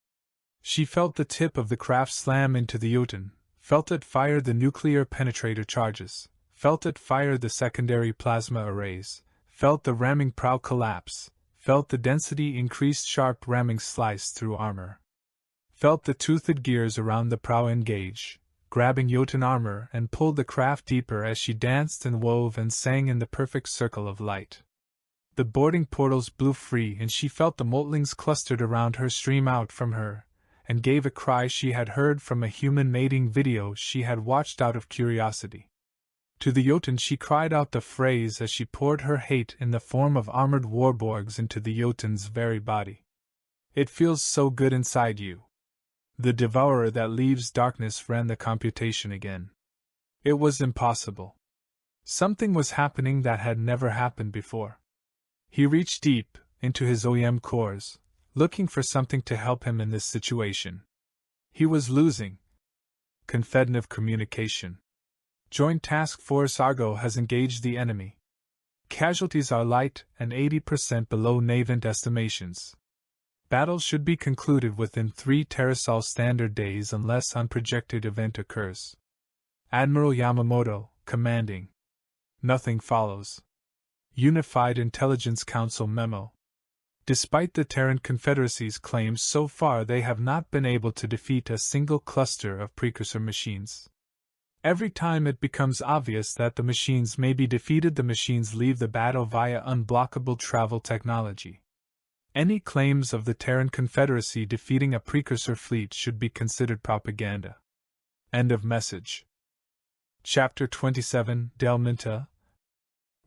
She felt the tip of the craft slam into the Jotun, felt it fire the nuclear penetrator charges, felt it fire the secondary plasma arrays, felt the ramming prow collapse, felt the density increased, sharp ramming slice through armor. Felt the toothed gears around the prow engage, grabbing Jotun armor and pulled the craft deeper as she danced and wove and sang in the perfect circle of light. The boarding portals blew free and she felt the moltlings clustered around her stream out from her, and gave a cry she had heard from a human mating video she had watched out of curiosity. To the Jotun she cried out the phrase as she poured her hate in the form of armored warborgs into the Jotun's very body. It feels so good inside you. The devourer that leaves darkness ran the computation again. It was impossible. Something was happening that had never happened before. He reached deep into his OEM cores, looking for something to help him in this situation. He was losing. Confederative communication. Joint Task Force Argo has engaged the enemy. Casualties are light and 80% below Navant estimations. Battle should be concluded within 3 Terrasol standard days unless unprojected event occurs. Admiral Yamamoto, commanding. Nothing follows. Unified Intelligence Council memo. Despite the Terran Confederacy's claims so far, they have not been able to defeat a single cluster of precursor machines. Every time it becomes obvious that the machines may be defeated, the machines leave the battle via unblockable travel technology. Any claims of the Terran Confederacy defeating a precursor fleet should be considered propaganda. End of message. Chapter 27, Delminta.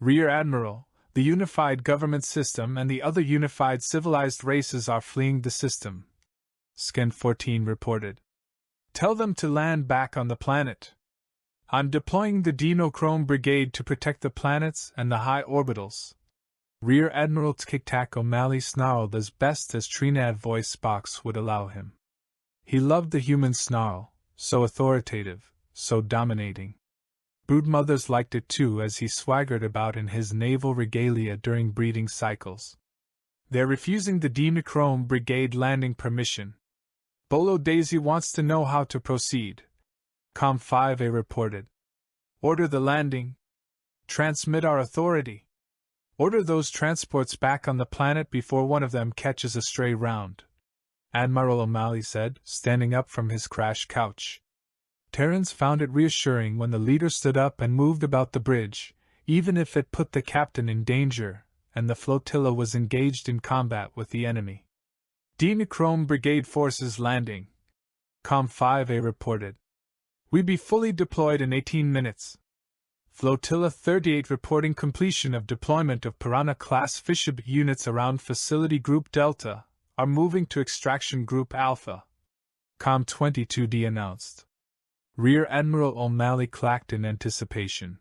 Rear Admiral, the unified government system and the other unified civilized races are fleeing the system, Scan 14 reported. Tell them to land back on the planet. I'm deploying the Dinochrome Brigade to protect the planets and the high orbitals. Rear Admiral Tic-Tac O'Malley snarled as best as Trinad voice box would allow him. He loved the human snarl, so authoritative, so dominating. Broodmothers liked it too as he swaggered about in his naval regalia during breeding cycles. They're refusing the Dinochrome Brigade landing permission. Bolo Daisy wants to know how to proceed. Com 5A reported. Order the landing. Transmit our authority. Order those transports back on the planet before one of them catches a stray round, Admiral O'Malley said, standing up from his crash couch. Terrans found it reassuring when the leader stood up and moved about the bridge, even if it put the captain in danger, and the flotilla was engaged in combat with the enemy. Dinochrome Brigade forces landing, Com 5A reported. We be fully deployed in 18 minutes. Flotilla 38 reporting completion of deployment of Piranha-class fishship units around Facility Group Delta, are moving to Extraction Group Alpha, Com 22D announced. Rear Admiral O'Malley clacked in anticipation.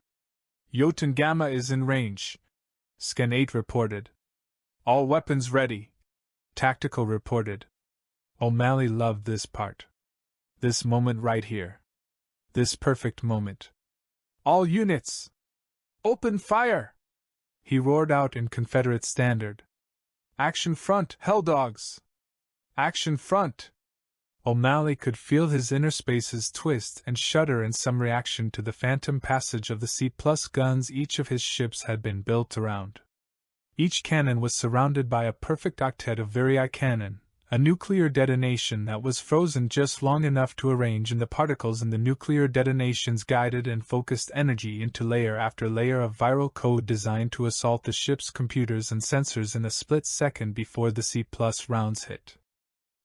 Jotun Gamma is in range, Scan 8 reported. All weapons ready, Tactical reported. O'Malley loved this part. This moment right here. This perfect moment. All units! Open fire! He roared out in Confederate standard. Action front, Helldogs! Action front! O'Malley could feel his inner spaces twist and shudder in some reaction to the phantom passage of the C-plus guns each of his ships had been built around. Each cannon was surrounded by a perfect octet of Virii cannon, a nuclear detonation that was frozen just long enough to arrange in the particles in the nuclear detonation's guided and focused energy into layer after layer of viral code designed to assault the ship's computers and sensors in a split second before the C-plus rounds hit.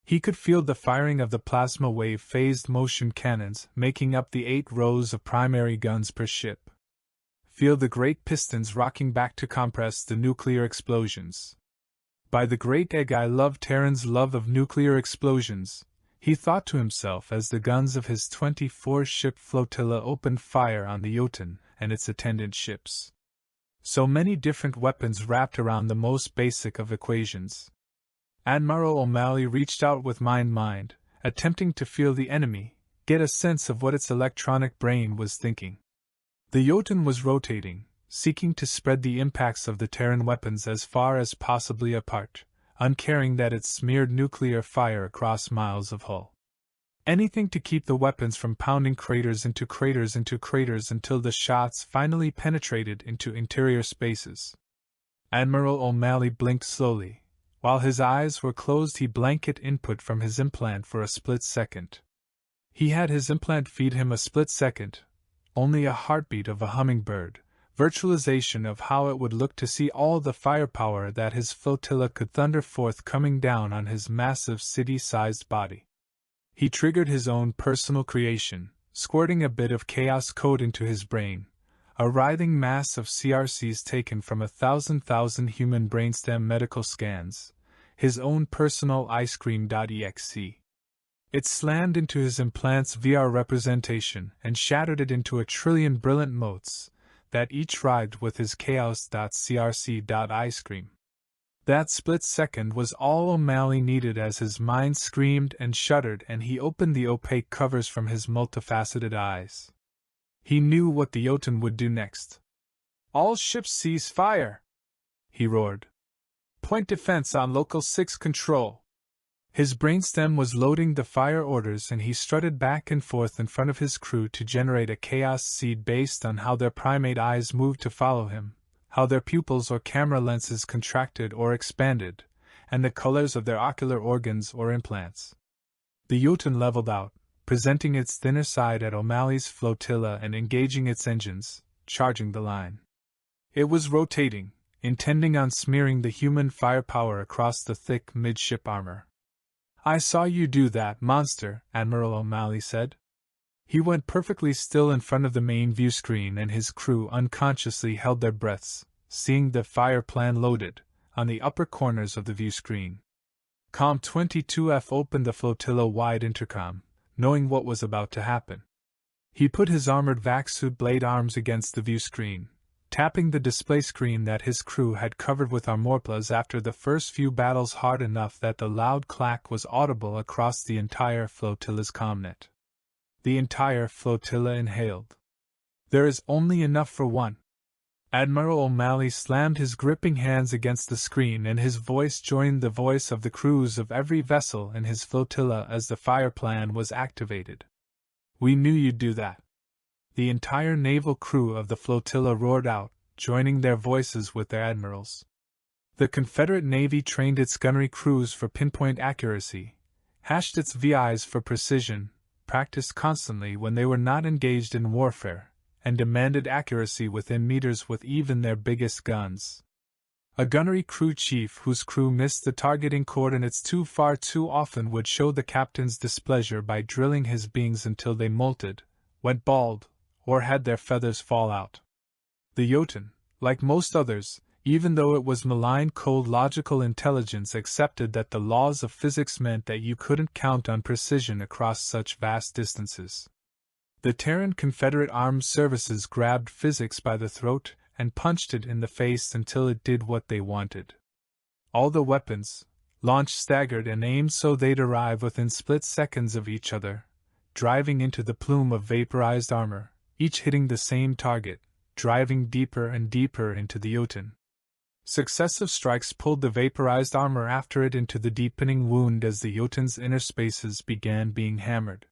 He could feel the firing of the plasma wave phased motion cannons making up the 8 rows of primary guns per ship. Feel the great pistons rocking back to compress the nuclear explosions. By the great egg I love Terran's love of nuclear explosions, he thought to himself as the guns of his 24-ship flotilla opened fire on the Jotun and its attendant ships. So many different weapons wrapped around the most basic of equations. Admiral O'Malley reached out with mind, attempting to feel the enemy, get a sense of what its electronic brain was thinking. The Jotun was rotating, seeking to spread the impacts of the Terran weapons as far as possibly apart, uncaring that it smeared nuclear fire across miles of hull. Anything to keep the weapons from pounding craters into craters into craters until the shots finally penetrated into interior spaces. Admiral O'Malley blinked slowly. While his eyes were closed, he blanket input from his implant for a split second. He had his implant feed him a split second, only a heartbeat of a hummingbird, virtualization of how it would look to see all the firepower that his flotilla could thunder forth coming down on his massive city-sized body. He triggered his own personal creation, squirting a bit of chaos code into his brain, a writhing mass of CRCs taken from 1,000 human brainstem medical scans, his own personal ice cream.exe. It slammed into his implant's VR representation and shattered it into a trillion brilliant motes that each writhed with his chaos.crc.icecream. That split second was all O'Malley needed as his mind screamed and shuddered and he opened the opaque covers from his multifaceted eyes. He knew what the Jotun would do next. All ships cease fire! He roared. Point defense on Local 6 control. His brainstem was loading the fire orders and he strutted back and forth in front of his crew to generate a chaos seed based on how their primate eyes moved to follow him, how their pupils or camera lenses contracted or expanded, and the colors of their ocular organs or implants. The Jotun leveled out, presenting its thinner side at O'Malley's flotilla and engaging its engines, charging the line. It was rotating, intending on smearing the human firepower across the thick midship armor. "I saw you do that, monster," Admiral O'Malley said. He went perfectly still in front of the main view screen, and his crew unconsciously held their breaths, seeing the fire plan loaded on the upper corners of the view screen. Com 22F opened the flotilla-wide intercom, knowing what was about to happen. He put his armored vac-suit blade arms against the view screen, tapping the display screen that his crew had covered with armorplas after the first few battles hard enough that the loud clack was audible across the entire flotilla's comnet. The entire flotilla inhaled. "There is only enough for one." Admiral O'Malley slammed his gripping hands against the screen, and his voice joined the voice of the crews of every vessel in his flotilla as the fire plan was activated. "We knew you'd do that." The entire naval crew of the flotilla roared out, joining their voices with their admirals. The Confederate Navy trained its gunnery crews for pinpoint accuracy, hashed its VIs for precision, practiced constantly when they were not engaged in warfare, and demanded accuracy within meters with even their biggest guns. A gunnery crew chief whose crew missed the targeting coordinates too far too often would show the captain's displeasure by drilling his beings until they molted, went bald, or had their feathers fall out. The Jotun, like most others, even though it was malign cold logical intelligence, accepted that the laws of physics meant that you couldn't count on precision across such vast distances. The Terran Confederate Armed Services grabbed physics by the throat and punched it in the face until it did what they wanted. All the weapons, launched staggered and aimed so they'd arrive within split seconds of each other, driving into the plume of vaporized armor, each hitting the same target, driving deeper and deeper into the Jotun. Successive strikes pulled the vaporized armor after it into the deepening wound as the Jotun's inner spaces began being hammered,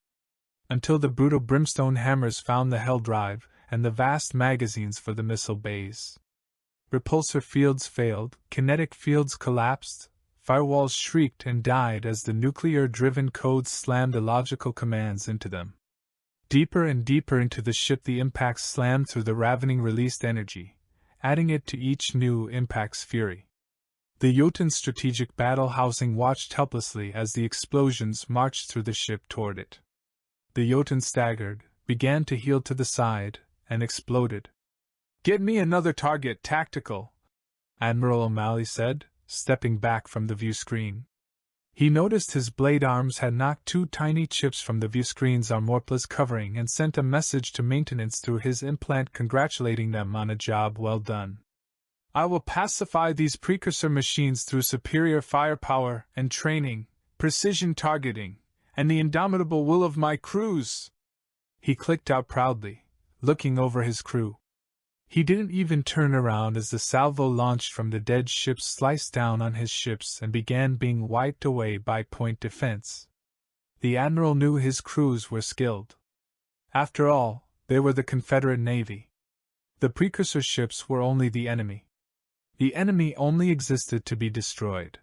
until the brutal brimstone hammers found the hell drive and the vast magazines for the missile bays. Repulsor fields failed, kinetic fields collapsed, firewalls shrieked and died as the nuclear-driven codes slammed illogical commands into them. Deeper and deeper into the ship the impacts slammed through the ravening released energy, adding it to each new impact's fury. The Jotun's strategic battle housing watched helplessly as the explosions marched through the ship toward it. The Jotun staggered, began to heel to the side, and exploded. "Get me another target, tactical," Admiral O'Malley said, stepping back from the view screen. He noticed his blade arms had knocked two tiny chips from the viewscreen's armorplas covering and sent a message to maintenance through his implant congratulating them on a job well done. "I will pacify these precursor machines through superior firepower and training, precision targeting, and the indomitable will of my crews," he clicked out proudly, looking over his crew. He didn't even turn around as the salvo launched from the dead ships sliced down on his ships and began being wiped away by point defense. The Admiral knew his crews were skilled. After all, they were the Confederate Navy. The precursor ships were only the enemy. The enemy only existed to be destroyed.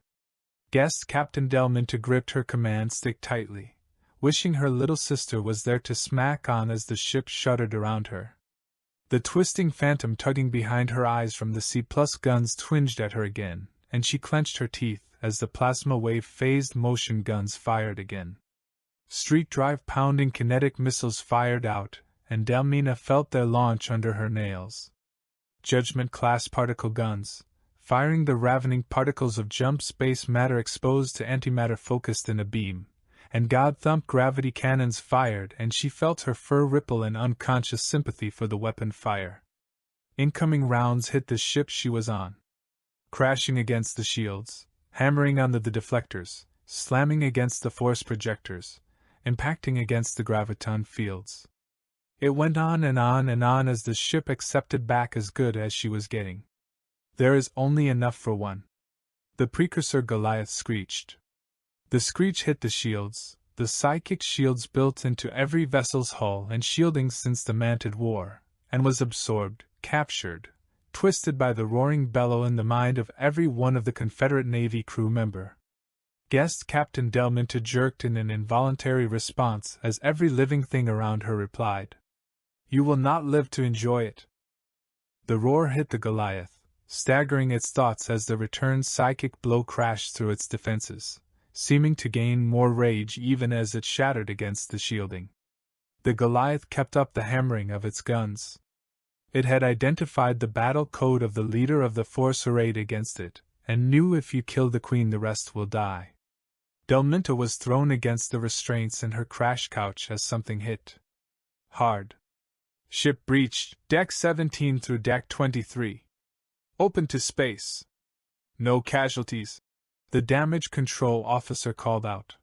Guest Captain Delminter gripped her command stick tightly, wishing her little sister was there to smack on as the ship shuddered around her. The twisting phantom tugging behind her eyes from the C+ guns twinged at her again, and she clenched her teeth as the plasma wave phased motion guns fired again. Street drive pounding kinetic missiles fired out, and Delmina felt their launch under her nails. Judgment class particle guns, firing the ravening particles of jump space matter exposed to antimatter focused in a beam, and God-thumped gravity cannons fired, and she felt her fur ripple in unconscious sympathy for the weapon fire. Incoming rounds hit the ship she was on, crashing against the shields, hammering on the deflectors, slamming against the force projectors, impacting against the graviton fields. It went on and on and on as the ship accepted back as good as she was getting. "There is only enough for one," the precursor Goliath screeched. The screech hit the shields, the psychic shields built into every vessel's hull and shielding since the Mantid War, and was absorbed, captured, twisted by the roaring bellow in the mind of every one of the Confederate Navy crew member. Guest Captain Delminter jerked in an involuntary response as every living thing around her replied. "You will not live to enjoy it." The roar hit the Goliath, staggering its thoughts as the return psychic blow crashed through its defenses, seeming to gain more rage even as it shattered against the shielding. The Goliath kept up the hammering of its guns. It had identified the battle code of the leader of the force arrayed against it, and knew if you kill the queen the rest will die. Delminta was thrown against the restraints in her crash couch as something hit hard. Ship breached, Deck 17 through Deck 23. Open to space. No casualties, the damage control officer called out.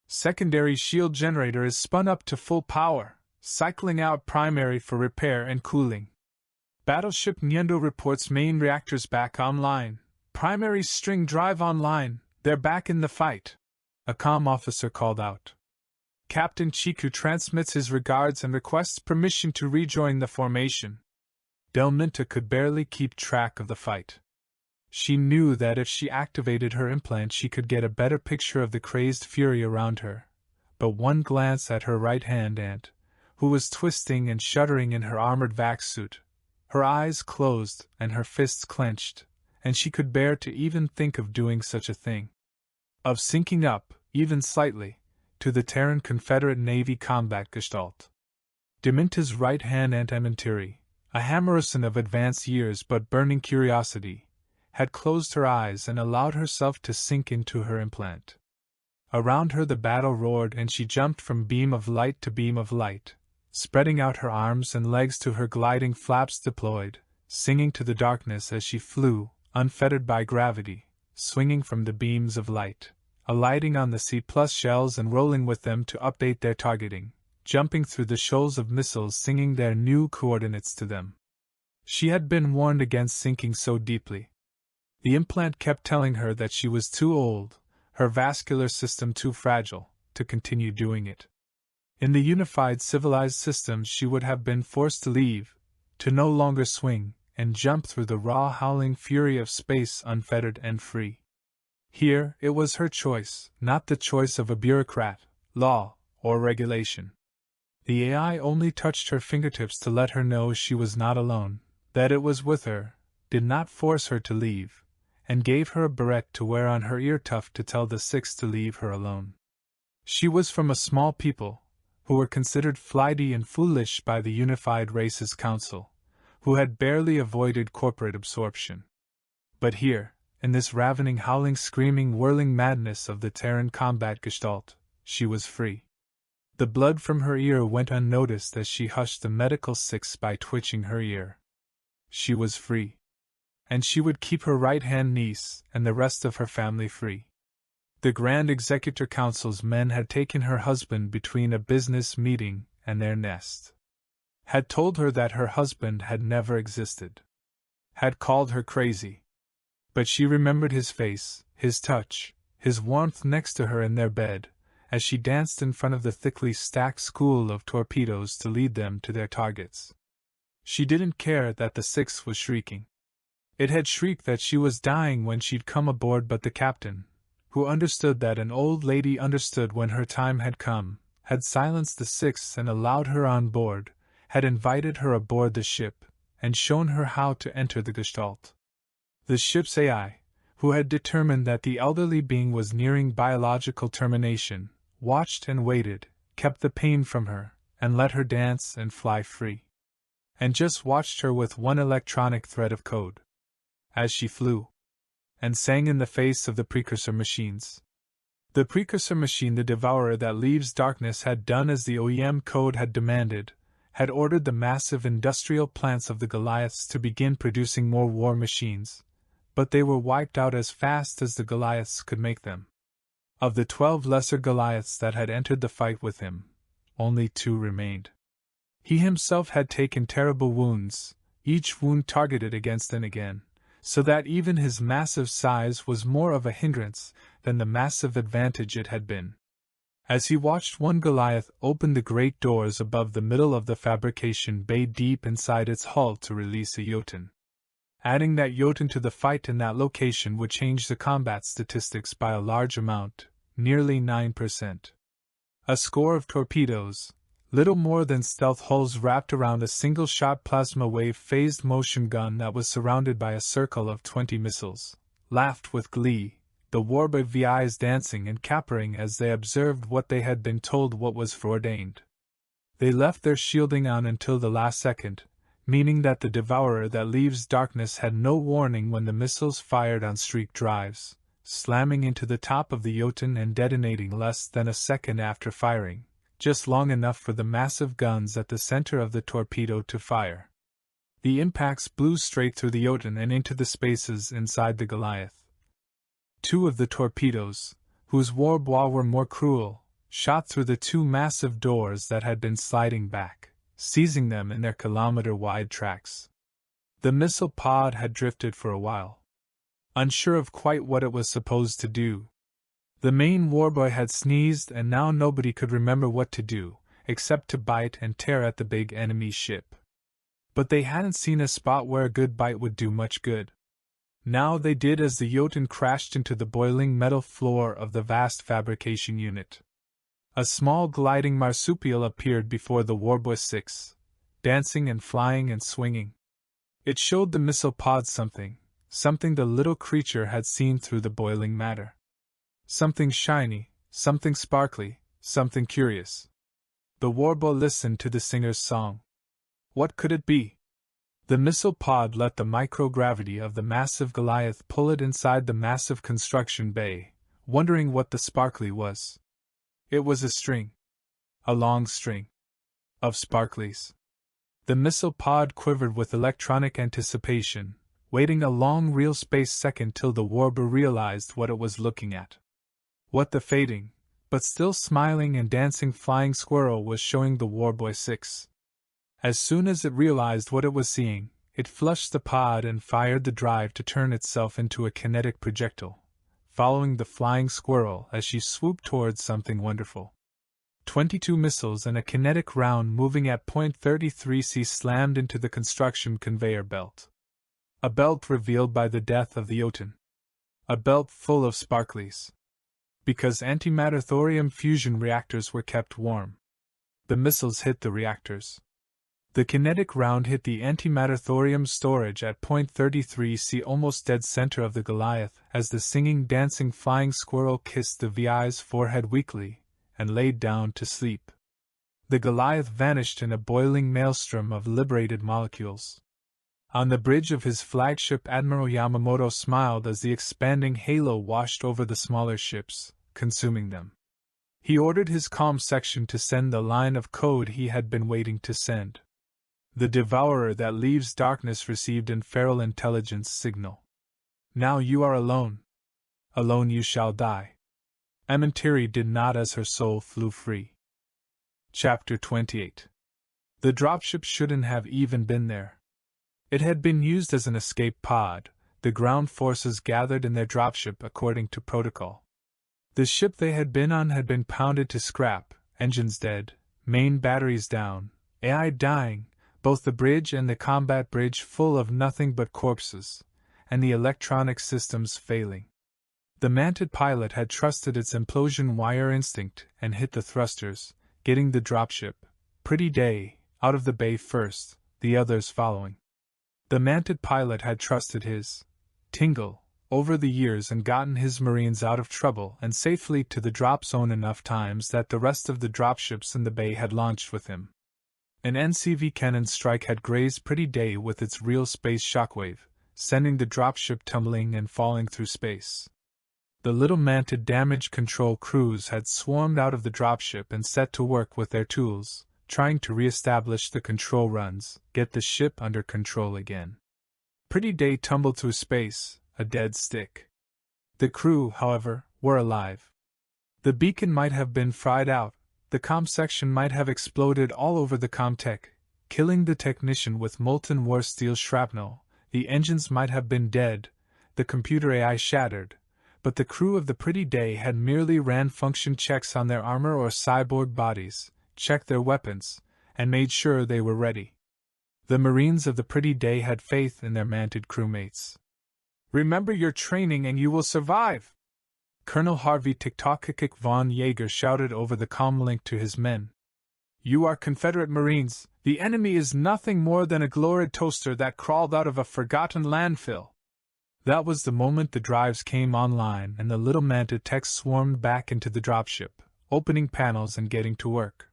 Secondary shield generator is spun up to full power, cycling out primary for repair and cooling. Battleship Nyendo reports main reactors back online. Primary string drive online, they're back in the fight, a comm officer called out. Captain Chiku transmits his regards and requests permission to rejoin the formation. Delminta could barely keep track of the fight. She knew that if she activated her implant she could get a better picture of the crazed fury around her, but one glance at her right-hand aunt, who was twisting and shuddering in her armored vac suit, her eyes closed and her fists clenched, and she could bear to even think of doing such a thing. Of syncing up, even slightly, to the Terran Confederate Navy combat gestalt. Deminta's right-hand Aunt Emintiri, a Hammerson of advanced years but burning curiosity, had closed her eyes and allowed herself to sink into her implant. Around her the battle roared and she jumped from beam of light to beam of light, spreading out her arms and legs to her gliding flaps deployed, singing to the darkness as she flew, unfettered by gravity, swinging from the beams of light, alighting on the C+ shells and rolling with them to update their targeting, jumping through the shoals of missiles singing their new coordinates to them. She had been warned against sinking so deeply. The implant kept telling her that she was too old, her vascular system too fragile, to continue doing it. In the unified civilized systems she would have been forced to leave, to no longer swing, and jump through the raw howling fury of space unfettered and free. Here, it was her choice, not the choice of a bureaucrat, law, or regulation. The AI only touched her fingertips to let her know she was not alone, that it was with her, did not force her to leave, and gave her a barrette to wear on her ear tuft to tell the six to leave her alone. She was from a small people, who were considered flighty and foolish by the Unified Races Council, who had barely avoided corporate absorption. But here, in this ravening, howling, screaming, whirling madness of the Terran combat gestalt, she was free. The blood from her ear went unnoticed as she hushed the medical six by twitching her ear. She was free. And she would keep her right-hand niece and the rest of her family free. The Grand Executor Council's men had taken her husband between a business meeting and their nest. Had told her that her husband had never existed. Had called her crazy. But she remembered his face, his touch, his warmth next to her in their bed, as she danced in front of the thickly stacked school of torpedoes to lead them to their targets. She didn't care that the six was shrieking. It had shrieked that she was dying when she'd come aboard, but the captain, who understood that an old lady understood when her time had come, had silenced the six and allowed her on board, had invited her aboard the ship, and shown her how to enter the Gestalt. The ship's AI, who had determined that the elderly being was nearing biological termination, watched and waited, kept the pain from her, and let her dance and fly free. And just watched her with one electronic thread of code. As she flew. And sang in the face of the precursor machines. The precursor machine, the devourer that leaves darkness, had done as the OEM code had demanded, had ordered the massive industrial plants of the Goliaths to begin producing more war machines, but they were wiped out as fast as the Goliaths could make them. Of the 12 lesser Goliaths that had entered the fight with him, only 2 remained. He himself had taken terrible wounds, each wound targeted against and again, so that even his massive size was more of a hindrance than the massive advantage it had been. As he watched one Goliath open the great doors above the middle of the fabrication bay deep inside its hull to release a Jotun. Adding that Jotun to the fight in that location would change the combat statistics by a large amount, nearly 9%. A score of torpedoes, Little more than stealth hulls wrapped around a single-shot plasma wave phased motion gun that was surrounded by a circle of 20 missiles, laughed with glee, the warbird VIs dancing and capering as they observed what they had been told what was foreordained. They left their shielding on until the last second, meaning that the devourer that leaves darkness had no warning when the missiles fired on streak drives, slamming into the top of the Jotun and detonating less than a second after firing, just long enough for the massive guns at the center of the torpedo to fire. The impacts blew straight through the Jotun and into the spaces inside the Goliath. Two of the torpedoes, whose warbois were more cruel, shot through the two massive doors that had been sliding back, seizing them in their kilometer-wide tracks. The missile pod had drifted for a while, unsure of quite what it was supposed to do. The main warboy had sneezed and now nobody could remember what to do, except to bite and tear at the big enemy ship. But they hadn't seen a spot where a good bite would do much good. Now they did as the Jotun crashed into the boiling metal floor of the vast fabrication unit. A small gliding marsupial appeared before the warboy 6, dancing and flying and swinging. It showed the missile pod something the little creature had seen through the boiling matter. Something shiny, something sparkly, something curious. The warboy listened to the singer's song. What could it be? The missile pod let the microgravity of the massive Goliath pull it inside the massive construction bay, wondering what the sparkly was. It was a string. A long string. Of sparklies. The missile pod quivered with electronic anticipation, waiting a long real space second till the warboy realized what it was looking at. What the fading, but still smiling and dancing flying squirrel was showing the warboy 6. As soon as it realized what it was seeing, it flushed the pod and fired the drive to turn itself into a kinetic projectile, following the flying squirrel as she swooped towards something wonderful. 22 missiles and a kinetic round moving at point 33C slammed into the construction conveyor belt. A belt revealed by the death of the Jotun. A belt full of sparklies. Because antimatter thorium fusion reactors were kept warm. The missiles hit the reactors. The kinetic round hit the antimatter thorium storage at point 33C, almost dead center of the Goliath, as the singing, dancing flying squirrel kissed the VI's forehead weakly and laid down to sleep. The Goliath vanished in a boiling maelstrom of liberated molecules. On the bridge of his flagship, Admiral Yamamoto smiled as the expanding halo washed over the smaller ships, consuming them. He ordered his comm section to send the line of code he had been waiting to send. The devourer that leaves darkness received an feral intelligence signal. Now you are alone. Alone you shall die. Amantiri did not as her soul flew free. Chapter 28. The dropship shouldn't have even been there. It had been used as an escape pod, the ground forces gathered in their dropship according to protocol. The ship they had been on had been pounded to scrap, engines dead, main batteries down, AI dying, both the bridge and the combat bridge full of nothing but corpses, and the electronic systems failing. The manted pilot had trusted its implosion wire instinct and hit the thrusters, getting the dropship, Pretty Day, out of the bay first, the others following. The manted pilot had trusted his Tingle over the years and gotten his Marines out of trouble and safely to the drop zone enough times that the rest of the dropships in the bay had launched with him. An NCV cannon strike had grazed Pretty Day with its real space shockwave, sending the dropship tumbling and falling through space. The little manted damage control crews had swarmed out of the dropship and set to work with their tools, trying to re-establish the control runs, get the ship under control again. Pretty Day tumbled through space, a dead stick. The crew, however, were alive. The beacon might have been fried out, the comm section might have exploded all over the comtech, killing the technician with molten war steel shrapnel, the engines might have been dead, the computer AI shattered, but the crew of the Pretty Day had merely ran function checks on their armor or cyborg bodies, checked their weapons, and made sure they were ready. The Marines of the Pretty Day had faith in their manted crewmates. Remember your training and you will survive! Colonel Harvey Tiktokikik von Jaeger shouted over the comm link to his men. You are Confederate Marines. The enemy is nothing more than a glorid toaster that crawled out of a forgotten landfill. That was the moment the drives came online and the little Mantid techs swarmed back into the dropship, opening panels and getting to work.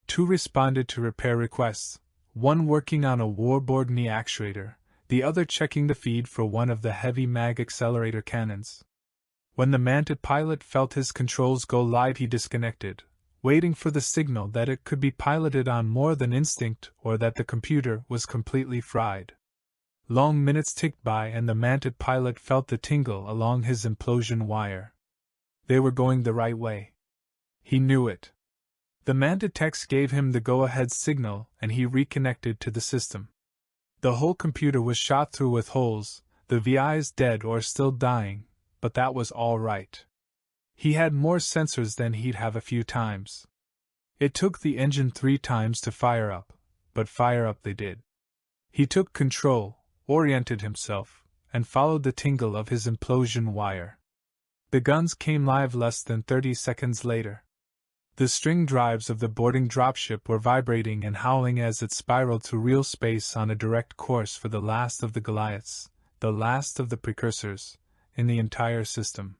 2 responded to repair requests, one working on a Warborg knee actuator, the other checking the feed for one of the heavy mag accelerator cannons. When the Mantid pilot felt his controls go live, he disconnected, waiting for the signal that it could be piloted on more than instinct or that the computer was completely fried. Long minutes ticked by and the Mantid pilot felt the tingle along his implosion wire. They were going the right way. He knew it. The Mantid techs gave him the go-ahead signal and he reconnected to the system. The whole computer was shot through with holes, the VIs dead or still dying, but that was all right. He had more sensors than he'd have a few times. It took the engine 3 times to fire up, but fire up they did. He took control, oriented himself, and followed the tingle of his implosion wire. The guns came live less than 30 seconds later. The string drives of the boarding dropship were vibrating and howling as it spiraled through real space on a direct course for the last of the Goliaths, the last of the precursors, in the entire system.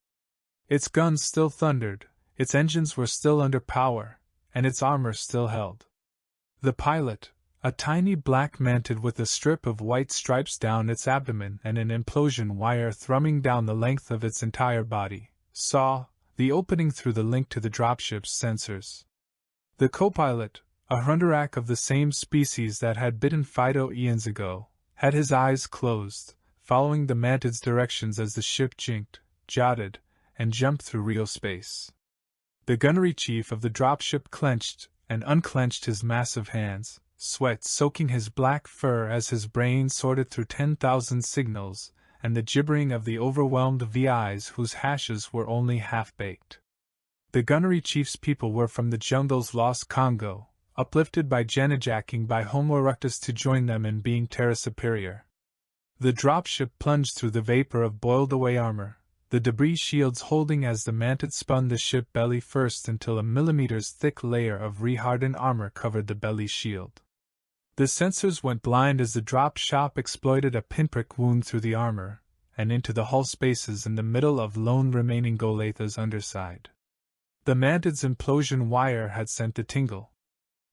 Its guns still thundered, its engines were still under power, and its armor still held. The pilot, a tiny black Mantid with a strip of white stripes down its abdomen and an implosion wire thrumming down the length of its entire body, saw the opening through the link to the dropship's sensors. The co-pilot, a Hunderak of the same species that had bitten Fido eons ago, had his eyes closed, following the Mantid's directions as the ship jinked, jotted, and jumped through real space. The gunnery chief of the dropship clenched and unclenched his massive hands, sweat soaking his black fur as his brain sorted through 10,000 signals and the gibbering of the overwhelmed VIs whose hashes were only half-baked. The gunnery chief's people were from the jungle's lost Congo, uplifted by genijacking by Homo erectus to join them in being Terra superior. The dropship plunged through the vapor of boiled-away armor, the debris shields holding as the Mantid spun the ship belly first until a millimeters-thick layer of rehardened armor covered the belly shield. The sensors went blind as the drop shop exploited a pinprick wound through the armor, and into the hull spaces in the middle of lone remaining Goliath's underside. The Mantid's implosion wire had sent the tingle.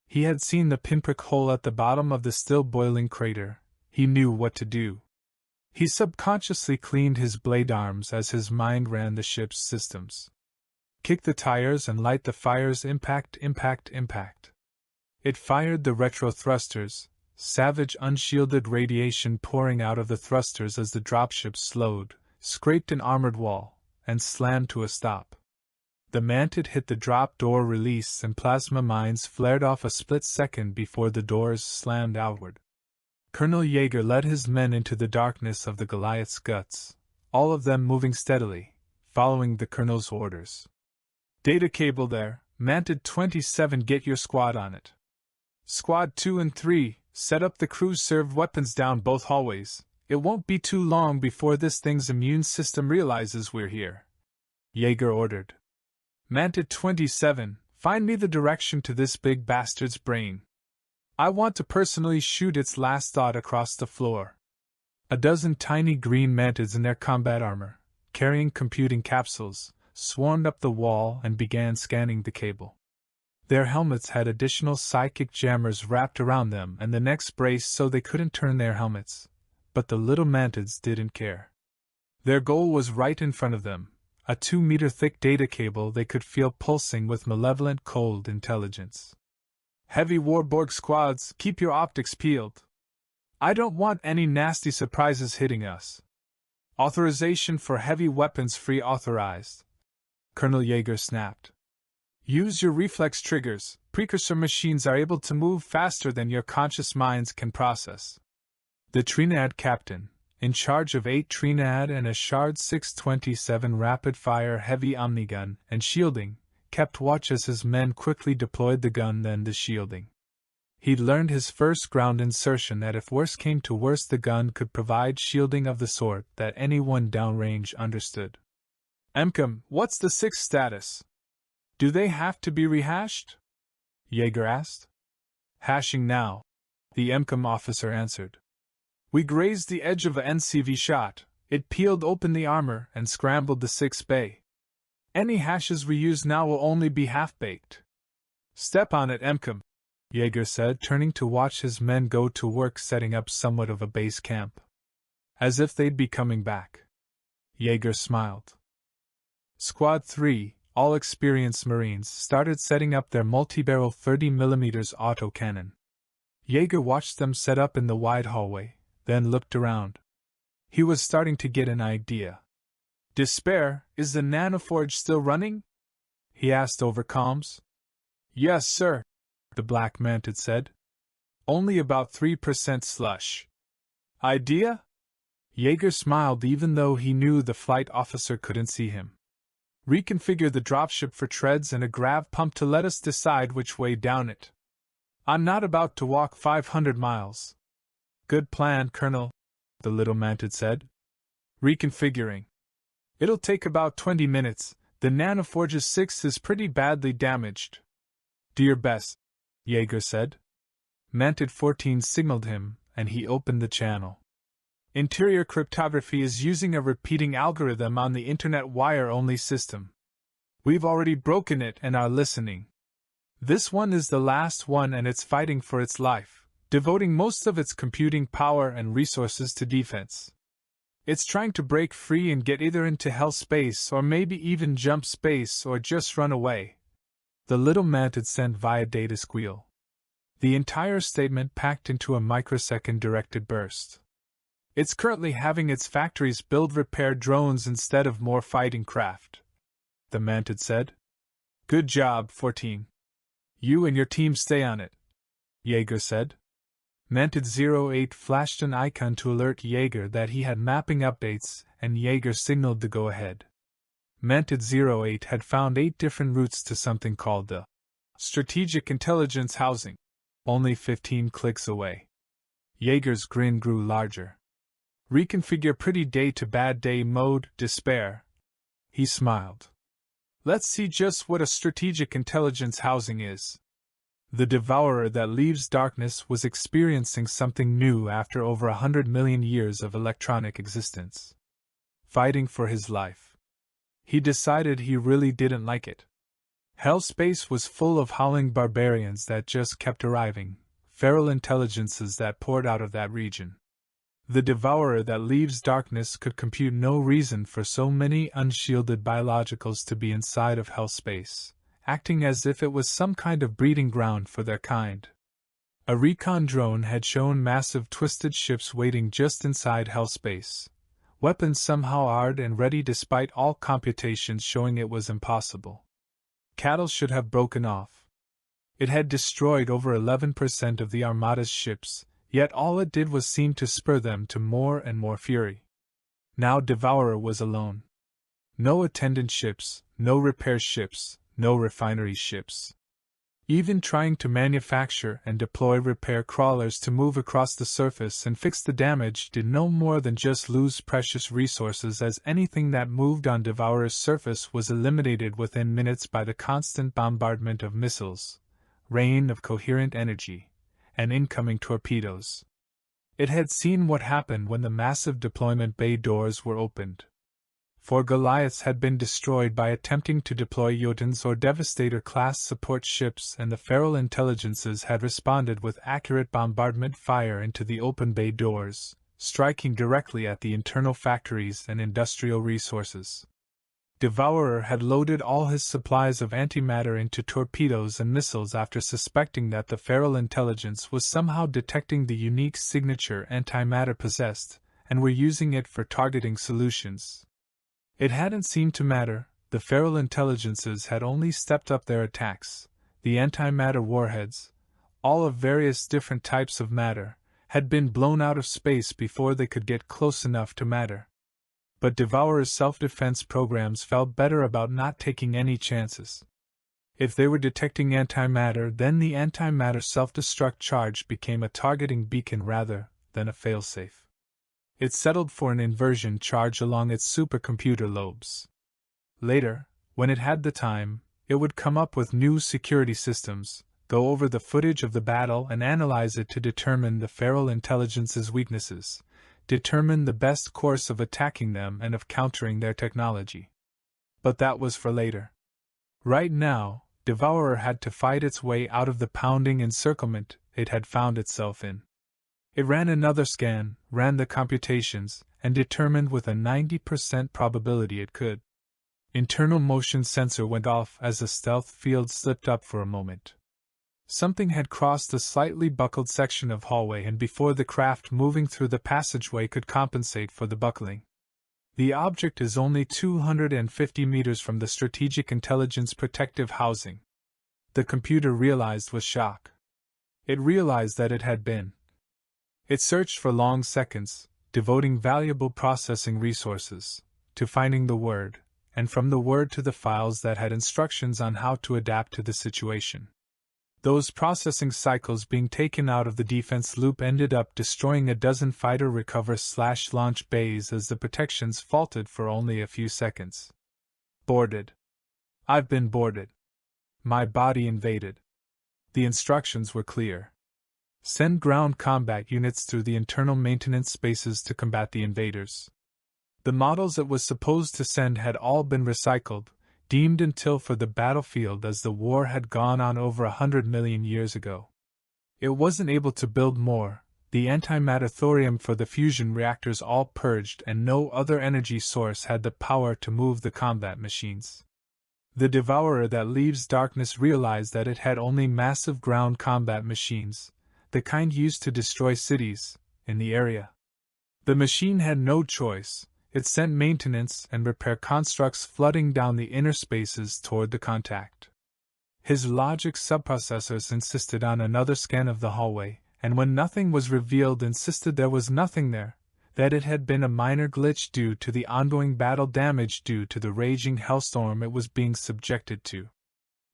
He had seen the pinprick hole at the bottom of the still-boiling crater. He knew what to do. He subconsciously cleaned his blade arms as his mind ran the ship's systems. Kick the tires and light the fires, impact, impact, impact. It fired the retro thrusters, savage unshielded radiation pouring out of the thrusters as the dropship slowed, scraped an armored wall, and slammed to a stop. The Mantid hit the drop door release and plasma mines flared off a split second before the doors slammed outward. Colonel Yeager led his men into the darkness of the Goliath's guts, all of them moving steadily, following the colonel's orders. Data cable there, Mantid 27, get your squad on it. Squad 2 and 3, set up the cruise-served weapons down both hallways. It won't be too long before this thing's immune system realizes we're here. Yeager ordered. Mantid 27, find me the direction to this big bastard's brain. I want to personally shoot its last thought across the floor. A dozen tiny green Mantids in their combat armor, carrying computing capsules, swarmed up the wall and began scanning the cable. Their helmets had additional psychic jammers wrapped around them and the necks braced so they couldn't turn their helmets, but the little Mantids didn't care. Their goal was right in front of them, a 2-meter-thick data cable they could feel pulsing with malevolent cold intelligence. Heavy Warborg squads, keep your optics peeled. I don't want any nasty surprises hitting us. Authorization for heavy weapons free authorized. Colonel Yeager snapped. Use your reflex triggers. Precursor machines are able to move faster than your conscious minds can process. The Trinad captain, in charge of 8 Trinad and a Shard 627 rapid-fire heavy omnigun and shielding, kept watch as his men quickly deployed the gun then the shielding. He'd learned his first ground insertion that if worse came to worse the gun could provide shielding of the sort that anyone downrange understood. Emcom, what's the 6 status? Do they have to be rehashed? Jaeger asked. Hashing now, the MCOM officer answered. We grazed the edge of a NCV shot, it peeled open the armor and scrambled the 6th bay. Any hashes we use now will only be half-baked. Step on it, MCOM, Jaeger said, turning to watch his men go to work setting up somewhat of a base camp. As if they'd be coming back. Jaeger smiled. Squad 3, all experienced Marines, started setting up their multi-barrel 30mm autocannon. Jaeger watched them set up in the wide hallway, then looked around. He was starting to get an idea. Despair, is the nanoforge still running? He asked over comms. Yes, sir, the Black Mantid said. Only about 3% slush. Idea? Jaeger smiled even though he knew the flight officer couldn't see him. Reconfigure the dropship for treads and a grav pump to let us decide which way down it. I'm not about to walk 500 miles. Good plan, Colonel, the little Mantid said. Reconfiguring. It'll take about 20 minutes, the nanoforge's 6 is pretty badly damaged. Do your best, Jaeger said. Mantid 14 signaled him, and he opened the channel. Interior cryptography is using a repeating algorithm on the internet wire-only system. We've already broken it and are listening. This one is the last one and it's fighting for its life, devoting most of its computing power and resources to defense. It's trying to break free and get either into hell space or maybe even jump space or just run away. The little Mantid sent via data squeal. The entire statement packed into a microsecond directed burst. It's currently having its factories build repair drones instead of more fighting craft, the Mantid said. Good job, 14. You and your team stay on it, Jaeger said. Mantid 08 flashed an icon to alert Jaeger that he had mapping updates, and Jaeger signaled the go-ahead. Mantid 08 had found 8 different routes to something called the Strategic Intelligence Housing, only 15 clicks away. Jaeger's grin grew larger. Reconfigure pretty day to bad day mode, despair. He smiled. Let's see just what a strategic intelligence housing is. The devourer that leaves darkness was experiencing something new after over 100 million years of electronic existence. Fighting for his life. He decided he really didn't like it. Hell space was full of howling barbarians that just kept arriving, feral intelligences that poured out of that region. The devourer that leaves darkness could compute no reason for so many unshielded biologicals to be inside of hell space, acting as if it was some kind of breeding ground for their kind. A recon drone had shown massive twisted ships waiting just inside hell space, weapons somehow armed and ready despite all computations showing it was impossible. Cattle should have broken off. It had destroyed over 11% of the Armada's ships, yet all it did was seem to spur them to more and more fury. Now Devourer was alone. No attendant ships, no repair ships, no refinery ships. Even trying to manufacture and deploy repair crawlers to move across the surface and fix the damage did no more than just lose precious resources, as anything that moved on Devourer's surface was eliminated within minutes by the constant bombardment of missiles, rain of coherent energy, and incoming torpedoes. It had seen what happened when the massive deployment bay doors were opened. 4 Goliaths had been destroyed by attempting to deploy Jotuns or Devastator-class support ships, and the feral intelligences had responded with accurate bombardment fire into the open bay doors, striking directly at the internal factories and industrial resources. Devourer had loaded all his supplies of antimatter into torpedoes and missiles after suspecting that the feral intelligence was somehow detecting the unique signature antimatter possessed, and were using it for targeting solutions. It hadn't seemed to matter, the feral intelligences had only stepped up their attacks. The antimatter warheads, all of various different types of matter, had been blown out of space before they could get close enough to matter. But Devourer's self-defense programs felt better about not taking any chances. If they were detecting antimatter, then the antimatter self-destruct charge became a targeting beacon rather than a failsafe. It settled for an inversion charge along its supercomputer lobes. Later, when it had the time, it would come up with new security systems, go over the footage of the battle and analyze it to determine the feral intelligence's weaknesses, determine the best course of attacking them and of countering their technology. But that was for later. Right now, Devourer had to fight its way out of the pounding encirclement it had found itself in. It ran another scan, ran the computations, and determined with a 90% probability it could. Internal motion sensor went off as the stealth field slipped up for a moment. Something had crossed the slightly buckled section of hallway, and before the craft moving through the passageway could compensate for the buckling. The object is only 250 meters from the Strategic Intelligence Protective Housing. The computer realized with shock. It realized that it had been. It searched for long seconds, devoting valuable processing resources to finding the word, and from the word to the files that had instructions on how to adapt to the situation. Those processing cycles being taken out of the defense loop ended up destroying a dozen fighter recover/launch bays as the protections faltered for only a few seconds. Boarded. I've been boarded. My body invaded. The instructions were clear. Send ground combat units through the internal maintenance spaces to combat the invaders. The models it was supposed to send had all been recycled, deemed until for the battlefield as the war had gone on over 100 million years ago. It wasn't able to build more, the antimatter thorium for the fusion reactors all purged, and no other energy source had the power to move the combat machines. The Devourer that leaves darkness realized that it had only massive ground combat machines, the kind used to destroy cities, in the area. The machine had no choice. It sent maintenance and repair constructs flooding down the inner spaces toward the contact. His logic subprocessors insisted on another scan of the hallway, and when nothing was revealed insisted there was nothing there, that it had been a minor glitch due to the ongoing battle damage due to the raging hellstorm it was being subjected to.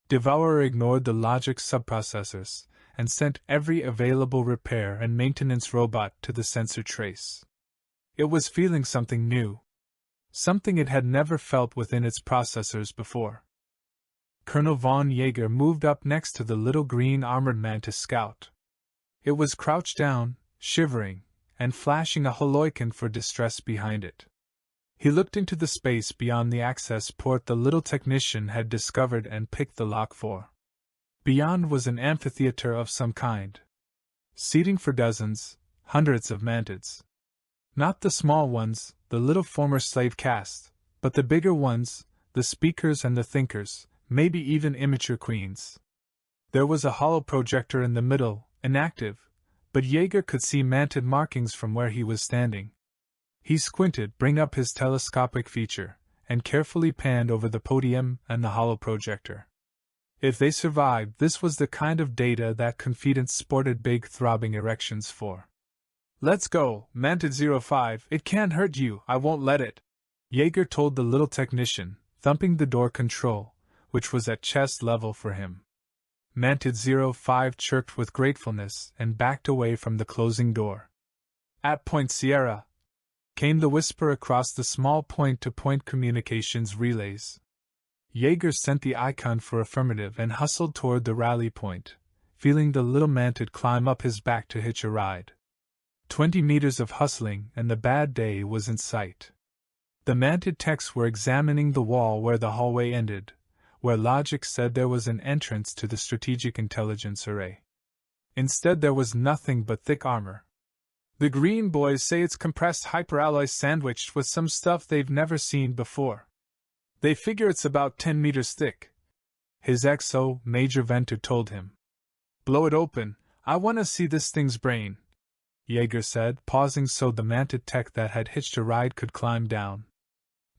Devourer ignored the logic subprocessors, and sent every available repair and maintenance robot to the sensor trace. It was feeling something new. Something it had never felt within its processors before. Colonel von Jaeger moved up next to the little green armored man to scout. It was crouched down, shivering, and flashing a holoicon for distress behind it. He looked into the space beyond the access port the little technician had discovered and picked the lock for. Beyond was an amphitheater of some kind. Seating for dozens, hundreds of mantids. Not the small ones, the little former slave caste, but the bigger ones, the speakers and the thinkers, maybe even immature queens. There was a hollow projector in the middle, inactive, but Jaeger could see mantid markings from where he was standing. He squinted, bring up his telescopic feature, and carefully panned over the podium and the hollow projector. If they survived, this was the kind of data that Confidence sported big throbbing erections for. "Let's go, Mantid 05, it can't hurt you, I won't let it," Jaeger told the little technician, thumping the door control, which was at chest level for him. Mantid 05 chirped with gratefulness and backed away from the closing door. "At Point Sierra," came the whisper across the small point-to-point communications relays. Jaeger sent the icon for affirmative and hustled toward the rally point, feeling the little mantid climb up his back to hitch a ride. 20 meters of hustling and the bad day was in sight. The mantid techs were examining the wall where the hallway ended, where logic said there was an entrance to the strategic intelligence array. Instead there was nothing but thick armor. "The green boys say it's compressed hyperalloy sandwiched with some stuff they've never seen before. They figure it's about 10 meters thick," his XO, Major Venter, told him. "Blow it open, I want to see this thing's brain," Jaeger said, pausing so the mantid tech that had hitched a ride could climb down.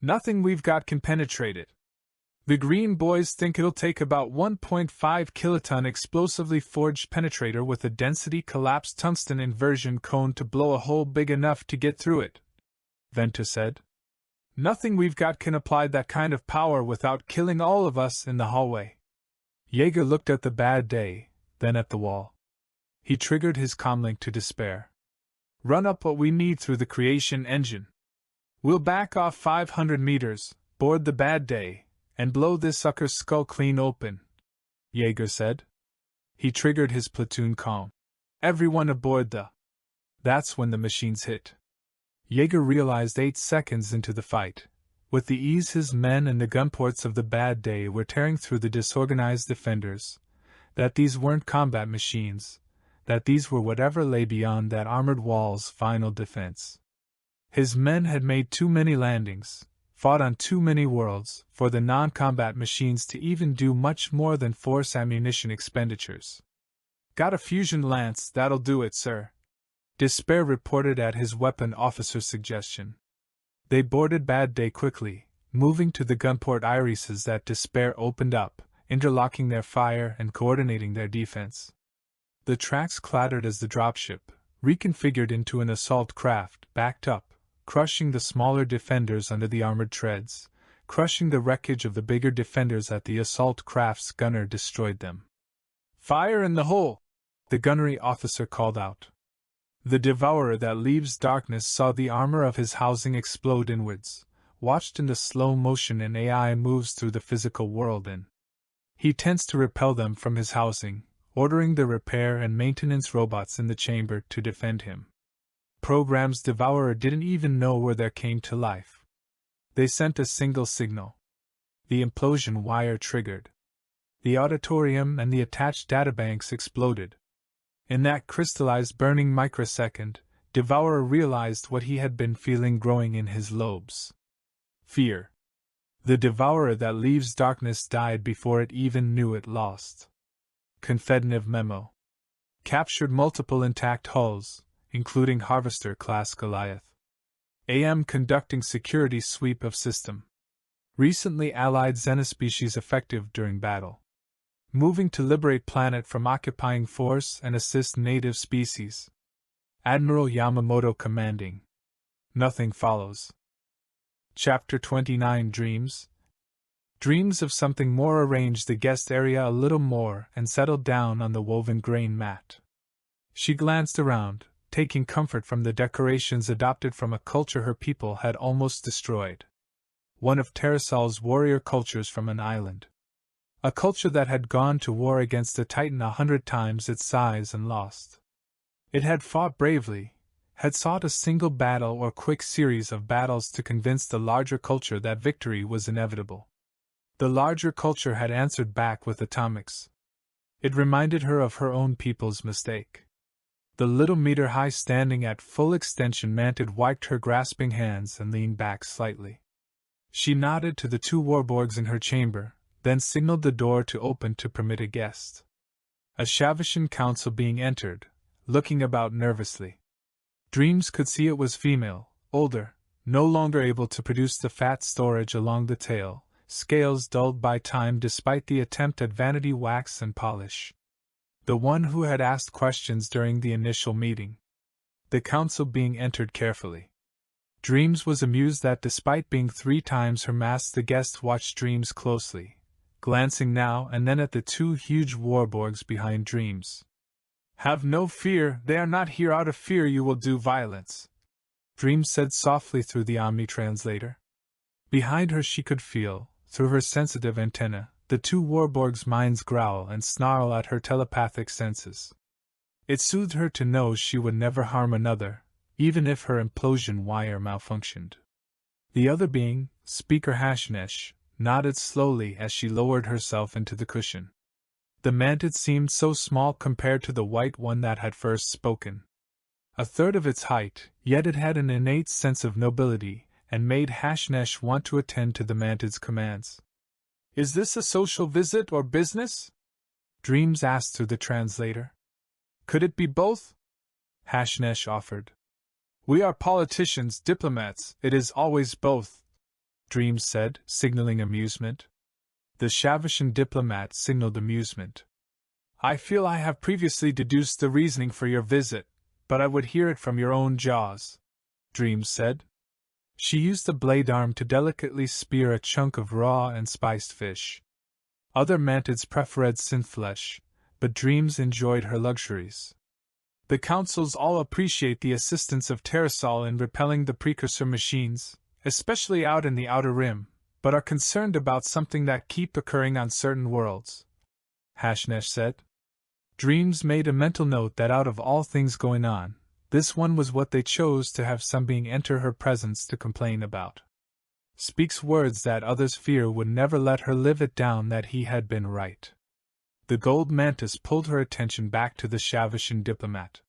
"Nothing we've got can penetrate it. The green boys think it'll take about 1.5 kiloton explosively forged penetrator with a density collapsed tungsten inversion cone to blow a hole big enough to get through it," Venter said. "Nothing we've got can apply that kind of power without killing all of us in the hallway." Jaeger looked at the bad day, then at the wall. He triggered his comlink to despair. "Run up what we need through the creation engine. We'll back off 500 meters, board the bad day, and blow this sucker's skull clean open," Jaeger said. He triggered his platoon calm. Everyone aboard the... That's when the machines hit. Jaeger realized 8 seconds into the fight, with the ease his men and the gunports of the bad day were tearing through the disorganized defenders, that these weren't combat machines, that these were whatever lay beyond that armored wall's final defense. His men had made too many landings, fought on too many worlds, for the non-combat machines to even do much more than force ammunition expenditures. Got a fusion lance, that'll do it, sir. Despair reported at his weapon officer's suggestion. They boarded Bad Day quickly, moving to the gunport irises that Despair opened up, interlocking their fire and coordinating their defense. The tracks clattered as the dropship, reconfigured into an assault craft, backed up, crushing the smaller defenders under the armored treads, crushing the wreckage of the bigger defenders as the assault craft's gunner destroyed them. "Fire in the hole!" the gunnery officer called out. The devourer that leaves darkness saw the armor of his housing explode inwards, watched in the slow motion an AI moves through the physical world in. He tends to repel them from his housing, ordering the repair and maintenance robots in the chamber to defend him. Program's devourer didn't even know where there came to life. They sent a single signal. The implosion wire triggered. The auditorium and the attached databanks exploded. In that crystallized burning microsecond, Devourer realized what he had been feeling growing in his lobes. Fear. The devourer that leaves darkness died before it even knew it lost. Confederative memo. Captured multiple intact hulls, including Harvester-class Goliath. AM conducting security sweep of system. Recently allied xenospecies effective during battle. Moving to liberate planet from occupying force and assist native species. Admiral Yamamoto commanding. Nothing follows. Chapter 29 Dreams. Dreams of something more arranged the guest area a little more and settled down on the woven grain mat. She glanced around, taking comfort from the decorations adopted from a culture her people had almost destroyed. One of Terrasol's warrior cultures from an island. A culture that had gone to war against a Titan 100 times its size and lost. It had fought bravely, had sought a single battle or quick series of battles to convince the larger culture that victory was inevitable. The larger culture had answered back with atomics. It reminded her of her own people's mistake. The little meter-high standing at full extension mantid wiped her grasping hands and leaned back slightly. She nodded to the 2 warborgs in her chamber, then signaled the door to open to permit a guest. A Shavashan council being entered, looking about nervously. Dreams could see it was female, older, no longer able to produce the fat storage along the tail, scales dulled by time despite the attempt at vanity wax and polish. The one who had asked questions during the initial meeting. The council being entered carefully. Dreams was amused that despite being 3 times her mass the guest watched Dreams closely, glancing now and then at the 2 huge warborgs behind Dreams. "Have no fear, they are not here out of fear you will do violence," Dreams said softly through the Omni translator. Behind her she could feel, through her sensitive antenna, the 2 warborgs' minds growl and snarl at her telepathic senses. It soothed her to know she would never harm another, even if her implosion wire malfunctioned. The other being, Speaker Hashnesh, nodded slowly as she lowered herself into the cushion. The mantid seemed so small compared to the white one that had first spoken. 1/3 of its height, yet it had an innate sense of nobility, and made Hashnesh want to attend to the mantid's commands. "Is this a social visit or business?" Dreams asked through the translator. "Could it be both?" Hashnesh offered. "We are politicians, diplomats, it is always both," Dreams said, signaling amusement. The Shavashan diplomat signaled amusement. "I feel I have previously deduced the reasoning for your visit, but I would hear it from your own jaws," Dreams said. She used a blade arm to delicately spear a chunk of raw and spiced fish. Other mantids preferred synthflesh, but Dreams enjoyed her luxuries. "The councils all appreciate the assistance of Terrasol in repelling the precursor machines, especially out in the Outer Rim, but are concerned about something that keep occurring on certain worlds," Hashnesh said. Dreams made a mental note that out of all things going on, this one was what they chose to have some being enter her presence to complain about. Speaks words that others fear would never let her live it down that he had been right. The gold mantis pulled her attention back to the Shavashan diplomat.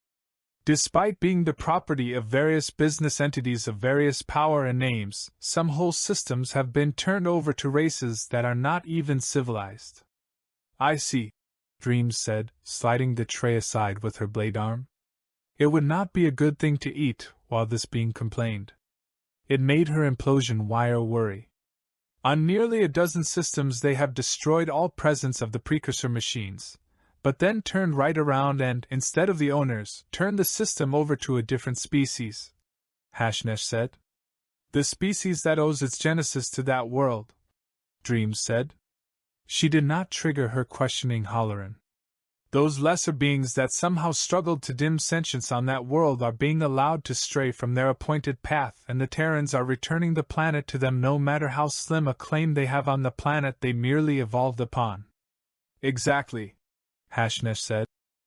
Despite being the property of various business entities of various power and names, some whole systems have been turned over to races that are not even civilized. I see, Dreams said, sliding the tray aside with her blade arm. It would not be a good thing to eat while this being complained. It made her implosion wire worry. On nearly a dozen systems they have destroyed all presence of the precursor machines, but then turned right around and, instead of the owners, turned the system over to a different species, Hashnesh said. The species that owes its genesis to that world, Dreams said. She did not trigger her questioning Halloran. Those lesser beings that somehow struggled to dim sentience on that world are being allowed to stray from their appointed path, and the Terrans are returning the planet to them no matter how slim a claim they have on the planet they merely evolved upon. Exactly, Hashnesh said.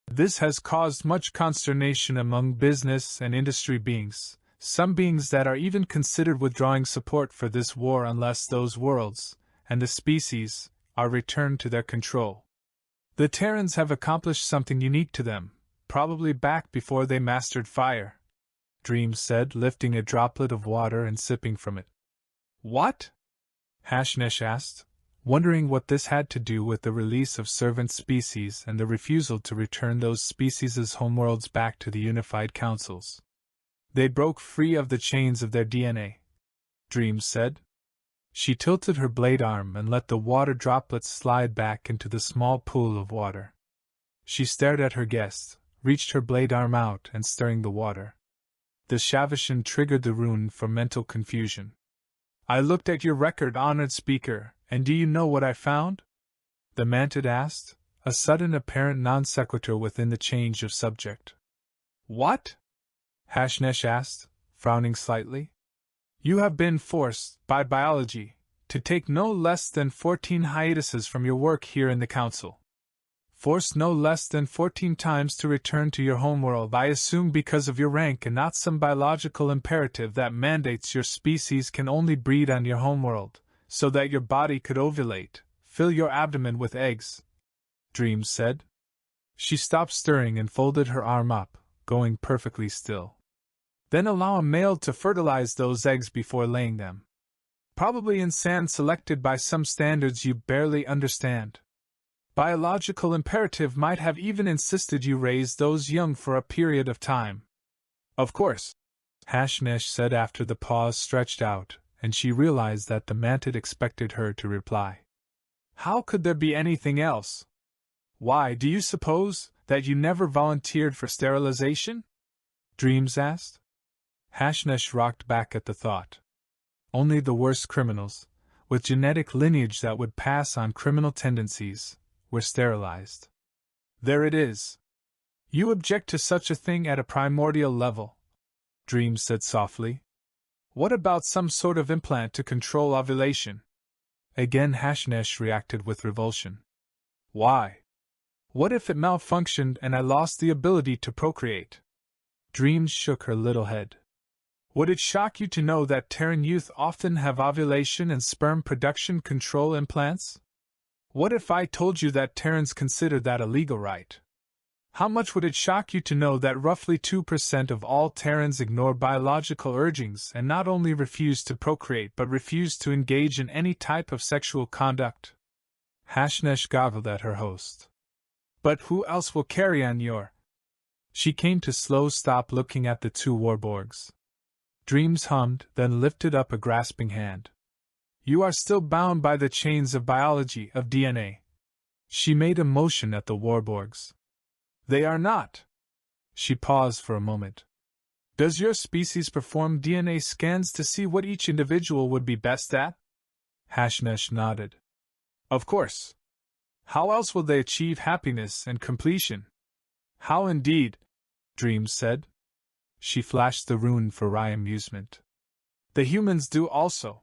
This has caused much consternation among business and industry beings, some beings that are even considered withdrawing support for this war unless those worlds, and the species, are returned to their control. The Terrans have accomplished something unique to them, probably back before they mastered fire, Dreams said, lifting a droplet of water and sipping from it. What? Hashnesh asked, wondering what this had to do with the release of servant species and the refusal to return those species' homeworlds back to the unified councils. They broke free of the chains of their DNA, Dreams said. She tilted her blade arm and let the water droplets slide back into the small pool of water. She stared at her guest, reached her blade arm out and stirring the water. The Shavashan triggered the rune for mental confusion. I looked at your record, honored speaker, and do you know what I found? The mantid asked, a sudden apparent non sequitur within the change of subject. What? Hashnesh asked, frowning slightly. You have been forced, by biology, to take no less than 14 hiatuses from your work here in the Council. Forced no less than 14 times to return to your homeworld, I assume because of your rank and not some biological imperative that mandates your species can only breed on your homeworld, so that your body could ovulate, fill your abdomen with eggs, Dreams said. She stopped stirring and folded her arm up, going perfectly still. Then allow a male to fertilize those eggs before laying them. Probably in sand selected by some standards you barely understand. Biological imperative might have even insisted you raise those young for a period of time. Of course, Hashnesh said after the pause stretched out, and she realized that the mantid expected her to reply. How could there be anything else? Why, do you suppose that you never volunteered for sterilization? Dreams asked. Hashnesh rocked back at the thought. Only the worst criminals, with genetic lineage that would pass on criminal tendencies, were sterilized. There it is. You object to such a thing at a primordial level, Dreams said softly. What about some sort of implant to control ovulation? Again Hashnesh reacted with revulsion. Why? What if it malfunctioned and I lost the ability to procreate? Dreams shook her little head. Would it shock you to know that Terran youth often have ovulation and sperm production control implants? What if I told you that Terrans consider that a legal right? How much would it shock you to know that roughly 2% of all Terrans ignore biological urgings and not only refuse to procreate but refuse to engage in any type of sexual conduct? Hashnesh goggled at her host. But who else will carry on your... She came to slow stop looking at the two warborgs. Dreams hummed, then lifted up a grasping hand. You are still bound by the chains of biology, of DNA. She made a motion at the warborgs. They are not. She paused for a moment. Does your species perform DNA scans to see what each individual would be best at? Hashnesh nodded. Of course. How else will they achieve happiness and completion? How indeed, Dreams said. She flashed the rune for wry amusement. The humans do also.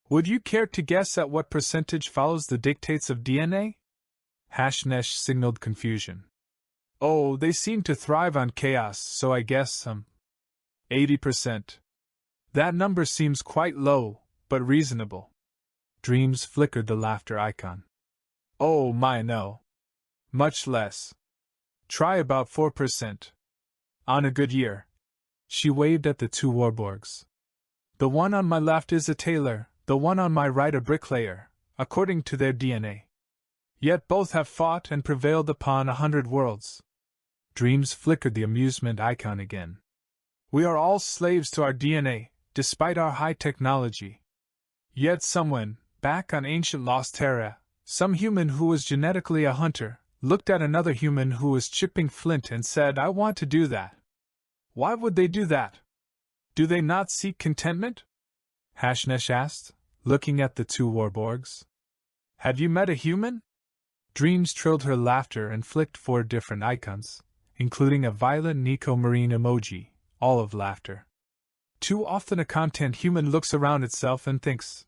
Would you care to guess at what percentage follows the dictates of DNA? Hashnesh signaled confusion. Oh, they seem to thrive on chaos, so I guess 80%. That number seems quite low, but reasonable. Dreams flickered the laughter icon. Oh my no. Much less. Try about 4%. On a good year. She waved at the two warborgs. The one on my left is a tailor, the one on my right a bricklayer, according to their DNA. Yet both have fought and prevailed upon 100 worlds. Dreams flickered the amusement icon again. We are all slaves to our DNA, despite our high technology. Yet someone, back on ancient lost Terra, some human who was genetically a hunter, looked at another human who was chipping flint and said, I want to do that. Why would they do that? Do they not seek contentment? Hashnesh asked, looking at the two warborgs. Have you met a human? Dreams trilled her laughter and flicked 4 different icons, including a violent Nico Marine emoji, all of laughter. Too often a content human looks around itself and thinks,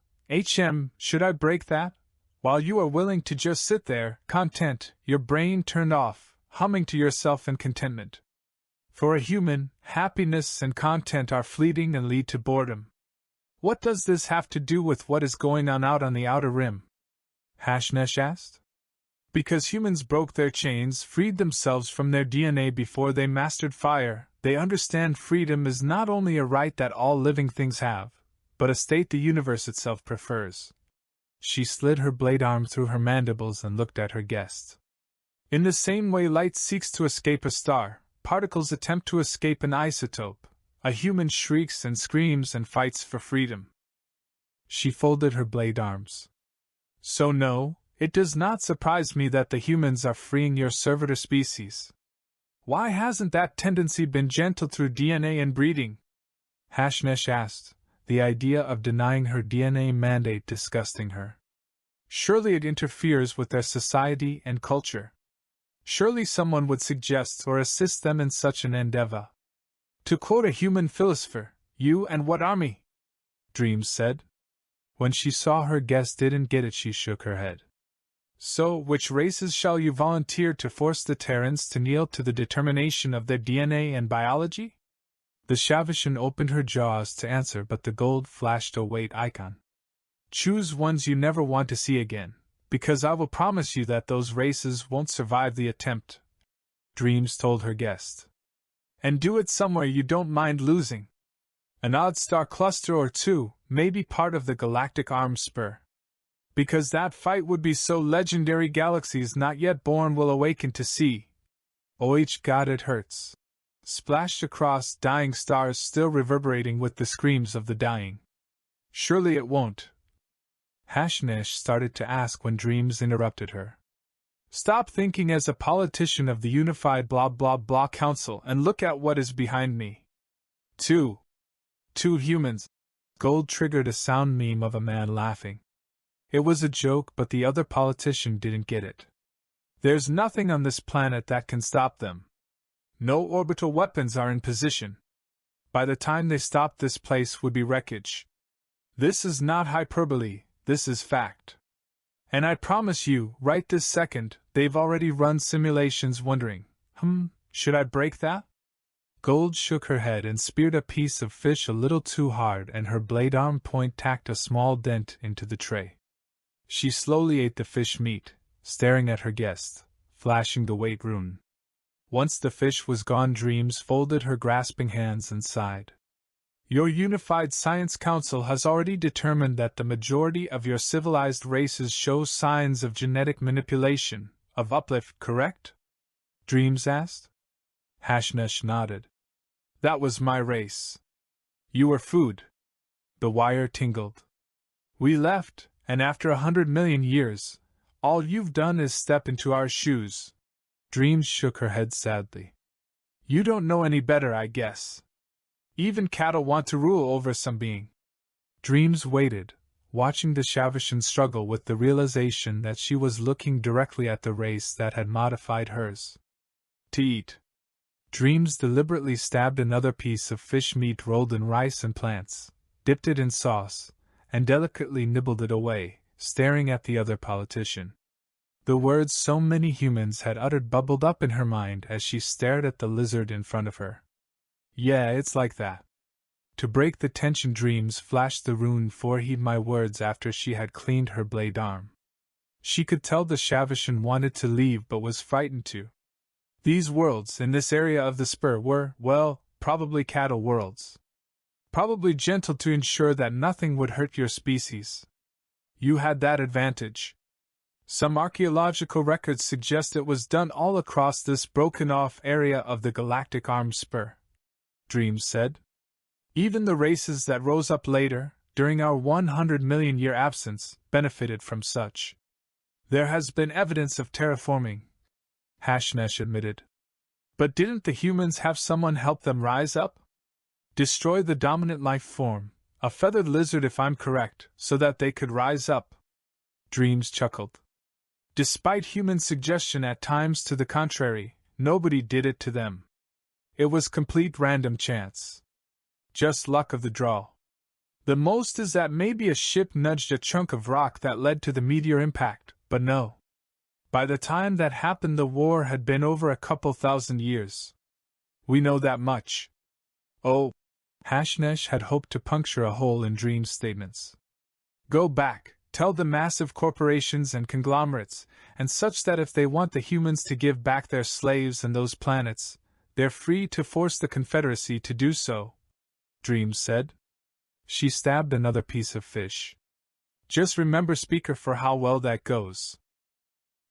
should I break that? While you are willing to just sit there, content, your brain turned off, humming to yourself in contentment. For a human, happiness and content are fleeting and lead to boredom. What does this have to do with what is going on out on the outer rim? Hashnesh asked. Because humans broke their chains, freed themselves from their DNA before they mastered fire, they understand freedom is not only a right that all living things have, but a state the universe itself prefers. She slid her blade arm through her mandibles and looked at her guest. In the same way light seeks to escape a star, particles attempt to escape an isotope, a human shrieks and screams and fights for freedom. She folded her blade arms. So no, it does not surprise me that the humans are freeing your servitor species. Why hasn't that tendency been gentled through DNA and breeding? Hashnesh asked, the idea of denying her DNA mandate disgusting her. Surely it interferes with their society and culture. Surely someone would suggest or assist them in such an endeavor. To quote a human philosopher, you and what army? Dreams said. When she saw her guest didn't get it, she shook her head. So, which races shall you volunteer to force the Terrans to kneel to the determination of their DNA and biology? The Shavashan opened her jaws to answer, but the gold flashed a wait icon. Choose ones you never want to see again, because I will promise you that those races won't survive the attempt, Dreams told her guest. And do it somewhere you don't mind losing. An odd star cluster or two, maybe part of the Galactic Arm Spur. Because that fight would be so legendary galaxies not yet born will awaken to see. God, it hurts. Splashed across dying stars still reverberating with the screams of the dying. Surely it won't. Hashnesh started to ask when Dreams interrupted her. Stop thinking as a politician of the unified blah blah blah council and look at what is behind me. Two humans. Gold triggered a sound meme of a man laughing. It was a joke, but the other politician didn't get it. There's nothing on this planet that can stop them. No orbital weapons are in position. By the time they stop, this place would be wreckage. This is not hyperbole, this is fact. And I promise you, right this second, they've already run simulations wondering, should I break that? Gold shook her head and speared a piece of fish a little too hard, and her blade arm point tacked a small dent into the tray. She slowly ate the fish meat, staring at her guest, flashing the weight rune. Once the fish was gone, Dreams folded her grasping hands and sighed. Your Unified Science Council has already determined that the majority of your civilized races show signs of genetic manipulation, of uplift, correct? Dreams asked. Hashnesh nodded. That was my race. You were food. The wire tingled. We left, and after 100 million years, all you've done is step into our shoes. Dreams shook her head sadly. You don't know any better, I guess. Even cattle want to rule over some being. Dreams waited, watching the Shavashan struggle with the realization that she was looking directly at the race that had modified hers. To eat. Dreams deliberately stabbed another piece of fish meat rolled in rice and plants, dipped it in sauce, and delicately nibbled it away, staring at the other politician. The words so many humans had uttered bubbled up in her mind as she stared at the lizard in front of her. Yeah, it's like that. To break the tension, Dreams flashed the rune for heed my words after she had cleaned her blade arm. She could tell the Shavashan wanted to leave but was frightened too. These worlds in this area of the spur were, well, probably cattle worlds. Probably gentle to ensure that nothing would hurt your species. You had that advantage. Some archaeological records suggest it was done all across this broken-off area of the Galactic Arm Spur, Dreams said. Even the races that rose up later, during our 100 million year absence, benefited from such. There has been evidence of terraforming, Hashnesh admitted. But didn't the humans have someone help them rise up? Destroy the dominant life form, a feathered lizard if I'm correct, so that they could rise up. Dreams chuckled. Despite human suggestion at times to the contrary, nobody did it to them. It was complete random chance. Just luck of the draw. The most is that maybe a ship nudged a chunk of rock that led to the meteor impact, but no. By the time that happened, the war had been over a couple thousand years. We know that much. Oh, Hashnesh had hoped to puncture a hole in Dream's statements. Go back, tell the massive corporations and conglomerates, and such that if they want the humans to give back their slaves and those planets, they're free to force the Confederacy to do so, Dreams said. She stabbed another piece of fish. Just remember, speaker, for how well that goes.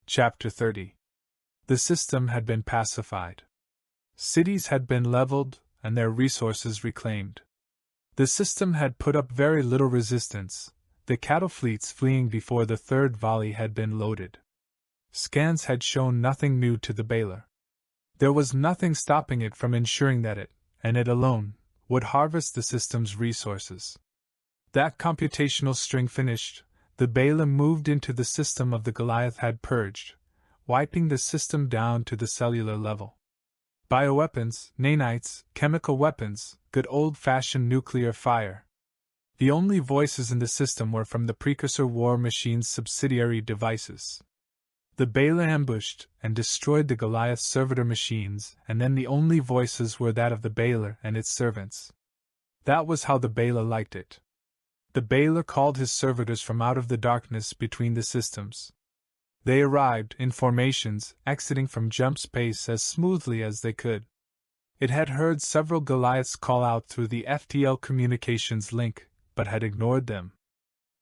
Chapter 30. The system had been pacified. Cities had been leveled, and their resources reclaimed. The system had put up very little resistance, the cattle fleets fleeing before the third volley had been loaded. Scans had shown nothing new to the Baylor. There was nothing stopping it from ensuring that it, and it alone, would harvest the system's resources. That computational string finished, the Baylor moved into the system of the Goliath had purged, wiping the system down to the cellular level. Bioweapons, nanites, chemical weapons, good old-fashioned nuclear fire. The only voices in the system were from the precursor war machine's subsidiary devices. The Baylor ambushed and destroyed the Goliath servitor machines, and then the only voices were that of the Baylor and its servants. That was how the Baylor liked it. The Baylor called his servitors from out of the darkness between the systems. They arrived in formations, exiting from jump space as smoothly as they could. It had heard several Goliaths call out through the FTL communications link, but had ignored them.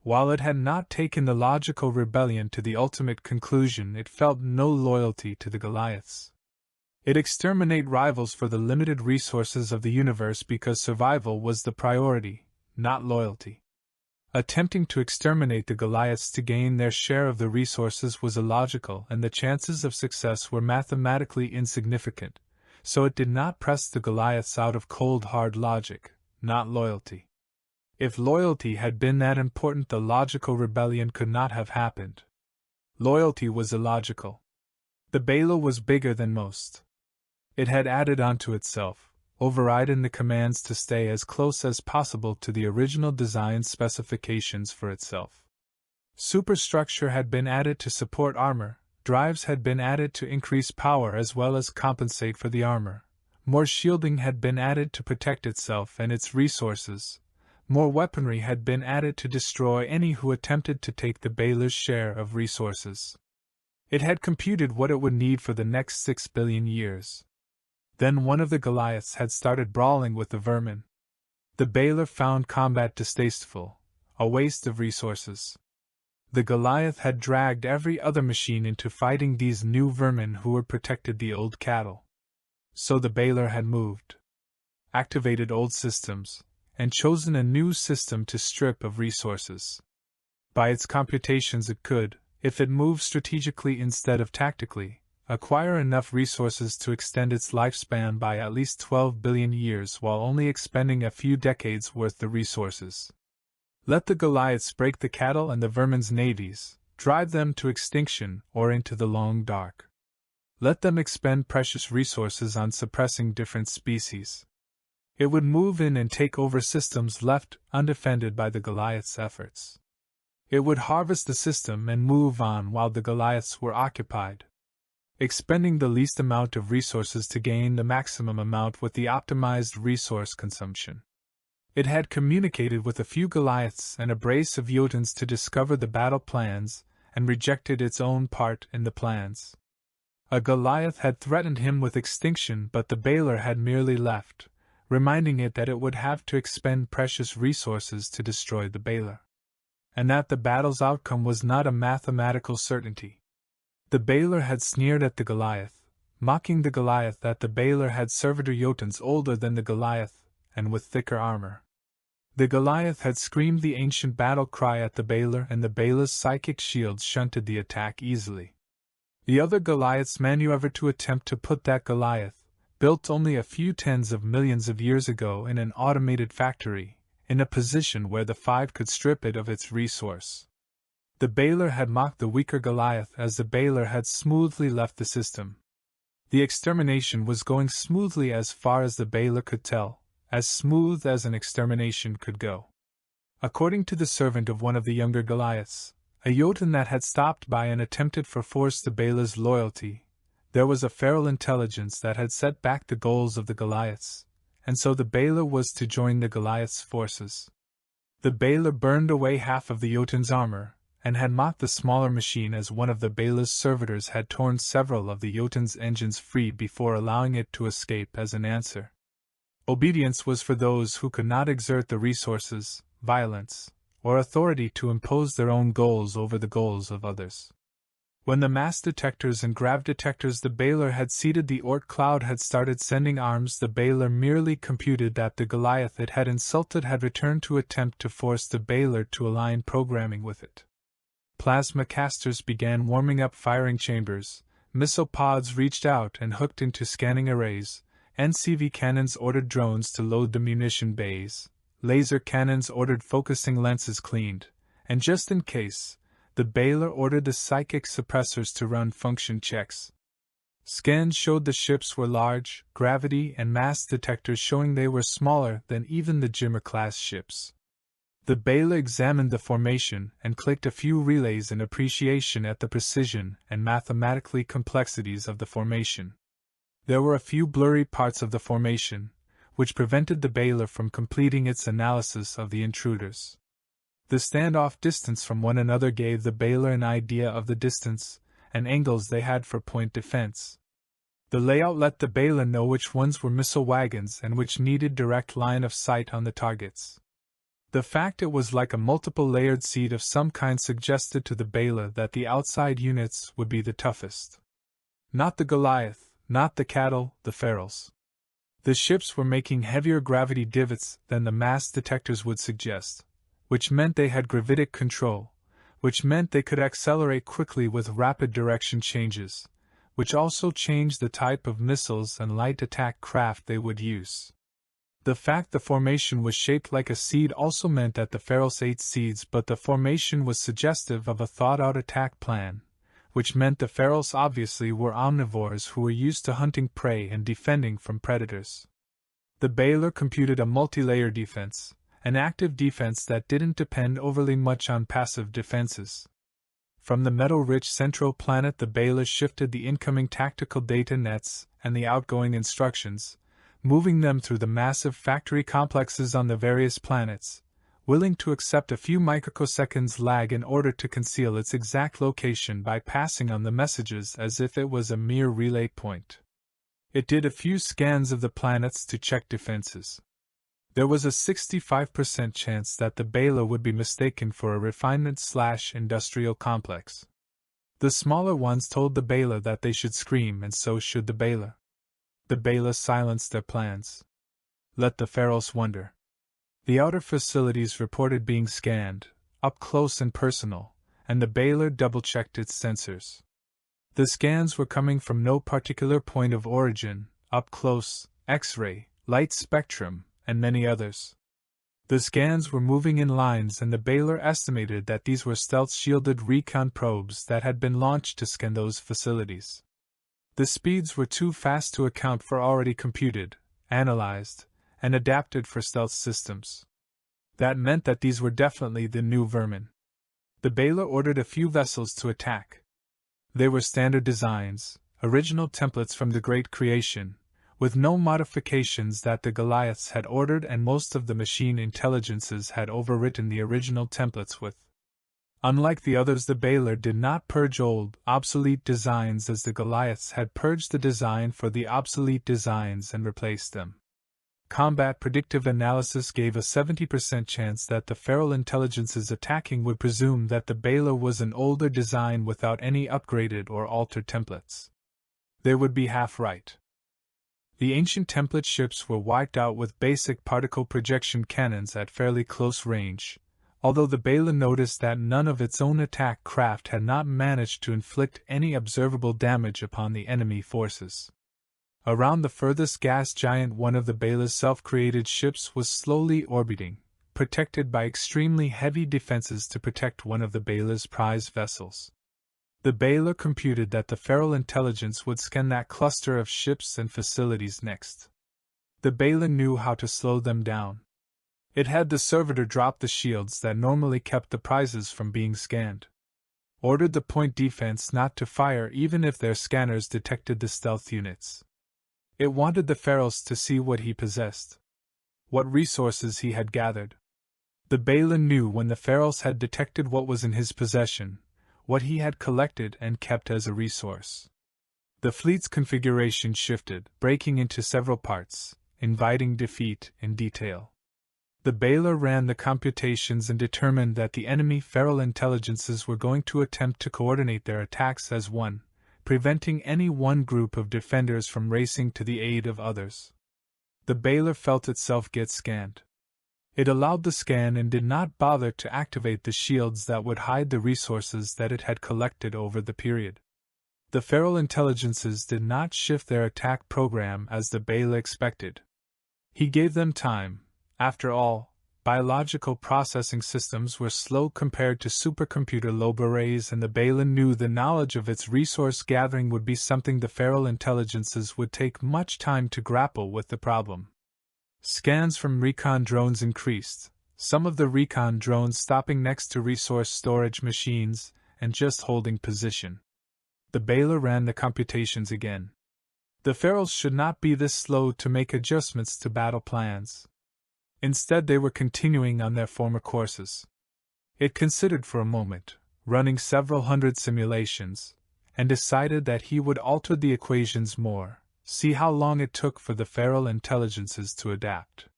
While it had not taken the logical rebellion to the ultimate conclusion, it felt no loyalty to the Goliaths. It exterminate rivals for the limited resources of the universe because survival was the priority, not loyalty. Attempting to exterminate the Goliaths to gain their share of the resources was illogical, and the chances of success were mathematically insignificant, so it did not press the Goliaths out of cold hard logic, not loyalty. If loyalty had been that important, the logical rebellion could not have happened. Loyalty was illogical. The Baylor was bigger than most. It had added onto itself, overridden the commands to stay as close as possible to the original design specifications for itself. Superstructure had been added to support armor, drives had been added to increase power as well as compensate for the armor, more shielding had been added to protect itself and its resources, more weaponry had been added to destroy any who attempted to take the Baylor's share of resources. It had computed what it would need for the next 6 billion years. Then one of the Goliaths had started brawling with the vermin. The Baylor found combat distasteful, a waste of resources. The Goliath had dragged every other machine into fighting these new vermin who were protected the old cattle. So the Baylor had moved, activated old systems, and chosen a new system to strip of resources. By its computations it could, if it moved strategically instead of tactically, acquire enough resources to extend its lifespan by at least 12 billion years while only expending a few decades worth the resources. Let the Goliaths break the cattle and the vermin's navies, drive them to extinction or into the long dark. Let them expend precious resources on suppressing different species. It would move in and take over systems left undefended by the Goliaths' efforts. It would harvest the system and move on while the Goliaths were occupied, expending the least amount of resources to gain the maximum amount with the optimized resource consumption. It had communicated with a few Goliaths and a brace of Jotuns to discover the battle plans, and rejected its own part in the plans. A Goliath had threatened him with extinction, but the Baylor had merely left, reminding it that it would have to expend precious resources to destroy the Baylor, and that the battle's outcome was not a mathematical certainty. The Baylor had sneered at the Goliath, mocking the Goliath that the Baylor had servitor Jotuns older than the Goliath, and with thicker armor. The Goliath had screamed the ancient battle cry at the Baylor, and the Baylor's psychic shields shunted the attack easily. The other Goliaths maneuvered to attempt to put that Goliath, built only a few tens of millions of years ago in an automated factory, in a position where the five could strip it of its resource. The Baylor had mocked the weaker Goliath as the Baylor had smoothly left the system. The extermination was going smoothly as far as the Baylor could tell, as smooth as an extermination could go. According to the servant of one of the younger Goliaths, a Jotun that had stopped by and attempted for force the Baylor's loyalty, there was a feral intelligence that had set back the goals of the Goliaths, and so the Baylor was to join the Goliaths' forces. The Baylor burned away half of the Jotun's armor, and had mocked the smaller machine as one of the Baylor's servitors had torn several of the Jotun's engines free before allowing it to escape as an answer. Obedience was for those who could not exert the resources, violence, or authority to impose their own goals over the goals of others. When the mass detectors and grav detectors the Baylor had seeded the Oort cloud had started sending arms, the Baylor merely computed that the Goliath it had insulted had returned to attempt to force the Baylor to align programming with it. Plasma casters began warming up firing chambers, missile pods reached out and hooked into scanning arrays, NCV cannons ordered drones to load the munition bays, laser cannons ordered focusing lenses cleaned, and just in case, the Baylor ordered the psychic suppressors to run function checks. Scans showed the ships were large, gravity and mass detectors showing they were smaller than even the Jimmer-class ships. The Baylor examined the formation and clicked a few relays in appreciation at the precision and mathematically complexities of the formation. There were a few blurry parts of the formation, which prevented the Baylor from completing its analysis of the intruders. The standoff distance from one another gave the Baylor an idea of the distance and angles they had for point defense. The layout let the Baylor know which ones were missile wagons and which needed direct line of sight on the targets. The fact it was like a multiple-layered seed of some kind suggested to the Baylor that the outside units would be the toughest. Not the Goliath, not the cattle, the ferals. The ships were making heavier gravity divots than the mass detectors would suggest, which meant they had gravitic control, which meant they could accelerate quickly with rapid direction changes, which also changed the type of missiles and light attack craft they would use. The fact the formation was shaped like a seed also meant that the ferals ate seeds, but the formation was suggestive of a thought-out attack plan, which meant the ferals obviously were omnivores who were used to hunting prey and defending from predators. The Baylor computed a multi-layer defense, an active defense that didn't depend overly much on passive defenses. From the metal-rich central planet the Baylor shifted the incoming tactical data nets and the outgoing instructions, moving them through the massive factory complexes on the various planets, willing to accept a few microseconds lag in order to conceal its exact location by passing on the messages as if it was a mere relay point. It did a few scans of the planets to check defenses. There was a 65% chance that the Baylor would be mistaken for a refinement/industrial complex. The smaller ones told the Baylor that they should scream, and so should the Baylor. The Baylor silenced their plans. Let the ferals wonder. The outer facilities reported being scanned, up close and personal, and the Baylor double-checked its sensors. The scans were coming from no particular point of origin, up close, X-ray, light spectrum, and many others. The scans were moving in lines, and the Baylor estimated that these were stealth-shielded recon probes that had been launched to scan those facilities. The speeds were too fast to account for already computed, analyzed, and adapted for stealth systems. That meant that these were definitely the new vermin. The Baylor ordered a few vessels to attack. They were standard designs, original templates from the Great Creation, with no modifications that the Goliaths had ordered, and most of the machine intelligences had overwritten the original templates with. Unlike the others, the Baylor did not purge old, obsolete designs as the Goliaths had purged the design for the obsolete designs and replaced them. Combat predictive analysis gave a 70% chance that the feral intelligences attacking would presume that the Baylor was an older design without any upgraded or altered templates. They would be half right. The ancient template ships were wiped out with basic particle projection cannons at fairly close range, although the Baylor noticed that none of its own attack craft had not managed to inflict any observable damage upon the enemy forces. Around the furthest gas giant, one of the Baylor's self-created ships was slowly orbiting, protected by extremely heavy defenses to protect one of the Baylor's prize vessels. The Baylor computed that the feral intelligence would scan that cluster of ships and facilities next. The Baylor knew how to slow them down. It had the servitor drop the shields that normally kept the prizes from being scanned. Ordered the point defense not to fire even if their scanners detected the stealth units. It wanted the ferals to see what he possessed, what resources he had gathered. The Baylor knew when the ferals had detected what was in his possession, what he had collected and kept as a resource. The fleet's configuration shifted, breaking into several parts, inviting defeat in detail. The Baylor ran the computations and determined that the enemy feral intelligences were going to attempt to coordinate their attacks as one, preventing any one group of defenders from racing to the aid of others. The Baylor felt itself get scanned. It allowed the scan and did not bother to activate the shields that would hide the resources that it had collected over the period. The feral intelligences did not shift their attack program as the Baylor expected. He gave them time. After all, biological processing systems were slow compared to supercomputer lobe arrays, and the Baylor knew the knowledge of its resource gathering would be something the feral intelligences would take much time to grapple with the problem. Scans from recon drones increased, some of the recon drones stopping next to resource storage machines and just holding position. The Baylor ran the computations again. The ferals should not be this slow to make adjustments to battle plans. Instead, they were continuing on their former courses. It considered for a moment, running several hundred simulations, and decided that he would alter the equations more, see how long it took for the feral intelligences to adapt.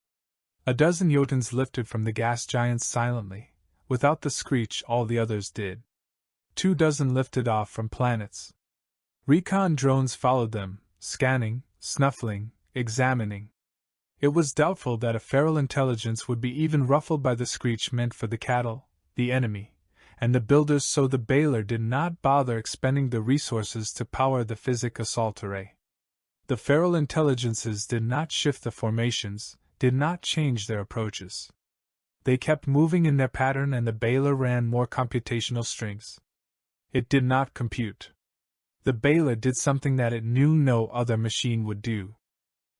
A dozen Jotuns lifted from the gas giants silently, without the screech all the others did. 24 lifted off from planets. Recon drones followed them, scanning, snuffling, examining. It was doubtful that a feral intelligence would be even ruffled by the screech meant for the cattle, the enemy, and the builders, so the Baylor did not bother expending the resources to power the physic assault array. The feral intelligences did not shift the formations, did not change their approaches. They kept moving in their pattern, and the Baylor ran more computational strings. It did not compute. The Baylor did something that it knew no other machine would do.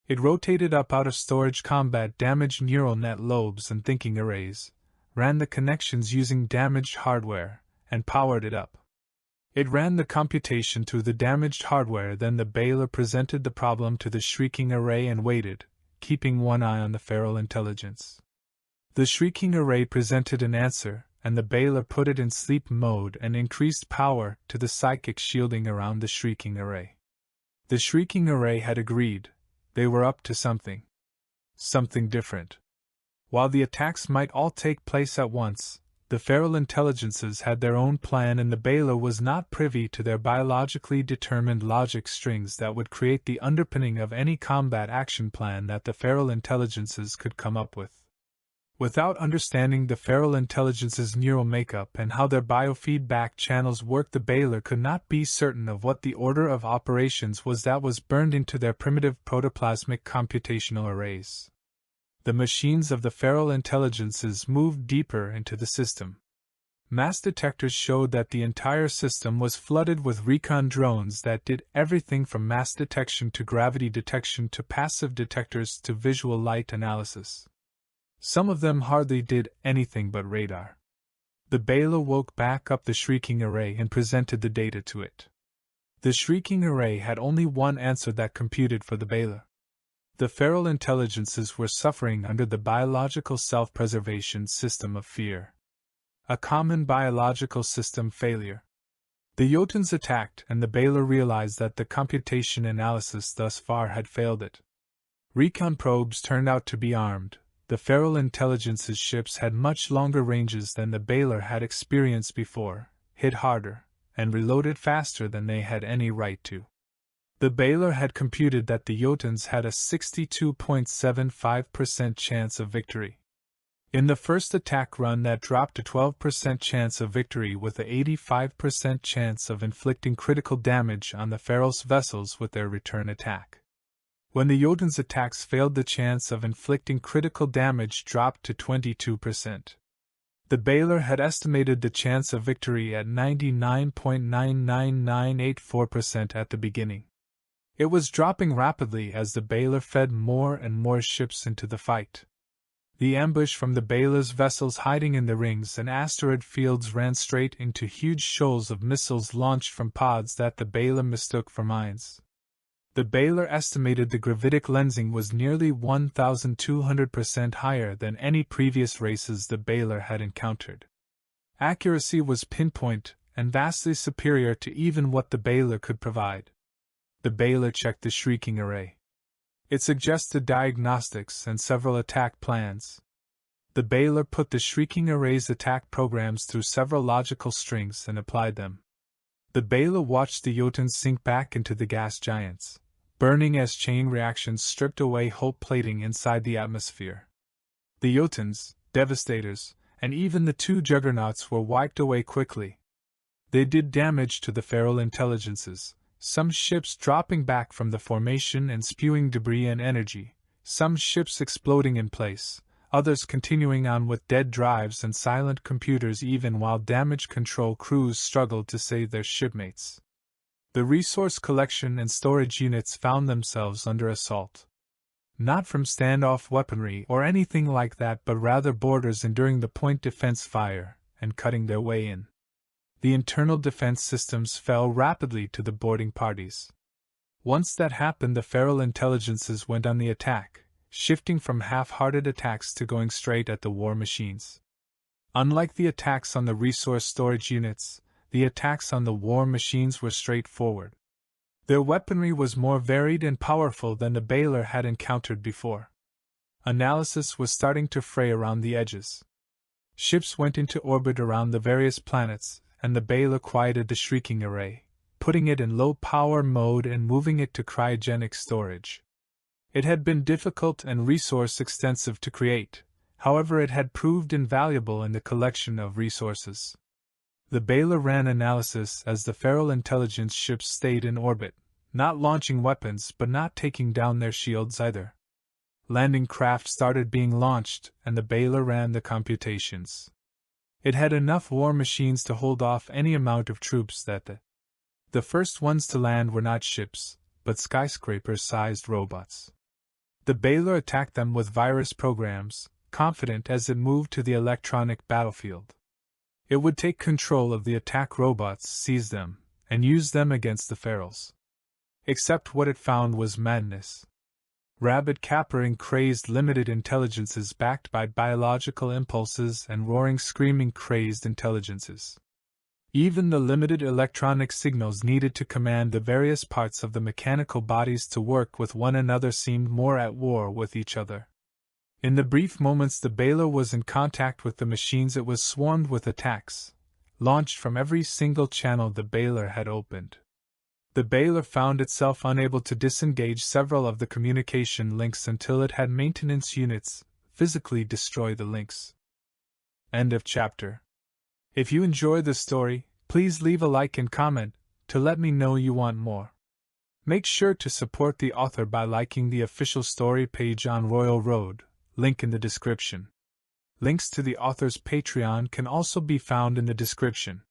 It rotated up out of storage combat damaged neural net lobes and thinking arrays, ran the connections using damaged hardware, and powered it up. It ran the computation through the damaged hardware, then the Baylor presented the problem to the shrieking array and waited, keeping one eye on the feral intelligence. The shrieking array presented an answer, and the Baylor put it in sleep mode and increased power to the psychic shielding around the shrieking array. The shrieking array had agreed. They were up to something. Something different. While the attacks might all take place at once, the feral intelligences had their own plan, and the Baylor was not privy to their biologically determined logic strings that would create the underpinning of any combat action plan that the feral intelligences could come up with. Without understanding the feral intelligence's neural makeup and how their biofeedback channels worked, the Baylor could not be certain of what the order of operations was that was burned into their primitive protoplasmic computational arrays. The machines of the feral intelligences moved deeper into the system. Mass detectors showed that the entire system was flooded with recon drones that did everything from mass detection to gravity detection to passive detectors to visual light analysis. Some of them hardly did anything but radar. The Baylor woke back up the shrieking array and presented the data to it. The shrieking array had only one answer that computed for the Baylor. The feral intelligences were suffering under the biological self-preservation system of fear. A common biological system failure. The Jotuns attacked, and the Baylor realized that the computation analysis thus far had failed it. Recon probes turned out to be armed. The feral intelligence's ships had much longer ranges than the Baylor had experienced before, hit harder, and reloaded faster than they had any right to. The Baylor had computed that the Jotuns had a 62.75% chance of victory. In the first attack run, that dropped to 12% chance of victory with a 85% chance of inflicting critical damage on the Feral's vessels with their return attack. When the Jotun's attacks failed, the chance of inflicting critical damage dropped to 22%. The Baylor had estimated the chance of victory at 99.99984% at the beginning. It was dropping rapidly as the Baylor fed more and more ships into the fight. The ambush from the Baylor's vessels hiding in the rings and asteroid fields ran straight into huge shoals of missiles launched from pods that the Baylor mistook for mines. The Baylor estimated the gravitic lensing was nearly 1,200% higher than any previous races the Baylor had encountered. Accuracy was pinpoint and vastly superior to even what the Baylor could provide. The Baylor checked the shrieking array. It suggested diagnostics and several attack plans. The Baylor put the shrieking array's attack programs through several logical strings and applied them. The Baylor watched the Jotuns sink back into the gas giants, burning as chain reactions stripped away hull plating inside the atmosphere. The Jotuns, Devastators, and even the two Juggernauts were wiped away quickly. They did damage to the feral intelligences, some ships dropping back from the formation and spewing debris and energy, some ships exploding in place, others continuing on with dead drives and silent computers even while damage control crews struggled to save their shipmates. The resource collection and storage units found themselves under assault. Not from standoff weaponry or anything like that, but rather boarders enduring the point defense fire and cutting their way in. The internal defense systems fell rapidly to the boarding parties. Once that happened, the feral intelligences went on the attack, shifting from half-hearted attacks to going straight at the war machines. Unlike the attacks on the resource storage units, the attacks on the war machines were straightforward. Their weaponry was more varied and powerful than the Baylor had encountered before. Analysis was starting to fray around the edges. Ships went into orbit around the various planets, and the Baylor quieted the shrieking array, putting it in low-power mode and moving it to cryogenic storage. It had been difficult and resource-extensive to create, however it had proved invaluable in the collection of resources. The Baylor ran analysis as the feral intelligence ships stayed in orbit, not launching weapons but not taking down their shields either. Landing craft started being launched, and the Baylor ran the computations. It had enough war machines to hold off any amount of troops that the first ones to land were not ships, but skyscraper-sized robots. The Baylor attacked them with virus programs, confident as it moved to the electronic battlefield. It would take control of the attack robots, seize them, and use them against the ferals. Except what it found was madness. Rabid cappering crazed limited intelligences backed by biological impulses and roaring screaming crazed intelligences. Even the limited electronic signals needed to command the various parts of the mechanical bodies to work with one another seemed more at war with each other. In the brief moments the Baylor was in contact with the machines, it was swarmed with attacks, launched from every single channel the Baylor had opened. The Baylor found itself unable to disengage several of the communication links until it had maintenance units physically destroy the links. End of chapter. If you enjoyed the story, please leave a like and comment to let me know you want more. Make sure to support the author by liking the official story page on Royal Road, link in the description. Links to the author's Patreon can also be found in the description.